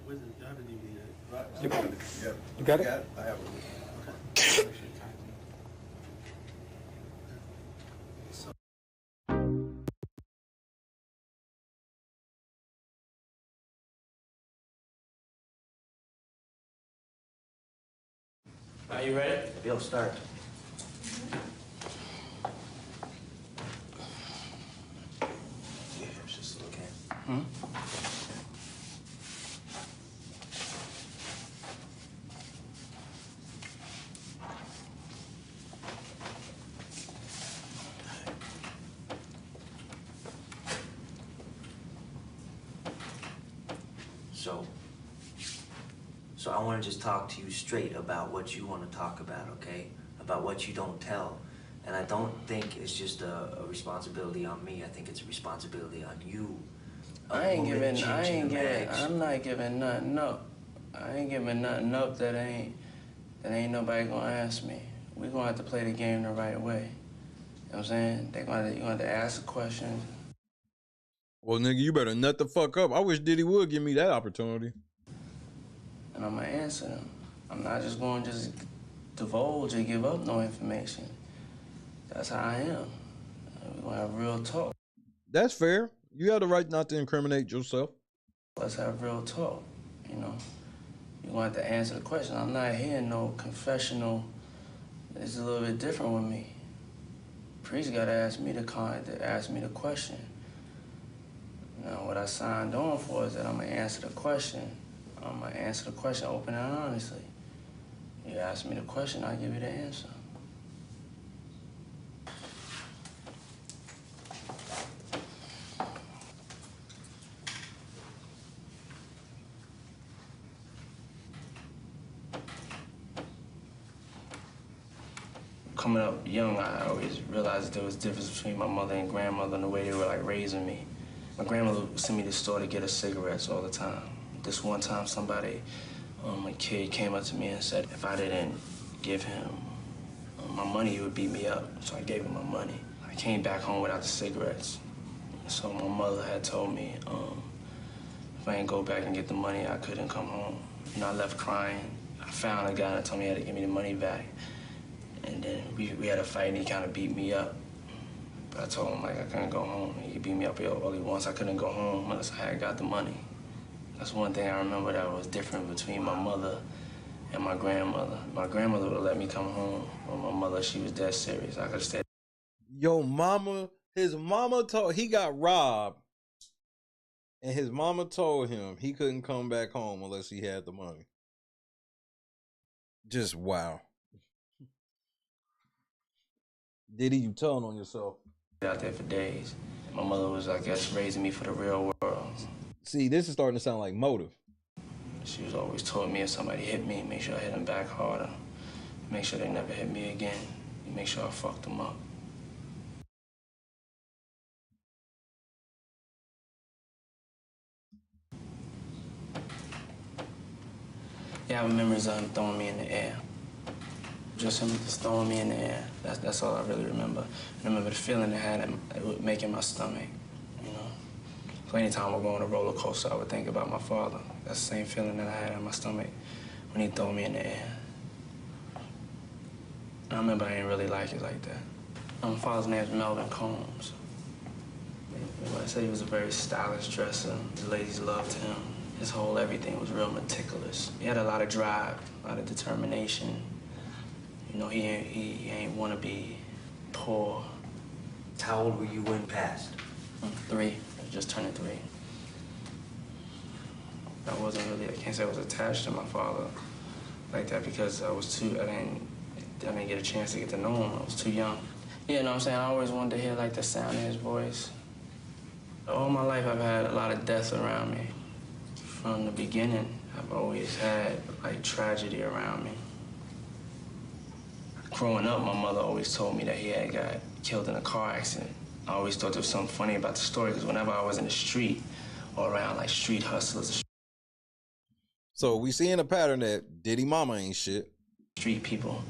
a DVD. Right? You got it? Yep. You got it? I have it. Okay. Are you ready? Yo, start. Hmm? So I want to just talk to you straight about what you want to talk about, okay? About what you don't tell. And I don't think it's just a responsibility on me. I think it's a responsibility on you. I'm not giving nothing up. I ain't giving nothing up that ain't nobody gonna ask me. We gonna have to play the game the right way. You know what I'm saying? You gonna have to ask the questions. Well, nigga, you better nut the fuck up. I wish Diddy would give me that opportunity. And I'm gonna answer them. I'm not just gonna just divulge or give up no information. That's how I am. We're gonna have real talk. That's fair. You have the right not to incriminate yourself. Let's have real talk, you know. You're gonna have to answer the question. I'm not hearing no confessional. It's a little bit different with me. Priest gotta ask me the question. Now, what I signed on for is that I'm gonna answer the question. I'm gonna answer the question open and honestly. You ask me the question, I'll give you the answer. Coming up young, I always realized there was a difference between my mother and grandmother and the way they were like raising me. My grandmother would send me to the store to get us cigarettes all the time. This one time a kid came up to me and said if I didn't give him my money, he would beat me up. So I gave him my money. I came back home without the cigarettes. So my mother had told me if I didn't go back and get the money, I couldn't come home. You know, I left crying. I found a guy that told me he had to give me the money back. And then we had a fight and he kind of beat me up. But I told him, like, I couldn't go home. He beat me up all he wants. I couldn't go home unless I had got the money. That's one thing I remember that was different between my mother and my grandmother. My grandmother would have let me come home, but my mother, she was dead serious. I could have stayed. His mama told, he got robbed, and his mama told him he couldn't come back home unless he had the money. Just wow. Diddy, you telling on yourself. Out there for days. My mother was, I guess, raising me for the real world. See, this is starting to sound like motive. She was always telling me if somebody hit me, make sure I hit them back harder. Make sure they never hit me again. Make sure I fucked them up. Yeah, I have memories of him throwing me in the air. Just him just throwing me in the air. That's all I really remember. I remember the feeling it had it would make in my stomach, you know. So anytime I go on a roller coaster, I would think about my father. That's the same feeling that I had in my stomach when he threw me in the air. I remember I didn't really like it like that. My father's name is Melvin Combs. I said he was a very stylish dresser. The ladies loved him. His whole everything was real meticulous. He had a lot of drive, a lot of determination. You know, he ain't want to be poor. How old were you when passed? 3. I was just turning 3. I can't say I was attached to my father like that because I didn't get a chance to get to know him. I was too young. Yeah, you know what I'm saying? I always wanted to hear like the sound of his voice. All my life I've had a lot of death around me. From the beginning, I've always had like tragedy around me. Growing up, my mother always told me that he had got killed in a car accident. I always thought there was something funny about the story because whenever I was in the street or around like street hustlers. So we seeing a pattern that Diddy mama ain't shit. Street people,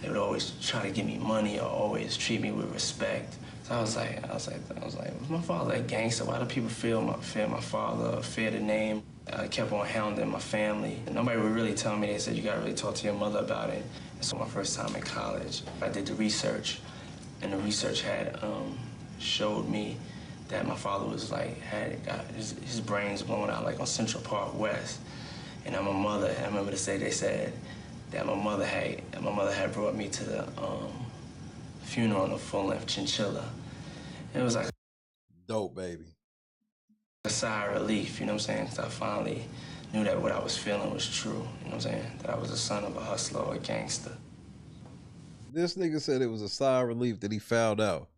they would always try to give me money or always treat me with respect. So I was like, was my father a gangster? Why do people fear my father, fear the name? I kept on hounding my family. Nobody would really tell me. They said, you gotta really talk to your mother about it. And so my first time in college, I did the research, and the research had showed me that my father was like, had got his brains blown out like on Central Park West. And my mother, I remember they said that my mother had brought me to the funeral on a full-length chinchilla. And it was like dope, baby. A sigh of relief, you know what I'm saying? Because I finally knew that what I was feeling was true, you know what I'm saying? That I was the son of a hustler or a gangster. This nigga said it was a sigh of relief that he found out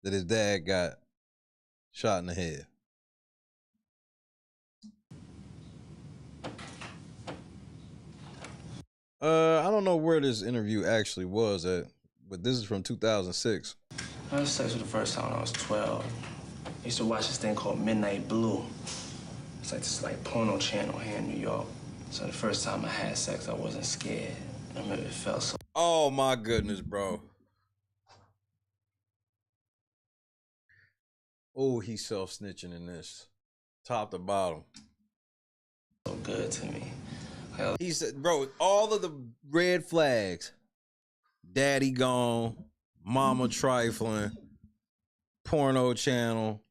that his dad got shot in the head. I don't know where this interview actually was at, but this is from 2006. I had sex for the first time when I was 12. I used to watch this thing called Midnight Blue. It's like this porno channel here in New York. So the first time I had sex, I wasn't scared. I remember it felt so. Oh my goodness, bro. Oh, he's self-snitching in this. Top to bottom. So good to me. He said, bro, all of the red flags. Daddy gone, mama trifling, porno channel.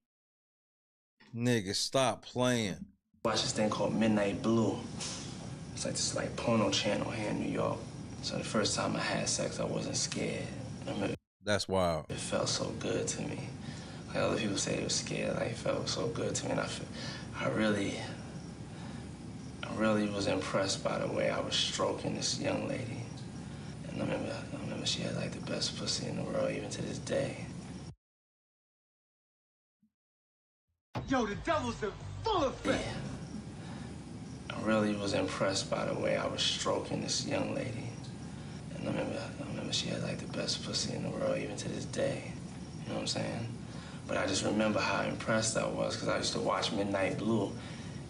Nigga, stop playing. Watch this thing called Midnight Blue. It's like this porno channel here in New York. So the first time I had sex, I wasn't scared. I remember That's wild. it felt so good to me. Like other people say they were scared, it felt so good to me. And I really was impressed by the way I was stroking this young lady. And I remember she had the best pussy in the world, even to this day. Yo, the devil's in full effect. Yeah. I really was impressed by the way I was stroking this young lady. And I remember she had the best pussy in the world, even to this day. You know what I'm saying? But I just remember how impressed I was because I used to watch Midnight Blue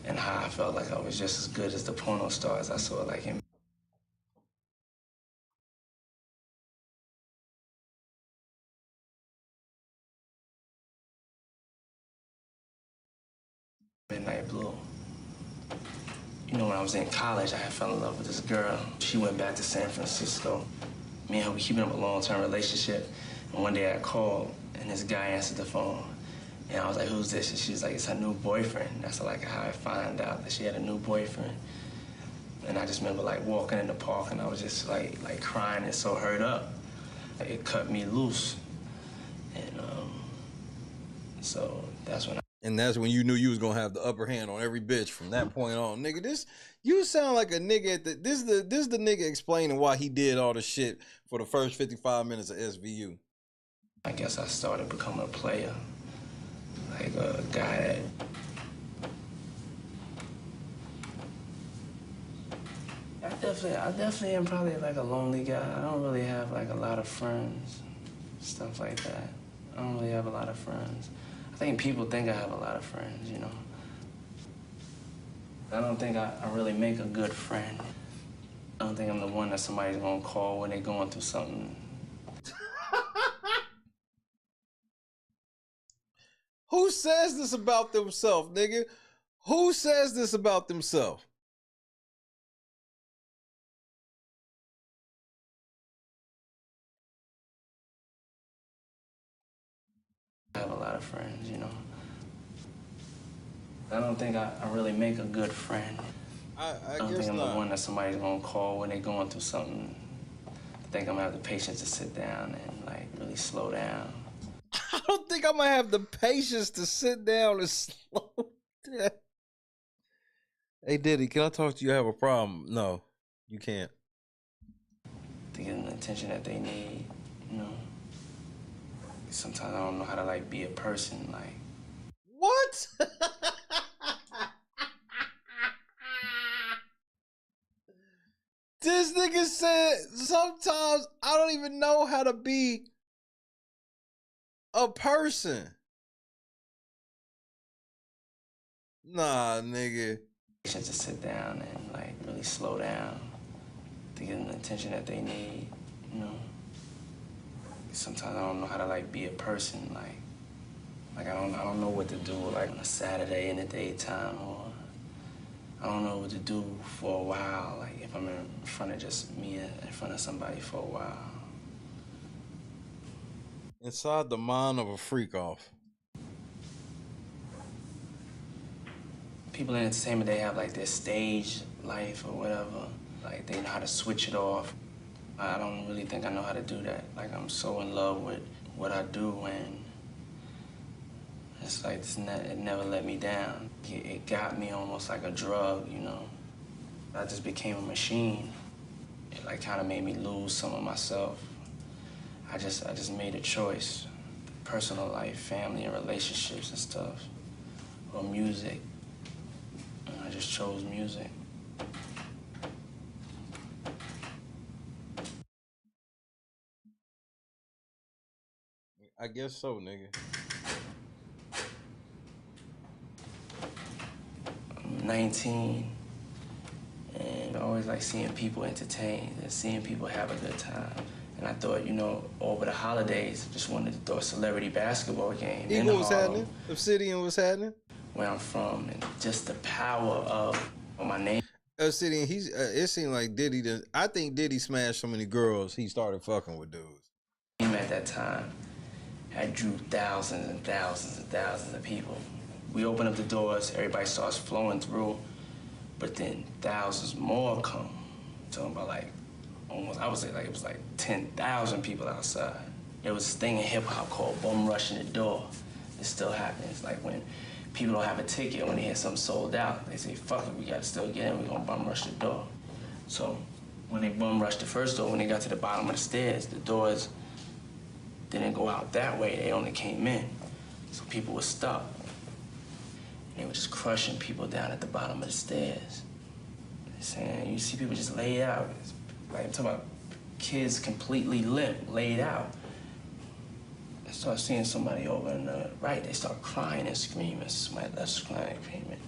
and how I felt like I was just as good as the porno stars I saw in Midnight Blue. You know, when I was in college, I had fell in love with this girl. She went back to San Francisco. Me and her were keeping up a long-term relationship. And one day I called, and this guy answered the phone. And I was like, who's this? And she was like, it's her new boyfriend. That's how I found out that she had a new boyfriend. And I just remember walking in the park, and I was just crying and so hurt up. It cut me loose. And so that's when And that's when you knew you was gonna have the upper hand on every bitch from that point on. Nigga, you sound like a nigga at this is the nigga explaining why he did all the shit for the first 55 minutes of SVU. I guess I started becoming a player. Like a guy that I definitely am probably a lonely guy. I don't really have a lot of friends, stuff like that. I don't really have a lot of friends. I think people think I have a lot of friends, you know. I don't think I really make a good friend. I don't think I'm the one that somebody's gonna call when they're going through something. Who says this about themselves, nigga? Who says this about themselves? I have a lot of friends, you know. I don't think I really make a good friend. I don't guess think I'm not. the one that somebody's gonna call when they're going through something. I think I'm gonna have the patience to sit down and really slow down. I don't think I'm gonna have the patience to sit down and slow down. Hey Diddy, can I talk to you? I have a problem. No, you can't. To give them the attention that they need, you know. Sometimes I don't know how to be a person, What? This nigga said sometimes I don't even know how to be a person. Nah, nigga. To sit down and really slow down. To give them the attention that they need, you know. Sometimes I don't know how to be a person, I don't know what to do on a Saturday in the daytime, or I don't know what to do for a while, if I'm in front of just me in front of somebody for a while. Inside the mind of a freak off. People in entertainment, they have their stage life or whatever. They know how to switch it off. I don't really think I know how to do that. I'm so in love with what I do, and it's it never let me down. It got me almost like a drug, you know. I just became a machine. It kind of made me lose some of myself. I just made a choice. Personal life, family, and relationships and stuff, or music. And I just chose music. I guess so, nigga. I'm 19, and I always like seeing people entertained and seeing people have a good time. And I thought, you know, over the holidays, just wanted to throw a celebrity basketball game in Eagle was Harlem, happening. Obsidian was happening. where I'm from, and just the power of my name. Obsidian, he's. It seemed like Diddy. I think Diddy smashed so many girls. He started fucking with dudes. At that time, I drew thousands and thousands and thousands of people. We open up the doors, everybody starts flowing through, but then thousands more come. I'm talking about like almost, I would say like it was like 10,000 people outside. There was this thing in hip hop called bum rushing the door. It still happens. Like when people don't have a ticket, when they hear something sold out, they say, fuck it, we gotta still get in, we're gonna bum rush the door. So when they bum rushed the first door, when they got to the bottom of the stairs, the doors didn't go out that way, they only came in. So people were stuck. They were just crushing people down at the bottom of the stairs. Saying, you see people just laid out. Like, I'm talking about kids completely limp, laid out. I start seeing somebody over on the right, they start crying and screaming. Somebody left crying and screaming.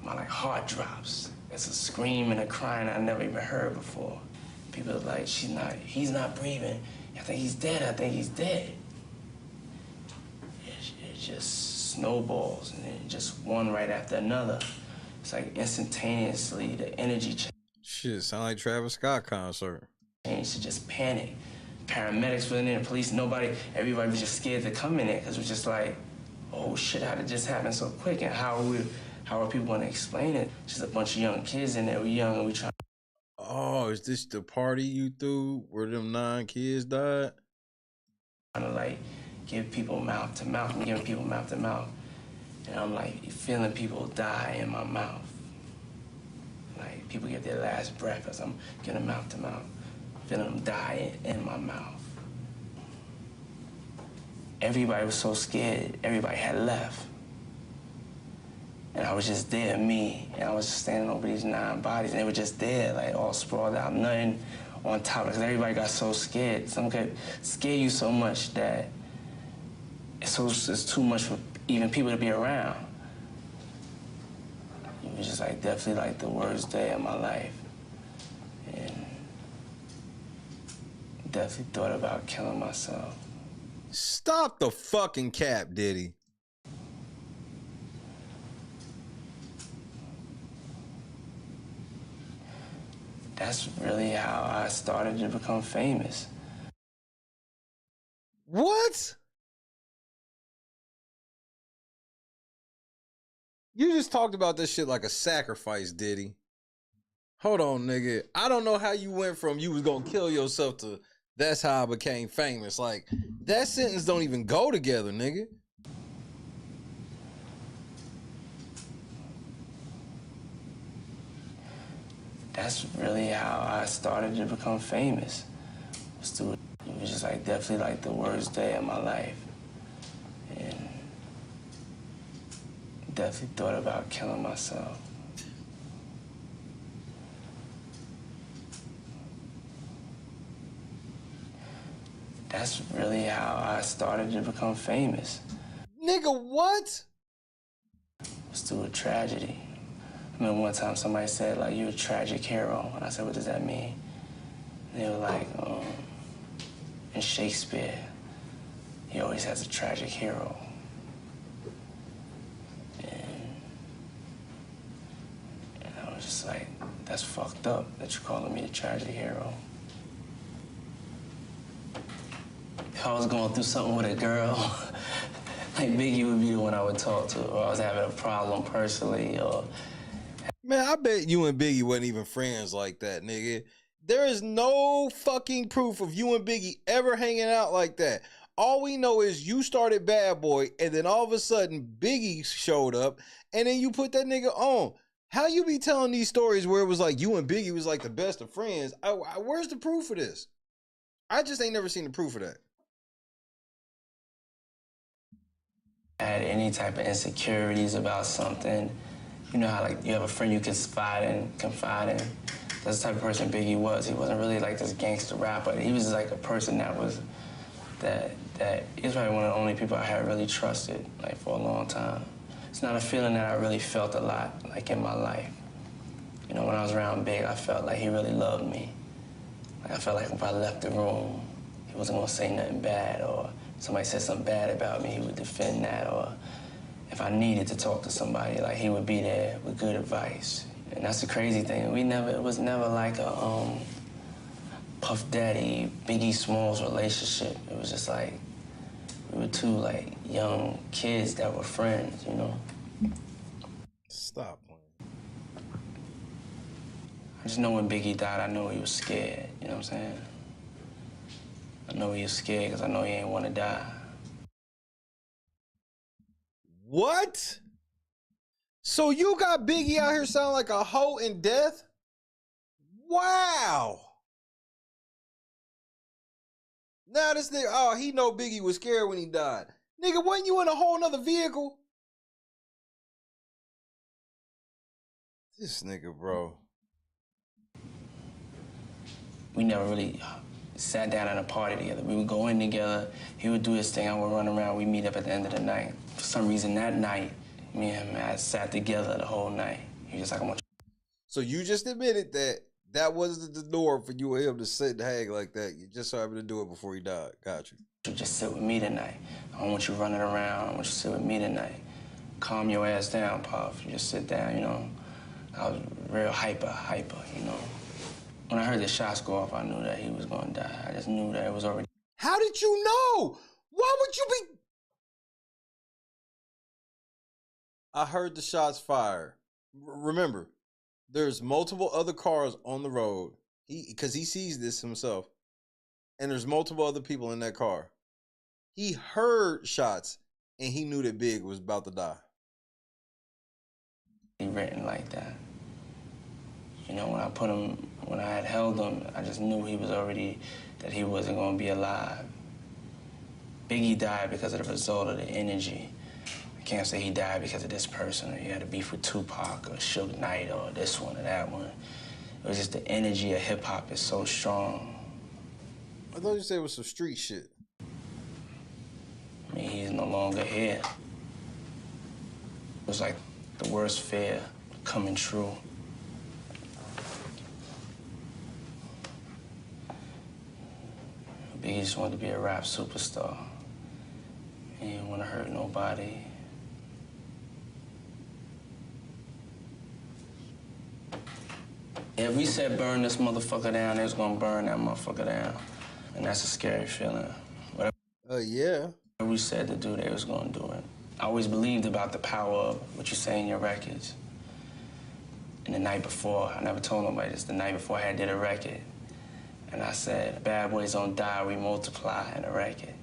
My like heart drops. It's a scream and a crying I never even heard before. People are like, he's not breathing. I think he's dead, I think he's dead. It just snowballs, and then just one right after another. It's like instantaneously, the energy change. Shit, sound like Travis Scott concert. Changed to just panic. Paramedics were in there, police, nobody, everybody was just scared to come in there, because it was just like, oh shit, how did it just happen so quick? And how are people gonna explain it? Just a bunch of young kids in there, we're young and we try. Oh, is this the party you threw where them 9 kids died? Trying to like give people mouth to mouth and giving people mouth to mouth. And I'm like feeling people die in my mouth. Like people get their last breath as I'm giving them mouth to mouth. Feeling them die in my mouth. Everybody was so scared, everybody had left. And I was just there, me, and I was just standing over these 9 bodies, and they were just there, like all sprawled out, nothing on top, because everybody got so scared. Some could scare you so much that it's too much for even people to be around. It was just like definitely like the worst day of my life. And definitely thought about killing myself. Stop the fucking cap, Diddy. That's really how I started to become famous. What? You just talked about this shit like a sacrifice, Diddy. Hold on, nigga. I don't know how you went from you was gonna kill yourself to that's how I became famous. Like, that sentence don't even go together, nigga. That's really how I started to become famous. It was just like definitely like the worst day of my life. And definitely thought about killing myself. That's really how I started to become famous. Nigga, what? It was through a tragedy. I remember one time somebody said, like, you're a tragic hero. And I said, what does that mean? And they were like, in Shakespeare, he always has a tragic hero. And I was just like, that's fucked up that you're calling me the tragic hero. If I was going through something with a girl, like Biggie would be the one I would talk to, or I was having a problem personally, or... Man, I bet you and Biggie wasn't even friends like that, nigga. There is no fucking proof of you and Biggie ever hanging out like that. All we know is you started Bad Boy, and then all of a sudden Biggie showed up, and then you put that nigga on. How you be telling these stories where it was like you and Biggie was like the best of friends? Where's the proof of this? I just ain't never seen the proof of that. I had any type of insecurities about something. You know how like you have a friend you can confide in. That's the type of person Biggie was. He wasn't really like this gangster rapper. He was just like a person that that he's probably one of the only people I had really trusted, like, for a long time. It's not a feeling that I really felt a lot, like, in my life. You know, when I was around Big, I felt like he really loved me. Like, I felt like if I left the room, he wasn't gonna say nothing bad, or somebody said something bad about me, he would defend that, or if I needed to talk to somebody, like, he would be there with good advice. And that's the crazy thing. It was never like a Puff Daddy, Biggie Smalls relationship. It was just like, we were two, like, young kids that were friends, you know? Stop. I just know when Biggie died, I know he was scared, you know what I'm saying? I know he was scared because I know he ain't want to die. What? So you got Biggie out here sounding like a hoe in death? Wow. Now this nigga, oh, he know Biggie was scared when he died. Nigga, wasn't you in a whole nother vehicle? This nigga, bro. We never really sat down at a party together. We would go in together, he would do his thing, I would run around, we'd meet up at the end of the night. For some reason that night, me and him had sat together the whole night. He was like, I want you. So you just admitted that that wasn't the norm for you and him to sit and hang like that. You just so happened to do it before he died. Got you. You just sit with me tonight. I don't want you running around, I want you to sit with me tonight. Calm your ass down, Puff. You just sit down, you know. I was real hyper, you know. When I heard the shots go off, I knew that he was gonna die. I just knew that it was already. How did you know? Why would you be? I heard the shots fire. Remember, there's multiple other cars on the road. Because he sees this himself. And there's multiple other people in that car. He heard shots and he knew that Big was about to die. He written like that. You know, when I had held him, I just knew that he wasn't gonna be alive. Biggie died because of the result of the energy. I can't say he died because of this person, or he had a beef with Tupac, or Suge Knight, or this one, or that one. It was just the energy of hip-hop is so strong. I thought you said it was some street shit. I mean, he's no longer here. It was like the worst fear coming true. Biggie just wanted to be a rap superstar. He didn't want to hurt nobody. If we said burn this motherfucker down, they was gonna burn that motherfucker down. And that's a scary feeling. Whatever yeah. we said to do, they was gonna do it. I always believed about the power of what you say in your records. And the night before, I never told nobody this, the night before I did a record. And I said, bad boys don't die, we multiply in a record.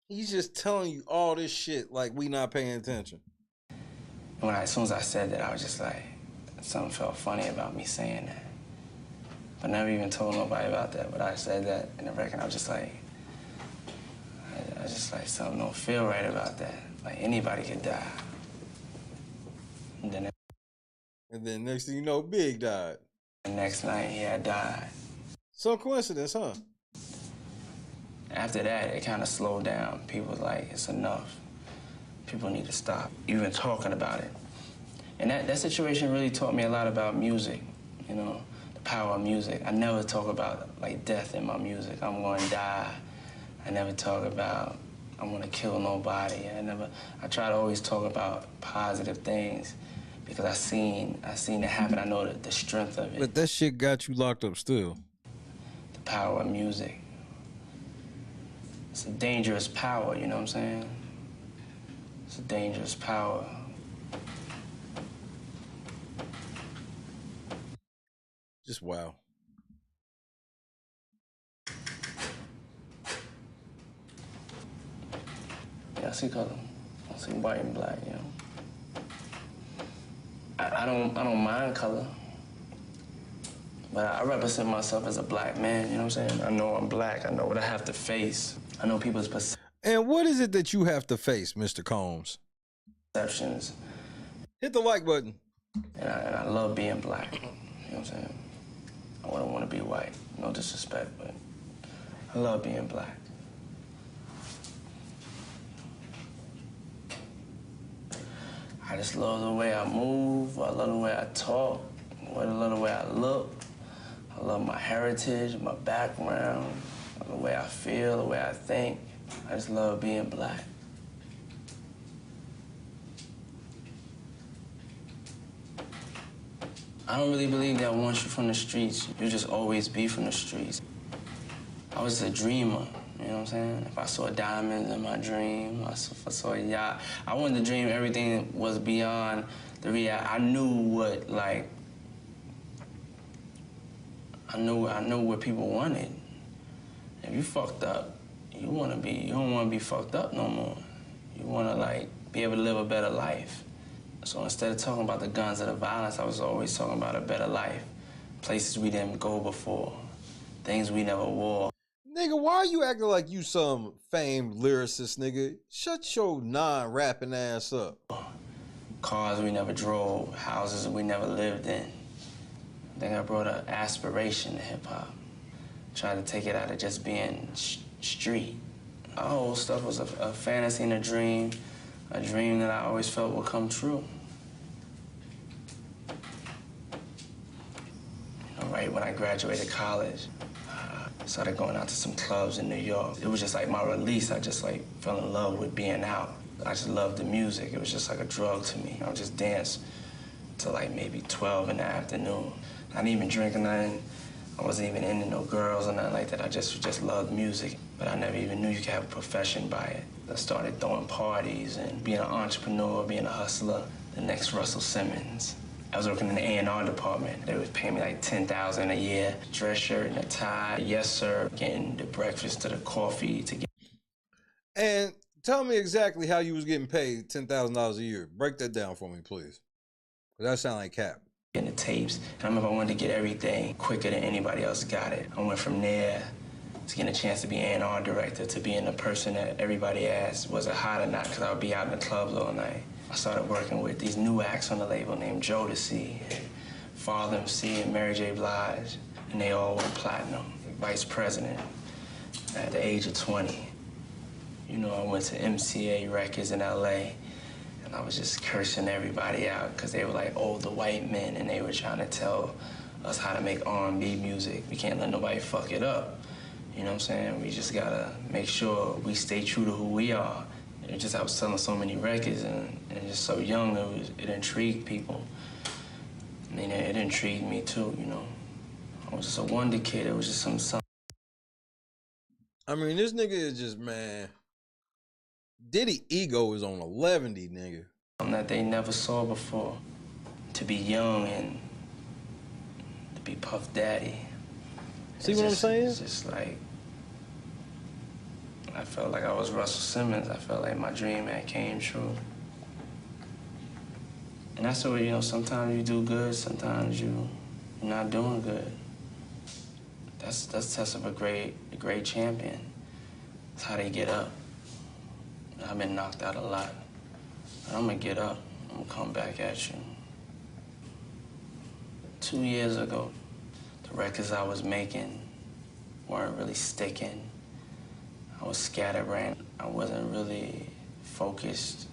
He's just telling you all this shit like we not paying attention. As soon as I said that, I was just like, something felt funny about me saying that. But never even told nobody about that, but I said that in the record. I was just like, something don't feel right about that. Like, anybody could die. And then next thing you know, Big died. The next night, he had died. Some coincidence, huh? After that, it kind of slowed down. People was like, it's enough. People need to stop even talking about it. And that situation really taught me a lot about music, you know, the power of music. I never talk about, like, death in my music. I'm going to die. I never talk about I'm going to kill nobody. I try to always talk about positive things because I seen it happen. I know the strength of it. But that shit got you locked up still. The power of music. It's a dangerous power, you know what I'm saying? It's a dangerous power. Just wow. Yeah, I see color. I see white and black, you know. I don't mind color. But I represent myself as a black man, you know what I'm saying? I know I'm black. I know what I have to face. I know people's perceptions. And what is it that you have to face, Mr. Combs? Hit the like button. And I love being black, you know what I'm saying? I wouldn't want to be white. No disrespect, but I love being black. I just love the way I move. I love the way I talk. I love the way I look. I love my heritage, my background, the way I feel, the way I think. I just love being black. I don't really believe that once you're from the streets, you'll just always be from the streets. I was a dreamer, you know what I'm saying? If I saw diamonds in my dream, if I saw a yacht, I wanted to dream everything was beyond the reality. I knew what, like, I knew what people wanted. If you fucked up, you don't want to be fucked up no more. You want to, like, be able to live a better life. So instead of talking about the guns or the violence, I was always talking about a better life. Places we didn't go before, things we never wore. Nigga, why are you acting like you some famed lyricist, nigga? Shut your non-rapping ass up. Cars we never drove, houses we never lived in. I think I brought an aspiration to hip-hop. Tried to take it out of just being street. Our whole stuff was a fantasy and a dream that I always felt would come true. You know, right when I graduated college, I started going out to some clubs in New York. It was just like my release. I just like fell in love with being out. I just loved the music. It was just like a drug to me. I would just dance till like maybe 12 in the afternoon. I didn't even drink or nothing. I wasn't even into no girls or nothing like that. I just loved music, but I never even knew you could have a profession by it. I started throwing parties and being an entrepreneur, being a hustler, the next Russell Simmons. I was working in the A&R department. They was paying me like $10,000 a year, dress shirt and a tie, yes sir, getting the breakfast to the coffee to get. And tell me exactly how you was getting paid $10,000 a year. Break that down for me, please. That sound like cap. Getting the tapes. And I remember I wanted to get everything quicker than anybody else got it. I went from there to getting a chance to be A&R director, to being the person that everybody asked, was it hot or not, because I would be out in the clubs all night. I started working with these new acts on the label named Jodeci, Father MC, and Mary J. Blige, and they all went platinum. Vice president at the age of 20. You know, I went to MCA Records in LA, and I was just cursing everybody out because they were like older white men, and they were trying to tell us how to make R&B music. We can't let nobody fuck it up. You know what I'm saying? We just gotta make sure we stay true to who we are. It just, I was selling so many records and just so young, it intrigued people. I mean, it intrigued me too, you know. I was just a wonder kid. It was just some. I mean, this nigga is just, man. Diddy ego is on 11, nigga. Something that they never saw before. To be young and to be Puff Daddy. See what I'm saying? It's just like, I felt like I was Russell Simmons. I felt like my dream had came true. And that's what, you know, sometimes you do good, sometimes you're not doing good. That's the test of a great champion. It's how they get up. I've been knocked out a lot, but I'm gonna get up. I'm gonna come back at you. 2 years ago, the records I was making weren't really sticking. I was scatterbrained. I wasn't really focused,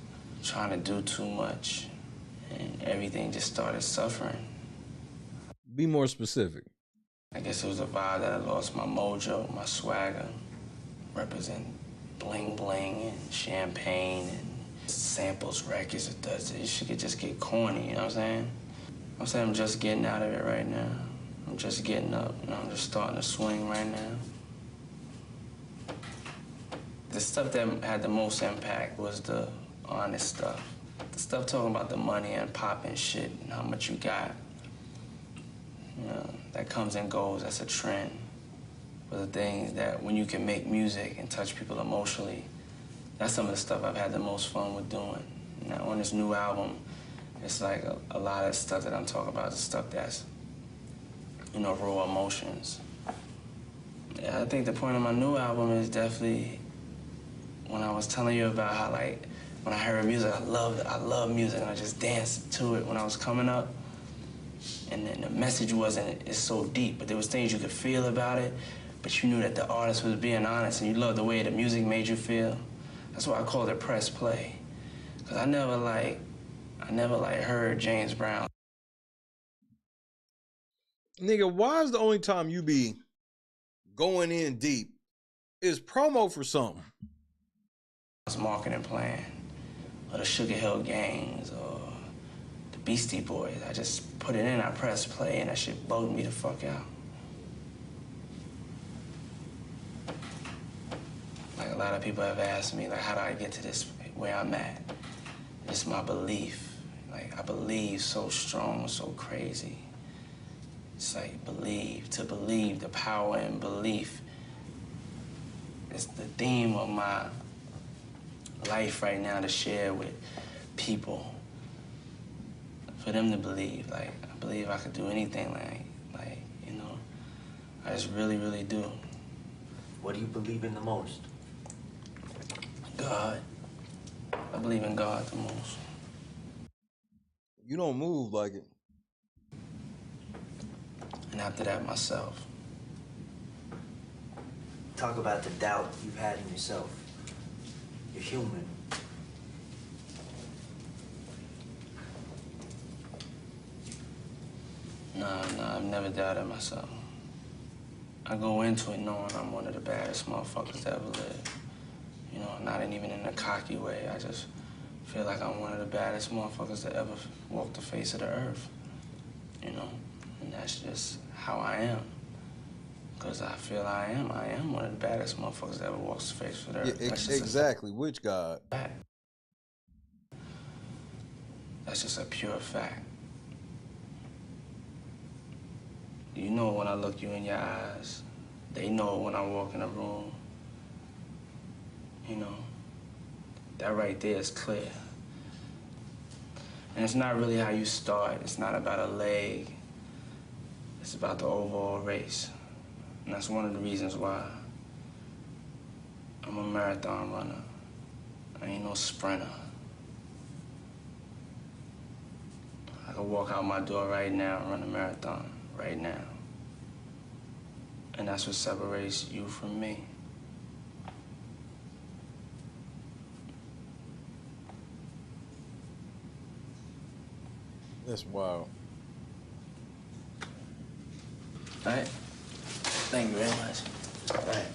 trying to do too much, and everything just started suffering. Be more specific. I guess it was a vibe that I lost my mojo, my swagger, represent bling bling and champagne and samples, records, it does it. You could just get corny, you know what I'm saying? I'm saying I'm just getting out of it right now. I'm just getting up, you know, I'm just starting to swing right now. The stuff that had the most impact was the honest stuff. The stuff talking about the money and popping shit and how much you got. You know, that comes and goes, that's a trend. But the things that when you can make music and touch people emotionally, that's some of the stuff I've had the most fun with doing. Now, on this new album, it's like a lot of stuff that I'm talking about is stuff that's, you know, raw emotions. Yeah, I think the point of my new album is definitely when I was telling you about how, like, when I heard music, I love music, and I just danced to it when I was coming up. And then the message wasn't, it's so deep, but there was things you could feel about it. but you knew that the artist was being honest and you loved the way the music made you feel. That's why I called it press play. Cause I never heard James Brown. Nigga, why is the only time you be going in deep is promo for something? Marketing plan, or the Sugar Hill Gangs, or the Beastie Boys. I just put it in, I press play, and that shit blowed me the fuck out. Like, a lot of people have asked me, like, how do I get to this where I'm at? It's my belief. Like, I believe so strong, so crazy. It's like to believe, the power in belief. It's the theme of my life right now to share with people. For them to believe, like, I believe I could do anything, like, you know, I just really, really do. What do you believe in the most? God. I believe in God the most. You don't move like it. And after that, myself. Talk about the doubt you've had in yourself. You're human. Nah, I've never doubted myself. I go into it knowing I'm one of the baddest motherfuckers that ever lived. You know, not even in a cocky way. I just feel like I'm one of the baddest motherfuckers that ever walked the face of the earth. You know, and that's just how I am. Because I feel I am one of the baddest motherfuckers that ever walks the face of the earth. Yeah, exactly. Which God? That's just a pure fact. You know when I look you in your eyes. They know when I walk in a room. You know, that right there is clear. And it's not really how you start. It's not about a leg. It's about the overall race. And that's one of the reasons why I'm a marathon runner. I ain't no sprinter. I could walk out my door right now and run a marathon right now. And that's what separates you from me. That's wild. All right. Thank you very much. All right.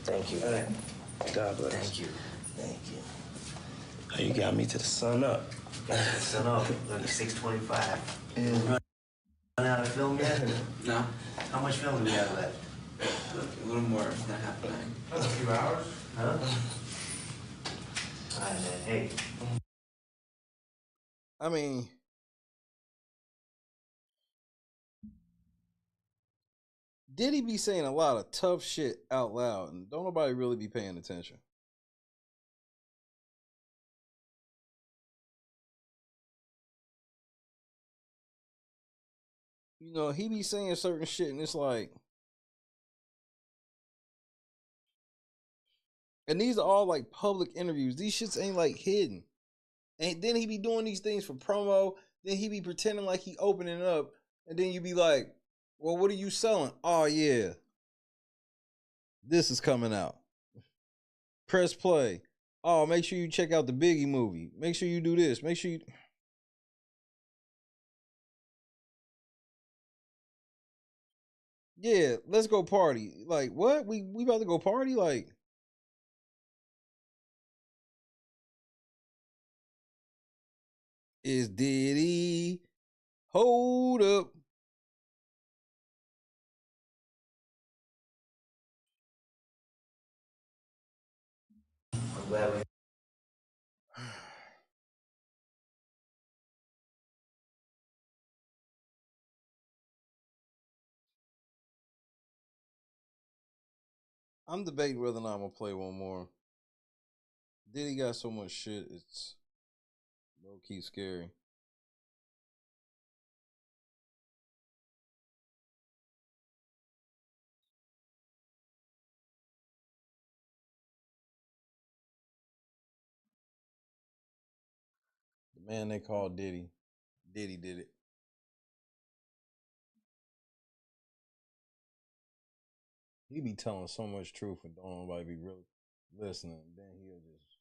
Thank you. All right. God bless. Thank you. Thank you. Oh, you got me to the sun up. Sun up. Look, 6:25. Run out of film yet? No. How much film do we have left? A little more than half an hour. A few hours? Huh? All right, man. Hey. I mean, Diddy be saying a lot of tough shit out loud, and don't nobody really be paying attention. You know, he be saying certain shit, and it's like, and these are all like public interviews. These shits ain't like hidden. And then he be doing these things for promo. Then he be pretending like he opening up, and then you be like, well, what are you selling? Oh yeah, this is coming out. Press play. Oh, make sure you check out the Biggie movie. Make sure you do this. Make sure you. Yeah, let's go party. Like, what? We about to go party? Like, is Diddy? Hold up. I'm glad we. I'm debating whether or not I'm gonna play one more. Diddy got so much shit, it's low key scary. The man they call Diddy. Diddy did it. He be telling so much truth and don't nobody be really listening. Then he'll just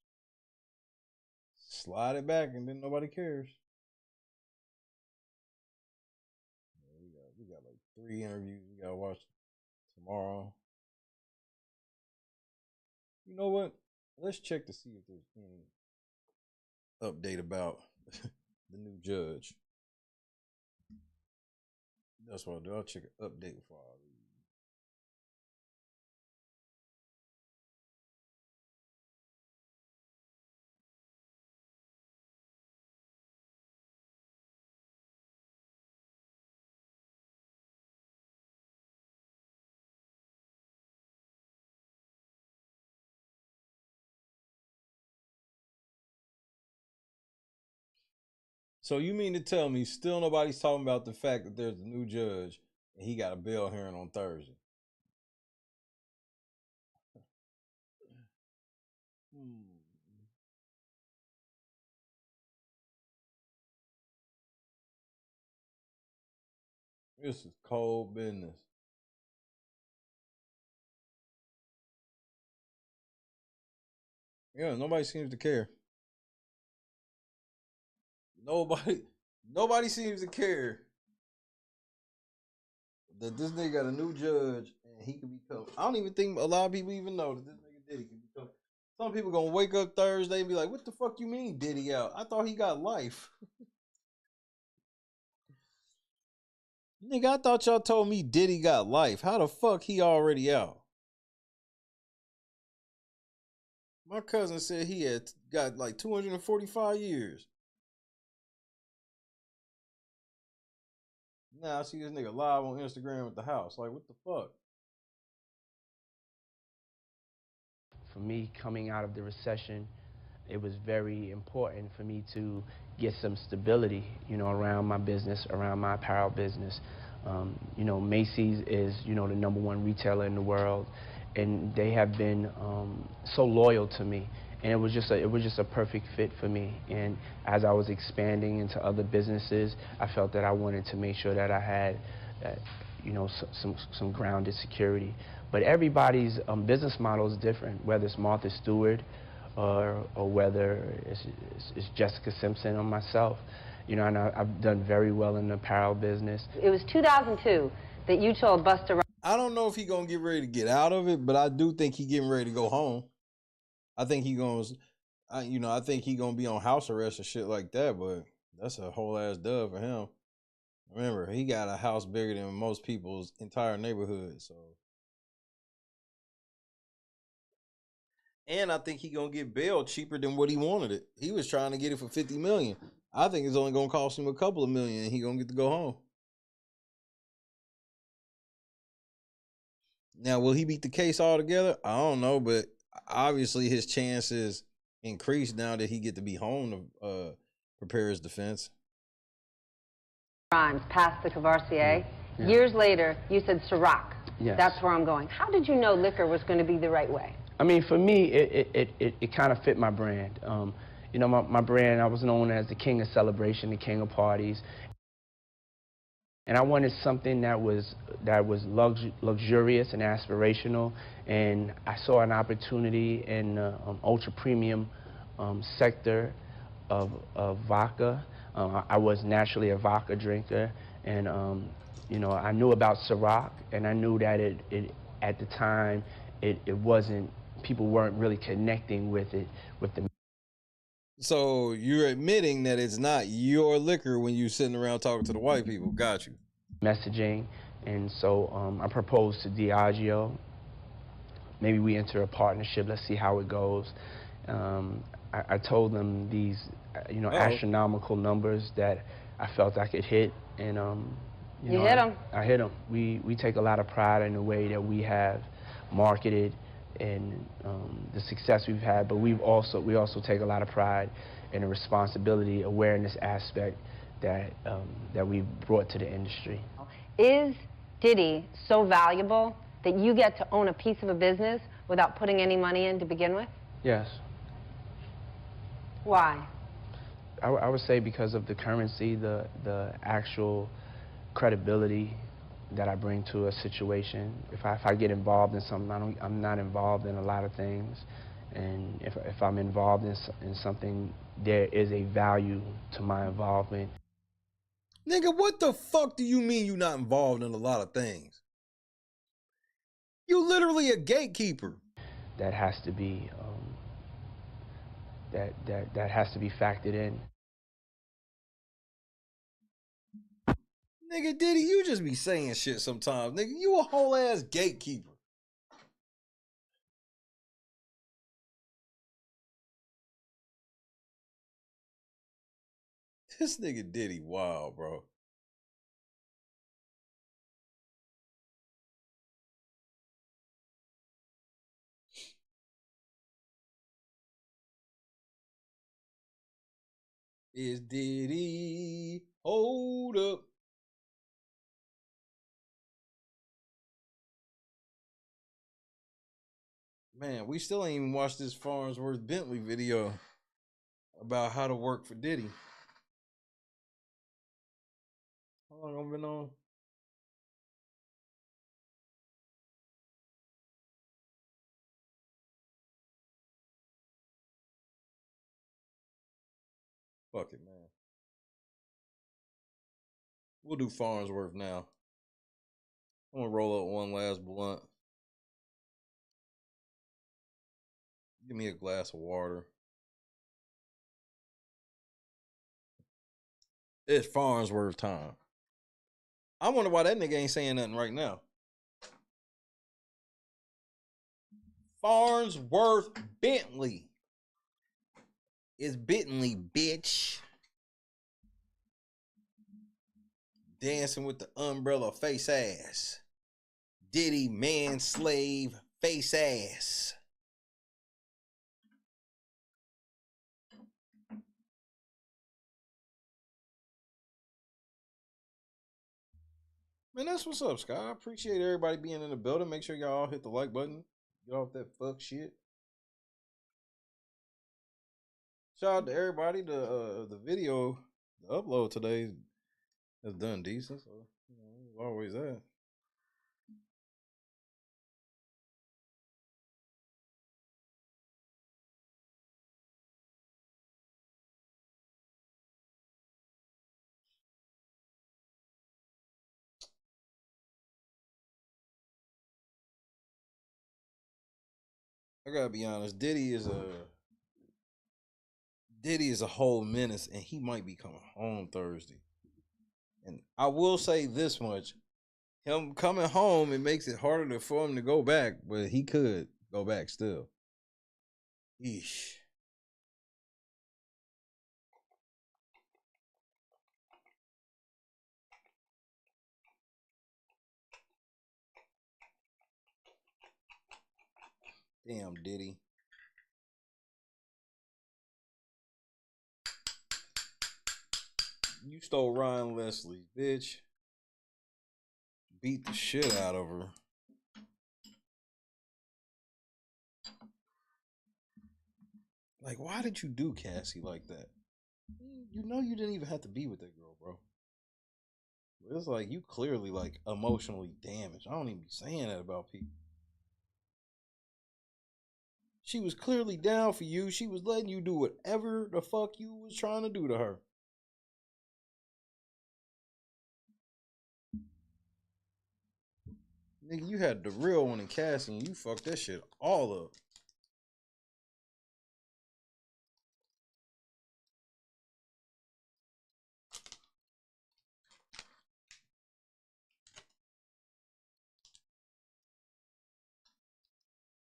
slide it back and then nobody cares. Yeah, we got like 3 interviews we gotta watch tomorrow. You know what? Let's check to see if there's any update about the new judge. That's what I'll do. I'll check an update before I leave. So you mean to tell me still nobody's talking about the fact that there's a new judge and he got a bail hearing on Thursday? This is cold business. Yeah, nobody seems to care. Nobody seems to care that this nigga got a new judge and he can become. I don't even think a lot of people even know that this nigga Diddy can become. Some people gonna wake up Thursday and be like, "What the fuck you mean Diddy out? I thought he got life." Nigga, I thought y'all told me Diddy got life. How the fuck he already out? My cousin said he had got like 245 years. Now I see this nigga live on Instagram at the house. Like, what the fuck? For me, coming out of the recession, it was very important for me to get some stability, you know, around my business, around my apparel business. You know, Macy's is, you know, the #1 retailer in the world, and they have been so loyal to me. And it was just a perfect fit for me. And as I was expanding into other businesses, I felt that I wanted to make sure that I had, you know, some grounded security. But everybody's business model is different, whether it's Martha Stewart or whether it's Jessica Simpson or myself. You know, and I've done very well in the apparel business. It was 2002 that you told Busta Rhymes. I don't know if he gonna get ready to get out of it, but I do think he getting ready to go home. I think he gonna, I think he gonna be on house arrest and shit like that. But that's a whole ass dub for him. Remember, he got a house bigger than most people's entire neighborhood. So, and I think he gonna get bail cheaper than what he wanted it. He was trying to get it for $50 million. I think it's only gonna cost him a couple of million, and he gonna get to go home. Now, will he beat the case altogether? I don't know, but obviously his chances increase now that he get to be home to prepare his defense. Rhymes past the Cavarcier. Yeah. Years later, you said Ciroc. Yes. That's where I'm going. How did you know liquor was going to be the right way? I mean, for me, it kind of fit my brand. You know, my brand, I was known as the king of celebration, the king of parties. And I wanted something that was luxurious and aspirational. And I saw an opportunity in the ultra premium sector of vodka. I was naturally a vodka drinker, and you know, I knew about Ciroc, and I knew that at the time it wasn't, people weren't really connecting with it, with the. So you're admitting that it's not your liquor when you're sitting around talking to the white people. Got you. Messaging, and so I proposed to Diageo. Maybe we enter a partnership. Let's see how it goes. I told them these, you know, astronomical numbers that I felt I could hit, and you hit them. I hit them. We take a lot of pride in the way that we have marketed and the success we've had, but we also take a lot of pride in the responsibility, awareness aspect that we brought to the industry. Is Diddy so valuable that you get to own a piece of a business without putting any money in to begin with? Yes. Why? I would say because of the currency, the actual credibility that I bring to a situation. If I get involved in something, I'm not involved in a lot of things. And if I'm involved in something, there is a value to my involvement. Nigga, what the fuck do you mean you not involved in a lot of things? You literally a gatekeeper. That has to be that has to be factored in. Nigga, Diddy, you just be saying shit sometimes. Nigga, you a whole ass gatekeeper. This nigga Diddy wild, bro. Is Diddy? Hold up. Man, we still ain't even watched this Farnsworth Bentley video about how to work for Diddy. How long I've been on? Fuck it, man. We'll do Farnsworth now. I'm gonna roll up one last blunt. Give me a glass of water. It's Farnsworth time. I wonder why that nigga ain't saying nothing right now. Farnsworth Bentley. It's Bentley, bitch. Dancing with the umbrella face ass. Diddy man slave face ass. Man, that's what's up, Scott. I appreciate everybody being in the building. Make sure y'all hit the like button. Get off that fuck shit. Shout out to everybody. The video, the upload today has done decent. So, you know, there's always that. I gotta be honest, Diddy is a whole menace, and he might be coming home Thursday. And I will say this much: him coming home, it makes it harder for him to go back, but he could go back still. Eesh. Damn, Diddy. You stole Ryan Leslie, bitch. Beat the shit out of her. Like, why did you do Cassie like that? You know you didn't even have to be with that girl, bro. It's like you clearly like emotionally damaged. I don't even be saying that about people. She was clearly down for you. She was letting you do whatever the fuck you was trying to do to her. Nigga, you had the real one in Cassie and you fucked that shit all up.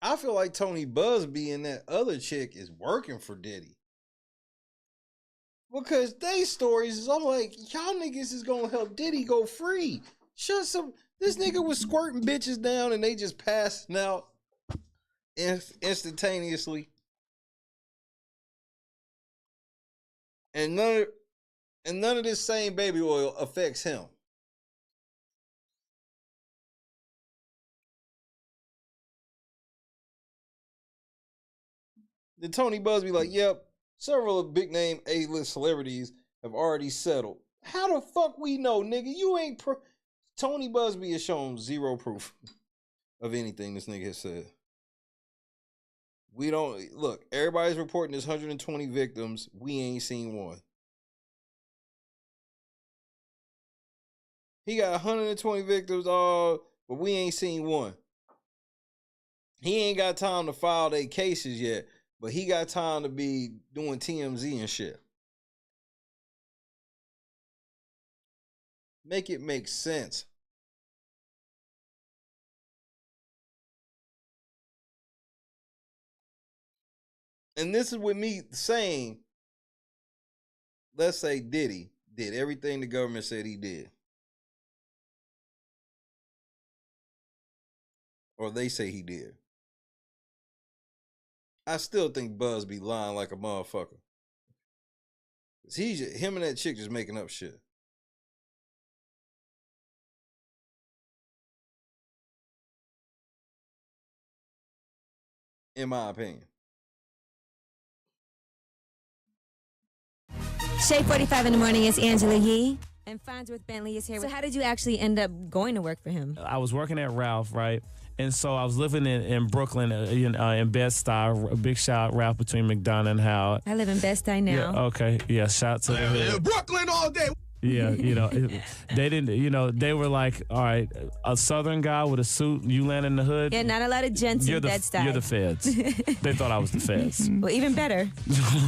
I feel like Tony Busby and that other chick is working for Diddy. Because they stories is, I'm like, y'all niggas is gonna help Diddy go free. This nigga was squirting bitches down and they just passing out instantaneously. And none of this same baby oil affects him. Then Tony Busby like, yep, several big name A-list celebrities have already settled. How the fuck we know, nigga? Tony Busby has shown zero proof of anything this nigga has said. We don't look. Everybody's reporting there's 120 victims. We ain't seen one. He got 120 victims, but we ain't seen one. He ain't got time to file their cases yet, but he got time to be doing TMZ and shit. Make it make sense. And this is with me saying, let's say Diddy did everything the government said he did. Or they say he did. I still think Busby lying like a motherfucker. Him and that chick just making up shit. In my opinion. Shay 45 in the morning is Angela Yee. And Farnsworth Bentley is here. So how did you actually end up going to work for him? I was working at Ralph, right? And so I was living in Brooklyn, in Bed-Stuy. A big shout, Ralph, between McDonough and Howard. I live in Bed-Stuy now. Yeah, okay. Yeah, shout to the hood. Brooklyn all day. Yeah, they didn't, they were like, all right, a Southern guy with a suit, you land in the hood. Yeah, not a lot of gents in Bed-Stuy. You're the feds. They thought I was the feds. Well, even better.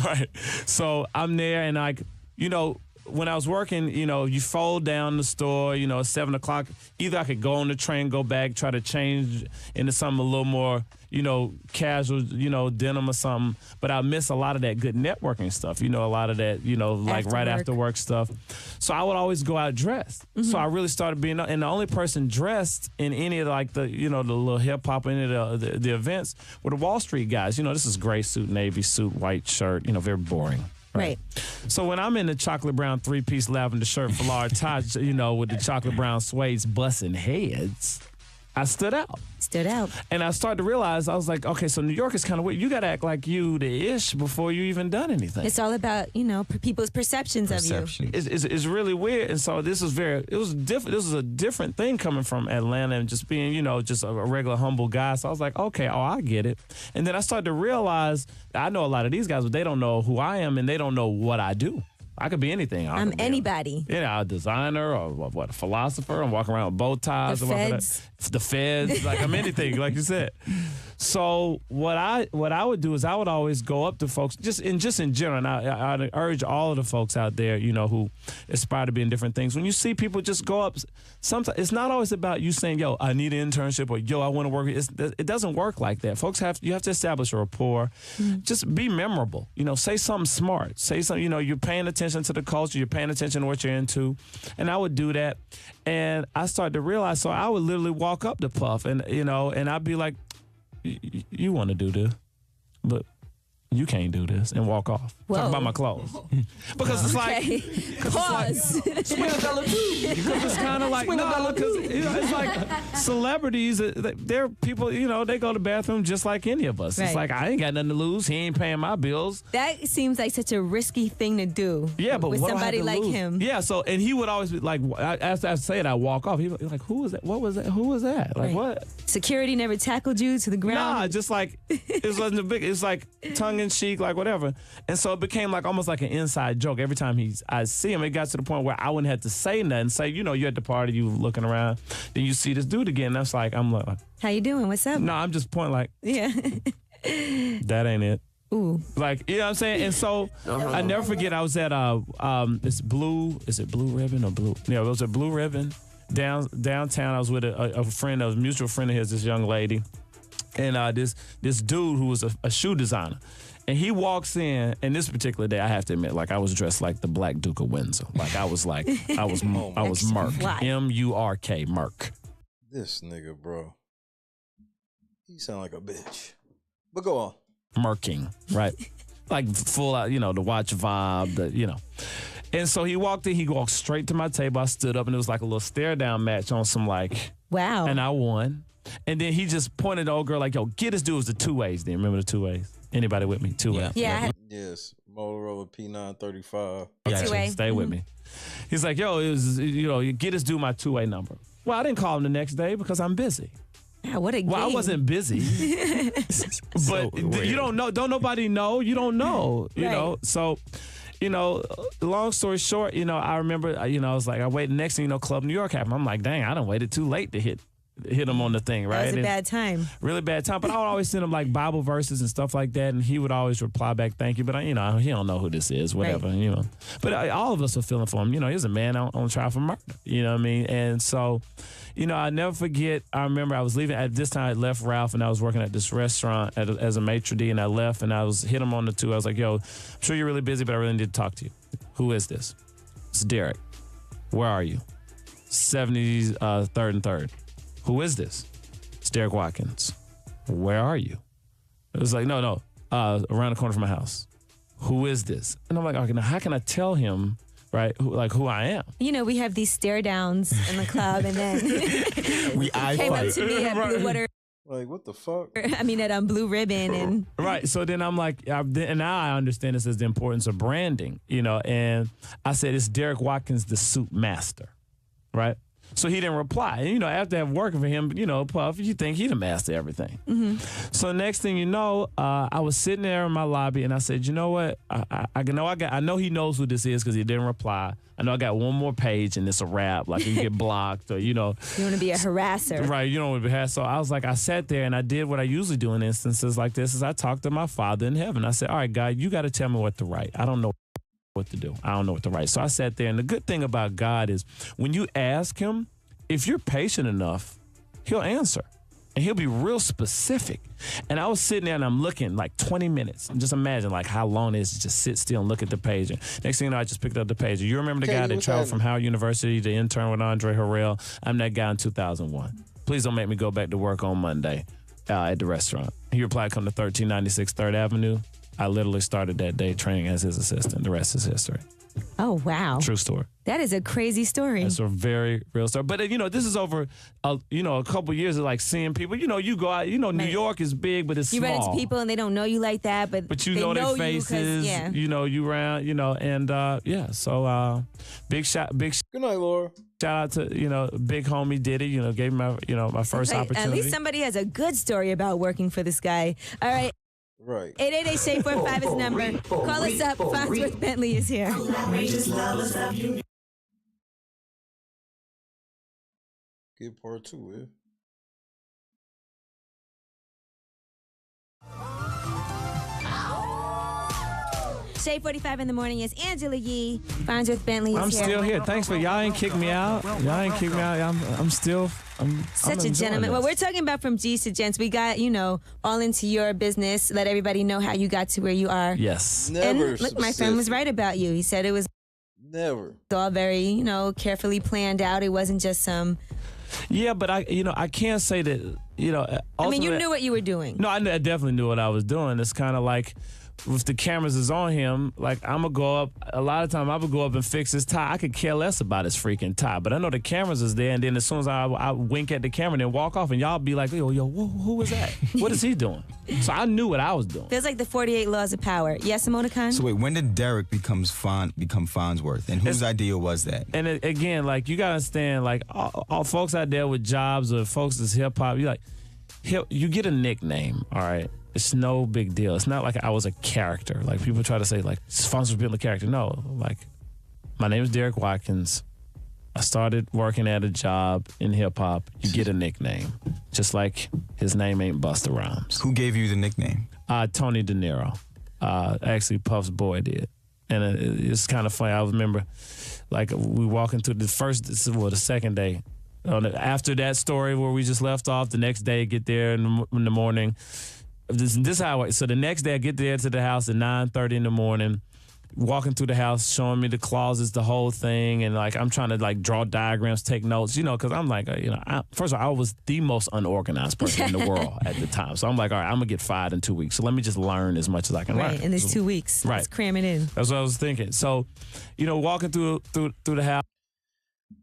Right. So I'm there and when I was working, you fold down the store, at 7 o'clock. Either I could go on the train, go back, try to change into something a little more, casual, denim or something. But I miss a lot of that good networking stuff, a lot of that, like right after work stuff. So I would always go out dressed. Mm-hmm. So I really started being, and the only person dressed in any of the little hip hop, any of the events were the Wall Street guys. This is gray suit, navy suit, white shirt, very boring. Right. So when I'm in the chocolate brown 3-piece lavender shirt, foulard tie, with the chocolate brown suedes busting heads, I stood out. And I started to realize, I was like, okay, so New York is kind of weird. You got to act like you the ish before you even done anything. It's all about, people's perceptions of you. It's really weird. And so this was different. This was a different thing coming from Atlanta and just being, just a regular humble guy. So I was like, okay, I get it. And then I started to realize, I know a lot of these guys, but they don't know who I am and they don't know what I do. I could be anything. I'm anybody. A designer or a philosopher. I'm walking around with bow ties. The feds. The feds. Like I'm anything, like you said. So what I would do is I would always go up to folks, just in general, and I'd urge all of the folks out there, who aspire to be in different things. When you see people just go up, sometimes it's not always about you saying, yo, I need an internship or yo, I want to work. It doesn't work like that. Folks you have to establish a rapport. Mm-hmm. Just be memorable. Say something smart. Say something, you're paying attention to the culture, you're paying attention to what you're into. And I would do that. And I started to realize, so I would literally walk up to Puff and, and I'd be like, you want to do this, but you can't do this, and walk off. Whoa. Talk about my clothes. Because it's like, pause. Swing a dollar too. Because it's kind of like, because it's like celebrities, they're people, they go to the bathroom just like any of us. Right. It's like, I ain't got nothing to lose. He ain't paying my bills. That seems like such a risky thing to do. Yeah, but with what somebody do I have to like lose? him. Yeah, so, and he would always be like, after I say it, I walk off. He'd be like, who was that? What was that? Who was that? Like, what? Security never tackled you to the ground? Nah, just like, it wasn't big. It's like tongue in cheek, like whatever. And so it became like almost like an inside joke. Every time I see him, it got to the point where I wouldn't have to say nothing. Say, you're at the party, you looking around, then you see this dude again. That's like, I'm like, how you doing? What's up? No, I'm just pointing like, yeah, that ain't it. Ooh. Like, you know what I'm saying? And so I never forget, I was at it's Blue, is it Blue Ribbon or Blue? Yeah, it was a Blue Ribbon downtown. I was with a friend, a mutual friend of his, this young lady. And this dude who was a shoe designer. And he walks in, and this particular day, I have to admit, like I was dressed like the Black Duke of Windsor. Like I was Murk. M-U-R-K, Murk. This nigga, bro. He sound like a bitch. But go on. Murking, right? Like full out, the watch vibe, And so he walked straight to my table. I stood up, and it was like a little stare down match on some like. Wow. And I won. And then he just pointed the old girl like, yo, get this dude. It was the 2 ways then. Remember the 2 ways? Anybody with me? 2 ways. Yeah. Yes. Motorola P935. Stay with me. He's like, yo, it was, get this dude my 2-way number. Well, I didn't call him the next day because I'm busy. Yeah, what a game. Well, I wasn't busy. But you don't know. Don't nobody know. You don't know. You know. So, long story short, I remember, I was like, I waited. Next thing you know, Club New York happened. I'm like, dang, I done waited too late to hit him on the thing, right? That was a bad time. Really bad time. But I would always send him like Bible verses and stuff like that, and he would always reply back, "Thank you." But he don't know who this is, whatever, But all of us are feeling for him. He's a man on trial for murder. You know what I mean? And so, I never forget. I remember I was leaving at this time. I left Ralph, and I was working at this restaurant as a maitre d', and I left, and I hit him on the two. I was like, "Yo, I'm sure you're really busy, but I really need to talk to you. Who is this?" "It's Derek." "Where are you?" 73rd and 3rd. "Who is this?" "It's Derek Watkins." "Where are you?" It was like, no, around the corner from my house. "Who is this?" And I'm like, okay, now how can I tell him, right, who I am? We have these stare downs in the club, and then we came up to me at Blue Water. Like, what the fuck? At Blue Ribbon. And Right. So then I'm like, and now I understand this as the importance of branding, and I said, "It's Derek Watkins, the suit master," right? So he didn't reply. And, after working for him, Puff, you think he the master everything. Mm-hmm. So next thing you know, I was sitting there in my lobby, and I said, "You know what? I know he knows who this is because he didn't reply. I know I got one more page, and it's a wrap. Like you get blocked, or You want to be a harasser, right? You don't want to be harassed." So I was like, I sat there and I did what I usually do in instances like this: is I talked to my Father in heaven. I said, "All right, God, you got to tell me what to write. I don't know what to do. I don't know what to write." So I sat there, and the good thing about God is when you ask him, if you're patient enough, he'll answer. And he'll be real specific. And I was sitting there and I'm looking like 20 minutes. And just imagine like how long it is to just sit still and look at the page. And next thing you know, I just picked up the page. You remember the guy that traveled from Howard University to intern with Andre Harrell? I'm that guy in 2001. Please don't make me go back to work on Monday at the restaurant. He replied, "Come to 1396 3rd Avenue. I literally started that day training as his assistant. The rest is history." Oh, wow. True story. That is a crazy story. That's a very real story. But, this is over, a couple years of, like, seeing people. You go out, New York is big, but it's you small. run into people, and they don't know you like that, but you know their faces, you around, and, so big shout. Good night, Laura. Shout out to, big homie Diddy, gave me my first opportunity. At least somebody has a good story about working for this guy. All right. Right. 888-SHAY-45 is the number. Call us up. Farnsworth Bentley is here. Get part 2, eh? Shay 45 in the morning is Angela Yee. Farnsworth Bentley is I'm here. still here. Thanks for y'all ain't kicked me out. Y'all ain't kicked me out. I'm still. Such a gentleman. Well, we're talking about from G's to Gents. We got, all into your business. Let everybody know how you got to where you are. Yes. Never. And look, my friend was right about you. He said it was never all very, carefully planned out. It wasn't just some. Yeah, but I can't say that, I mean, you knew what you were doing. No, I definitely knew what I was doing. It's kind of like, if the cameras is on him, like I'm gonna go up. A lot of time I would go up and fix his tie. I could care less about his freaking tie, but I know the cameras is there. And then as soon as I wink at the camera and then walk off, and y'all be like, yo, who was that? What is he doing? So I knew what I was doing. Feels like the 48 laws of power. Yes, Simona Khan? So wait, when did Derek become Farnsworth, and whose idea was that? And again, like you gotta understand, like all folks out there with jobs or folks that's hip hop, you get a nickname, all right. It's no big deal. It's not like I was a character. Like people try to say, like, Farnsworth being a character. No, like, my name is Derek Watkins. I started working at a job in hip hop. You get a nickname, just like his name ain't Busta Rhymes. Who gave you the nickname? Tony De Niro. Actually, Puff's boy did, and it's kind of funny. I remember, like, we walking through the second day. After that story where we just left off, the next day, get there in the morning. This is how so the next day I get there to the house at 9:30 in the morning, walking through the house, showing me the closets, the whole thing, and like I'm trying to like draw diagrams, take notes, because I'm like, first of all, I was the most unorganized person in the world at the time. So I'm like, all right, I'm gonna get fired in 2 weeks. So let me just learn as much as I can learn. Right, in these 2 weeks. Right. Let's cram it in. That's what I was thinking. So, walking through the house.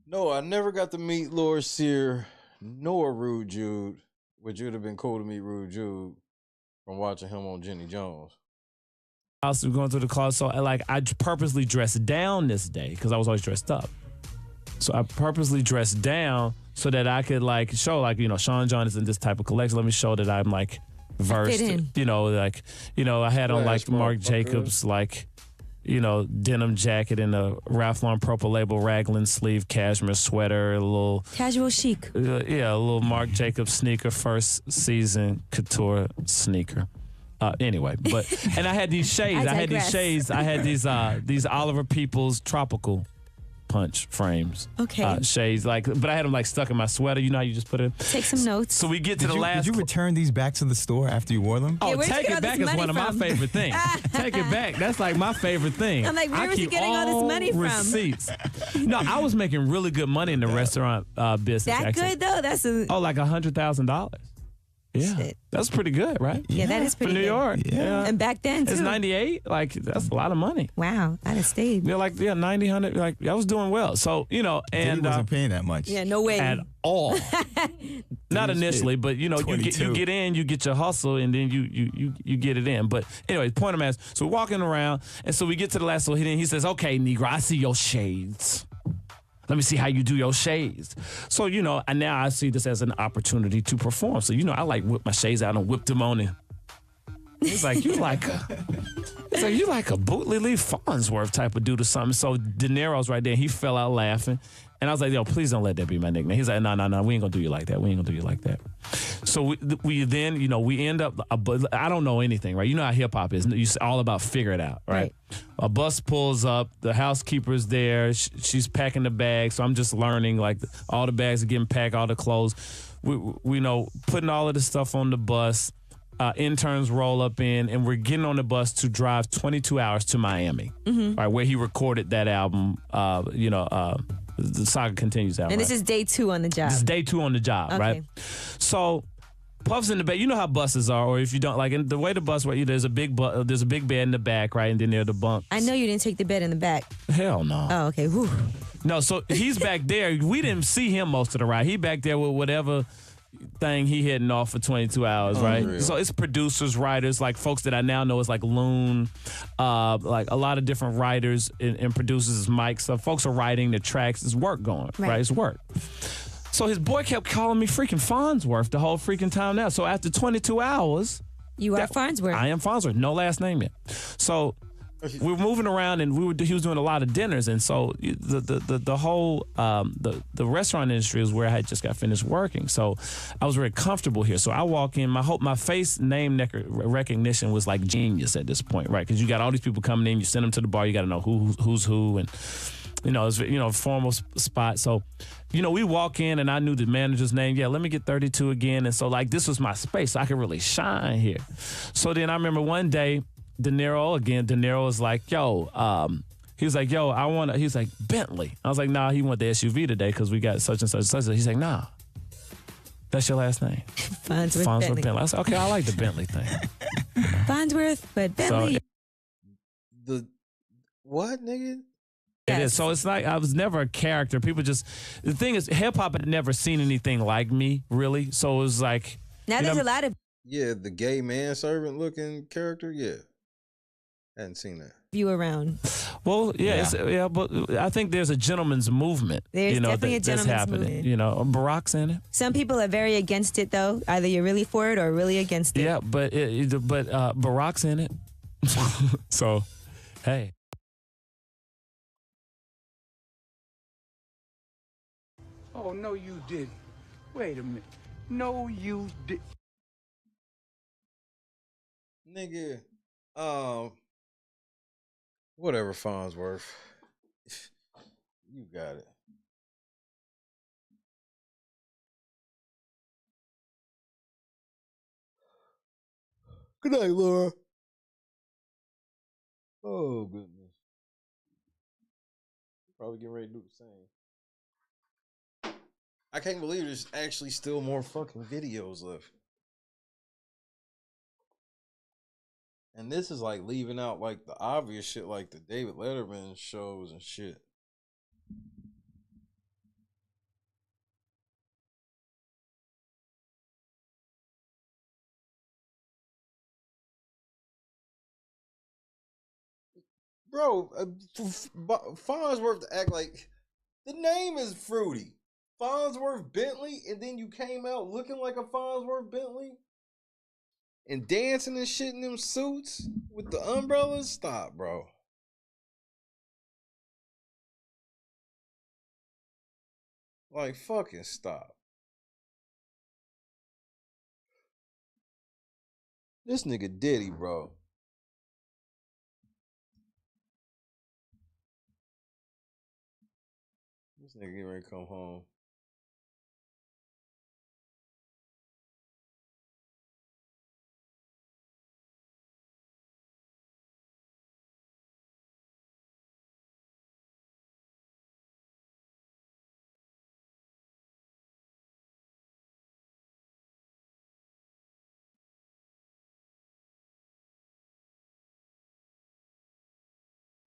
No, I never got to meet Laura Sear nor Rude Jude, which would have been cool to meet Rude Jude from watching him on Jenny Jones. I was going through the closet, so like I purposely dressed down this day because I was always dressed up. So I purposely dressed down so that I could like show like, Sean John is in this type of collection. Let me show that I'm like versed. Fit in. I had on like Flash Marc motherfucker. Jacobs denim jacket and a Ralph Lauren purple label raglan sleeve cashmere sweater, a little Casual chic. a little Marc Jacobs sneaker, first season couture sneaker. Anyway, and I had these shades. I had these digress. shades. I had these Oliver Peoples tropical punch frames. Okay. Shades but I had them like stuck in my sweater. You know how you just put it. Take some notes. So we get to Did the you, last. did you return these back to the store after you wore them? Yeah, Oh, where'd you take get all it back this is money one of my from? favorite things. Take it back. That's like my favorite thing. I'm like, where I was he keep getting all this money from? Receipts. No, I was making really good money in the restaurant business. That actually. good though? That's a Oh, like $100,000. Yeah, Shit. that's pretty good, right? Yeah, that is pretty for New good. York. Yeah, And back then too. it's 98. Like that's a lot of money. Wow, I'd have stayed. Yeah, 90, 100. Like I was doing well. So And and he wasn't paying that much. Yeah, no way. at all. Not initially, but you 22. get in, you get your hustle, and then you get it in. But anyway, point of mass. So we're walking around, and so we get to the last one. He says, "Okay, Negro, I see your shades. Let me see how you do your shades." So and now I see this as an opportunity to perform. So I like whip my shades out and whipped them on him. He's like, you like a Bootly Lee Farnsworth type of dude or something. So De Niro's right there. He fell out laughing. And I was like, yo, please don't let that be my nickname. He's like, no, we ain't gonna do you like that. We ain't gonna do you like that. So we then, we end up, I don't know anything, right? You know how hip hop is. It's all about figure it out, right? A bus pulls up, the housekeeper's there, she's packing the bags. So I'm just learning, like all the bags are getting packed, all the clothes. We putting all of the stuff on the bus. Interns roll up in, and we're getting on the bus to drive 22 hours to Miami, right, where he recorded that album, the Saga Continues album. And this right? is day 2 on the job. This is day 2 on the job, Okay. right? So Puff's in the back. You know how buses are, or if you don't, like in the way the bus, right, there's a big bed in the back, right, and then there's the bunk. I know you didn't take the bed in the back. Hell no. Oh, okay. Whew. No, so he's back there. We didn't see him most of the ride. He back there with whatever thing he hitting off for 22 hours, right? Unreal. So it's producers, writers, like folks that I now know is like Loon, like a lot of different writers and producers is Mike. So folks are writing the tracks. It's work going, right? It's work. So his boy kept calling me freaking Farnsworth the whole freaking time now. So after 22 hours, you are Farnsworth. I am Farnsworth. No last name yet. So we were moving around, and he was doing a lot of dinners, and so the whole the restaurant industry is where I had just got finished working. So I was very comfortable here. So I walk in, my face name recognition was like genius at this point, right? Because you got all these people coming in, you send them to the bar, you got to know who's who, and it's a formal spot. So we walk in, and I knew the manager's name. Yeah, let me get 32 again, and so like this was my space, so I could really shine here. So then I remember one day. De Niro was like, yo, he was like, yo, he was like, Bentley. I was like, nah, he want the SUV today because we got such and such and such. He's like, nah, that's your last name. Farnsworth Bentley. I was like, okay, I like the Bentley thing. Farnsworth, but Bentley. The what, nigga? It is. So it's like I was never a character. People the thing is, hip hop had never seen anything like me, really. So it was like. Now there's a lot of. Yeah, the gay manservant looking character, yeah. Hadn't seen that. You around. Well, but I think there's a gentleman's movement. There's definitely a that's gentleman's happening. movement. Barack's in it. Some people are very against it, though. Either you're really for it or really against it. Yeah, but Barack's in it. So, hey. Oh, no, you didn't. Wait a minute. No, you didn't. Nigga, whatever, Farnsworth. You got it. Good night, Laura. Oh, goodness. Probably getting ready to do the same. I can't believe there's actually still more fucking videos left. And this is like leaving out like the obvious shit like the David Letterman shows and shit. Bro, Farnsworth act like The name is fruity. Farnsworth Bentley, and then you came out looking like a Farnsworth Bentley and dancing and shit in them suits with the umbrellas. Stop, bro. Like, fucking stop. This nigga Diddy, bro. This nigga getting ready to come home.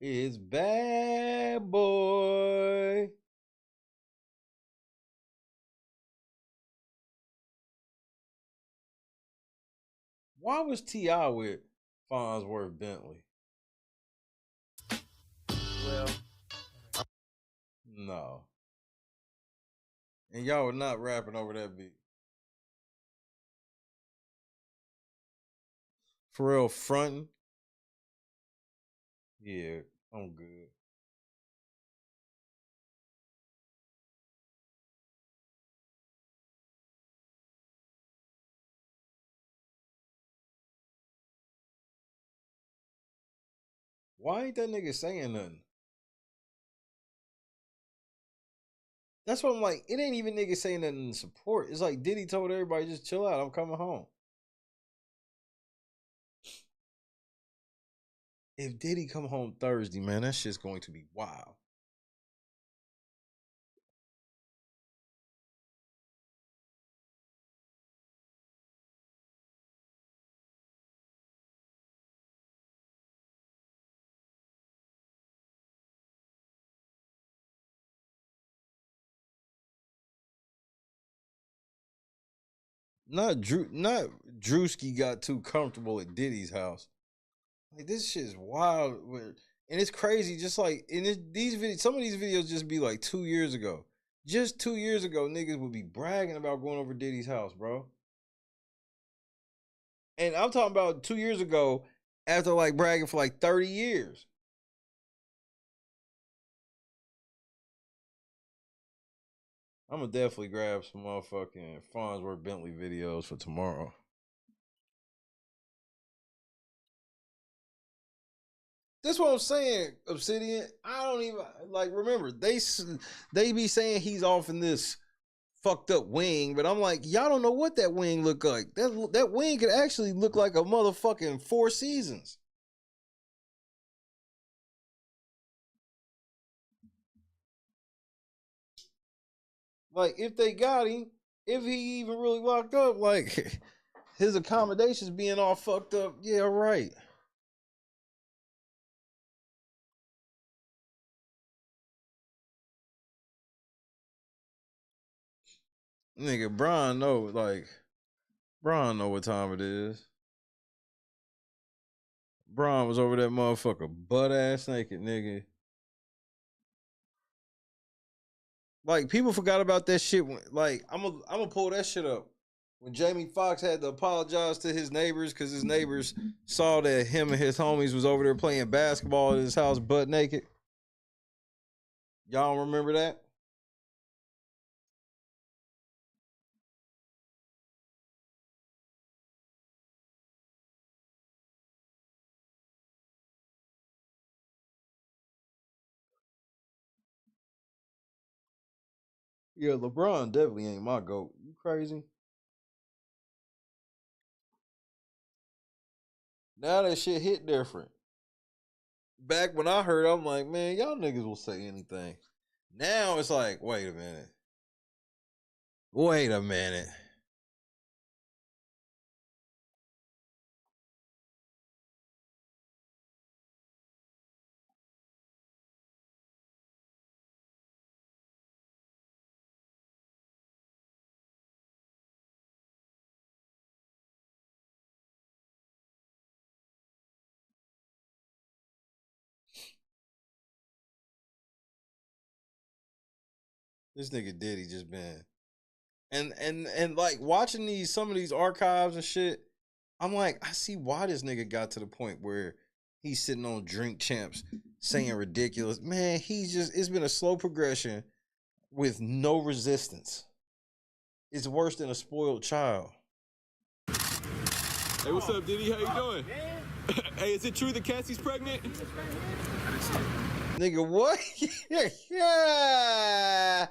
It's bad boy. Why was T.I. with Farnsworth Bentley? Well, No. And y'all were not rapping over that beat. Pharrell fronting. Yeah, I'm good. Why ain't that nigga saying nothing? That's what I'm like. It ain't even niggas saying nothing in support. It's like Diddy told everybody, just chill out. I'm coming home. If Diddy come home Thursday, man, that shit's going to be wild. Not Drewski got too comfortable at Diddy's house. Like, this shit is wild. And it's crazy. Just like these videos, some of these videos just be like 2 years ago. Just 2 years ago, niggas would be bragging about going over Diddy's house, bro. And I'm talking about 2 years ago after like bragging for like 30 years. I'm gonna definitely grab some motherfucking Farnsworth Bentley videos for tomorrow. That's what I'm saying, Obsidian. I don't even like remember they be saying he's off in this fucked up wing, but I'm like, y'all don't know what that wing look like. That wing could actually look like a motherfucking Four Seasons. Like, if they got him, if he even really locked up, like his accommodations being all fucked up, yeah, right. Nigga, Brian know what time it is. Brian was over that motherfucker butt ass naked, nigga. Like, people forgot about that shit. Like, I'm gonna pull that shit up. When Jamie Foxx had to apologize to his neighbors because his neighbors saw that him and his homies was over there playing basketball at his house butt naked. Y'all remember that? Yeah, LeBron definitely ain't my GOAT. You crazy? Now that shit hit different. Back when I heard, I'm like, man, y'all niggas will say anything. Now it's like, wait a minute. Wait a minute. This nigga Diddy just been and like watching some of these archives and shit, I'm like, I see why this nigga got to the point where he's sitting on Drink Champs saying ridiculous. Man, it's been a slow progression with no resistance. It's worse than a spoiled child. Hey, what's up, Diddy? How you doing? Hey, is it true that Cassie's pregnant? Nigga, what? Yeah.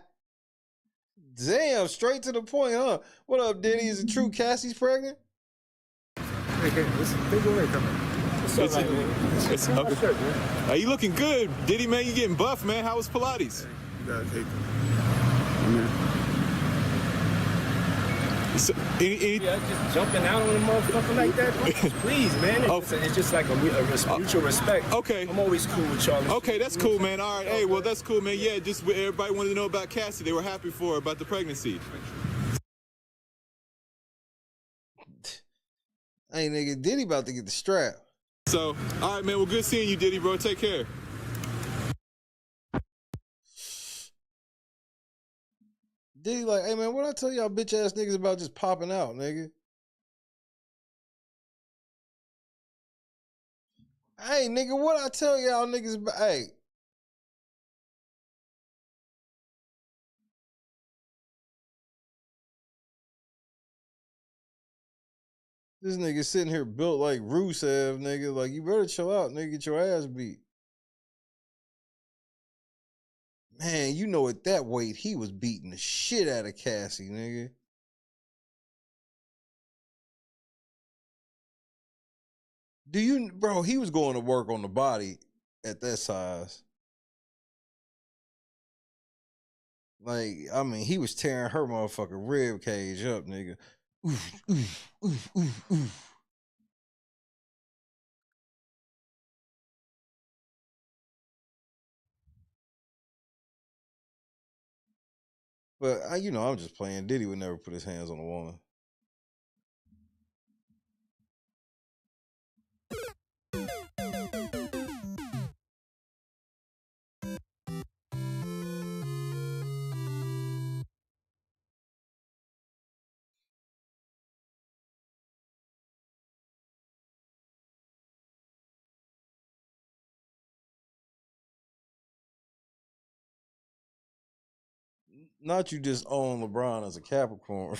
Damn, straight to the point, huh? What up, Diddy? Is it true Cassie's pregnant? Hey, Are you looking good, Diddy, man? You getting buff, man. How was Pilates? You gotta take them. So, yeah, just jumping out on a motherfucker like that, please, man. It's just like a mutual respect. Okay. I'm always cool with y'all. Okay, that's cool, man. All right, hey, well, that's cool, man. Yeah, just everybody wanted to know about Cassie. They were happy for her about the pregnancy. Hey, nigga, Diddy about to get the strap. So, all right, man. Well, good seeing you, Diddy, bro. Take care. Diddy like, hey, man, what I tell y'all bitch ass niggas about just popping out, nigga? Hey, nigga, what I tell y'all niggas about? Hey. This nigga sitting here built like Rusev, nigga. Like, you better chill out, nigga. Get your ass beat. Man, you know at that weight, he was beating the shit out of Cassie, nigga. Bro, he was going to work on the body at that size. Like, I mean, he was tearing her motherfucking rib cage up, nigga. Oof, oof, oof, oof, oof. But, I'm just playing. Diddy would never put his hands on a woman. Not you just own LeBron as a Capricorn.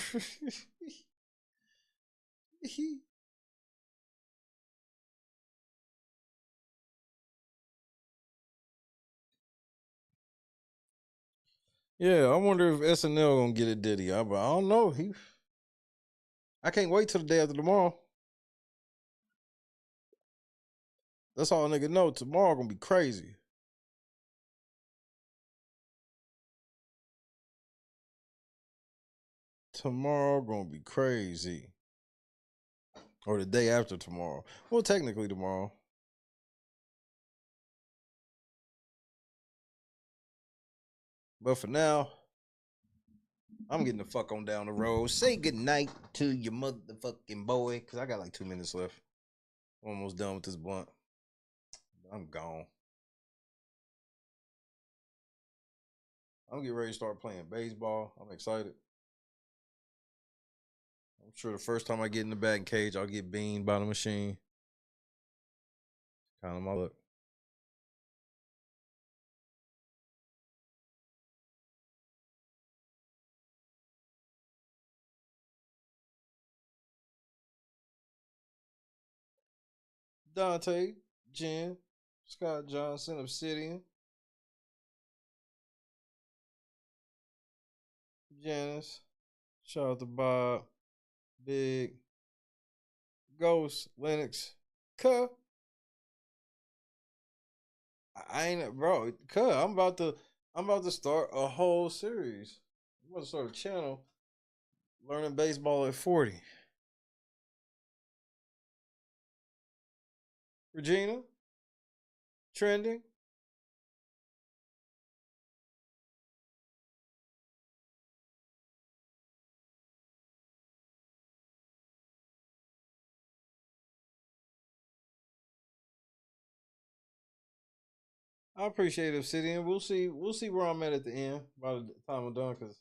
Yeah, I wonder if SNL gonna get a Diddy. I don't know. I can't wait till the day after tomorrow. That's all a nigga know. Tomorrow gonna be crazy. Tomorrow gonna be crazy. Or the day after tomorrow. Well, technically tomorrow. But for now, I'm getting the fuck on down the road. Say goodnight to your motherfucking boy. Because I got like 2 minutes left. I'm almost done with this blunt. I'm gone. I'm getting ready to start playing baseball. I'm excited. I'm sure the first time I get in the batting cage, I'll get beamed by the machine. Kind of my luck. Dante, Jen, Scott Johnson, Obsidian, Janice, shout out to Bob, Big, Ghost, Lennox, Cuh. I ain't, bro, Cuh, I'm about to start a whole series. I'm about to start a channel, learning baseball at 40. Regina, trending. I appreciate it, Obsidian. We'll see where I'm at the end by the time I'm done, because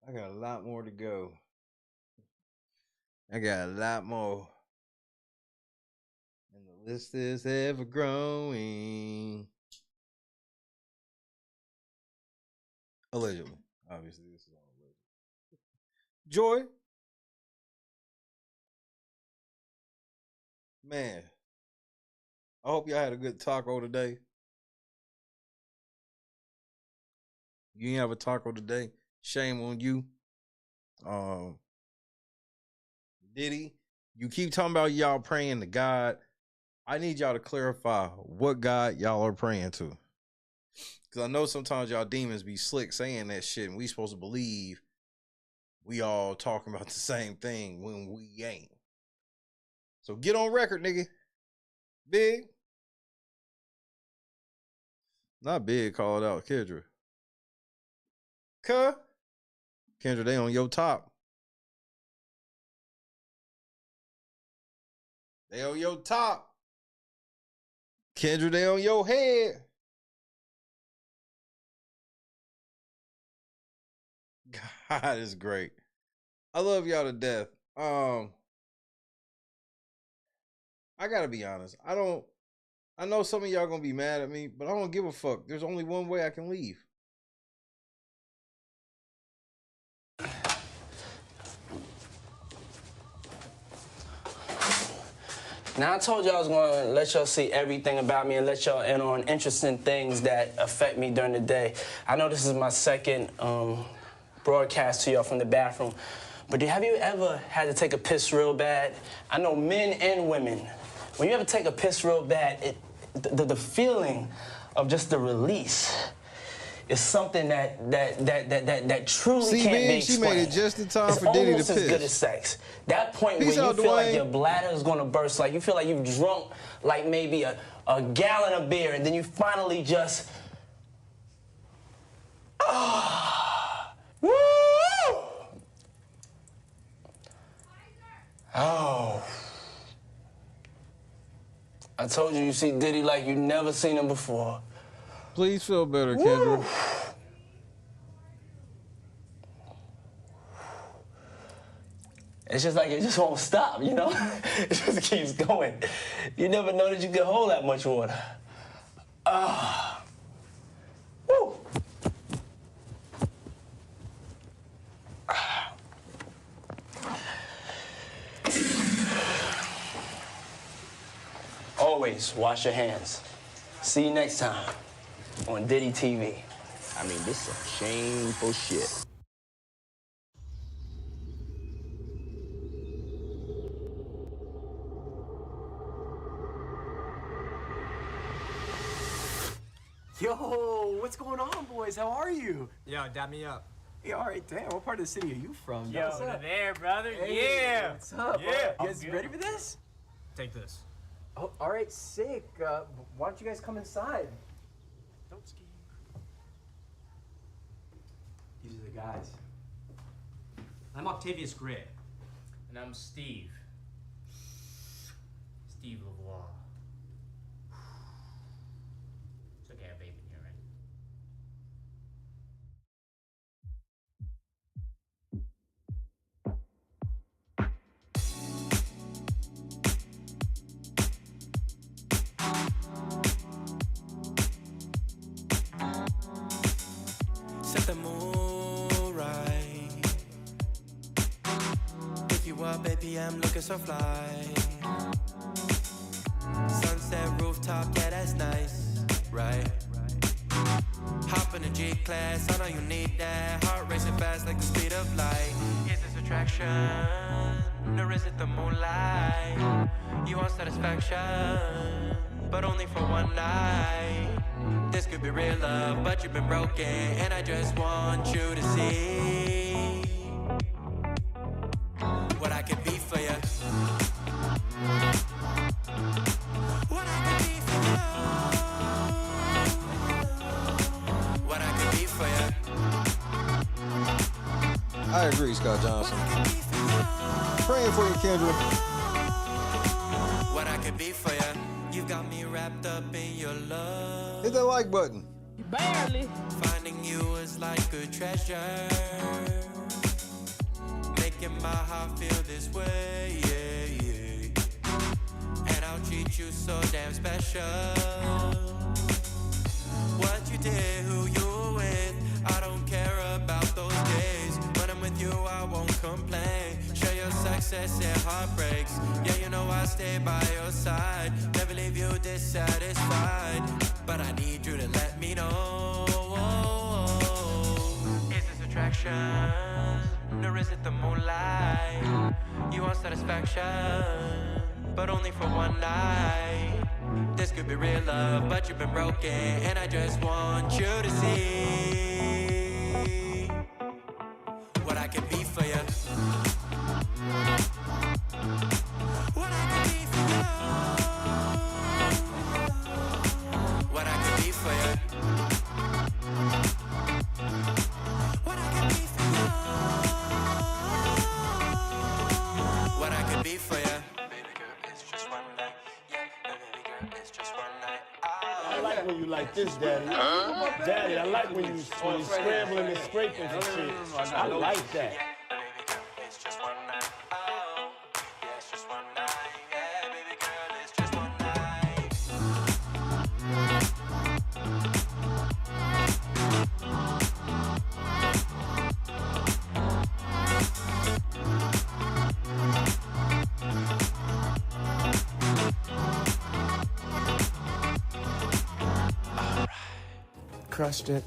I got a lot more to go. I got a lot more. And the list is ever growing. Allegedly. Obviously, this is all alleged. Joy. Man. I hope y'all had a good taco today. You didn't have a taco today. Shame on you. Diddy, you keep talking about y'all praying to God. I need y'all to clarify what God y'all are praying to. Because I know sometimes y'all demons be slick saying that shit, and we supposed to believe we all talking about the same thing when we ain't. So get on record, nigga. Big. Not Big called out Kendra. Kendra, they on your top. They on your top. Kendra, they on your head. God is great. I love y'all to death. I gotta be honest. I know some of y'all gonna be mad at me, but I don't give a fuck. There's only one way I can leave. Now, I told y'all I was going to let y'all see everything about me and let y'all in on interesting things that affect me during the day. I know this is my second broadcast to y'all from the bathroom, but have you ever had to take a piss real bad? I know men and women, when you ever take a piss real bad, the feeling of just the release is something that truly can't be explained. She made it just in time for Diddy to piss. It's almost as good as sex. That point where you feel like your bladder is gonna burst, like you feel like you've drunk like maybe a gallon of beer, and then you finally just woo! Oh. I told you see Diddy like you never seen him before. Please feel better, Kendra. Woo! It's just like it just won't stop, you know? It just keeps going. You never know that you can hold that much water. Woo! Always wash your hands. See you next time on Diddy TV. I mean, this is some shameful shit. Yo, what's going on, boys? How are you? Yo, dab me up. Yeah, all right, damn. What part of the city are you from? Yo, what's up? there, brother. Hey, Yeah. What's up? Yeah. You guys ready for this? Take this. Oh, all right, sick. Why don't you guys come inside? Don't ski. These are the guys. I'm Octavius Gray. And I'm Steve. Steve LeVois. It's okay, I have babe in here, right? Set the mood right. Pick you up, baby, I'm looking so fly. Sunset rooftop, yeah, that's nice, right? Hop in a G-Class, I know you need that. Heart racing fast like the speed of light. Is this attraction, or is it the moonlight? You want satisfaction, but only for one night. This could be real love, but you've been broken, and I just want you to see what I could be for you. What I could be for you. What I could be for you. I agree, Scott Johnson. Praying for you, Kendra. What I could be for you. You got me wrapped up in your love. Hit that like button. Barely. Finding you is like a treasure. Making my heart feel this way, yeah, yeah. And I'll treat you so damn special. What you did, who you were with, I don't care about those days. When I'm with you, I won't complain. Share your success and heartbreaks. Yeah, you know I stay by your side. Never leave you dissatisfied. But I need you to let me know. Is this attraction? Or is it the moonlight? You want satisfaction, but only for one night. This could be real love, but you've been broken. And I just want you to see what I can be for you. What I can be for you. What I can be for you. What I can be for you. What I can be for you. Baby girl, it's just one night. Yeah, baby girl, it's just one night. I like when you like this, Daddy. Daddy, I like when you scrambling and scraping for shit. I like that. Baby girl, it's just one night. Oh, yeah, it's just one night. Yeah, baby girl, it's just one night. Crushed it.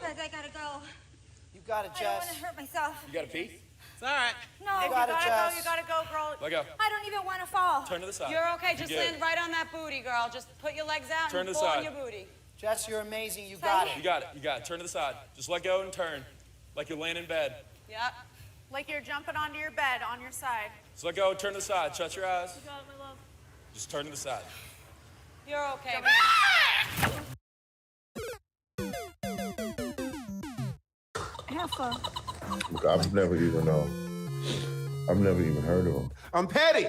Guys, I gotta go. You got it, I don't want Jess. to hurt myself. You got a pee? It's all right. No, You got it, Jess. you gotta go, girl. Let go. I don't even want to fall. Turn to the side. You're okay. Just You good. land right on that booty, girl. Just put your legs out Turn and to the pull side. on your booty. Jess, you're amazing. You got it. You got it. You got it. Turn to the side. Just let go and turn. Like you're laying in bed. Yep. Like you're jumping onto your bed on your side. Just let go and turn to the side. Shut your eyes. You got it, my love. Just turn to the side. You're okay. Have fun. I've never even heard of him. I'm petty.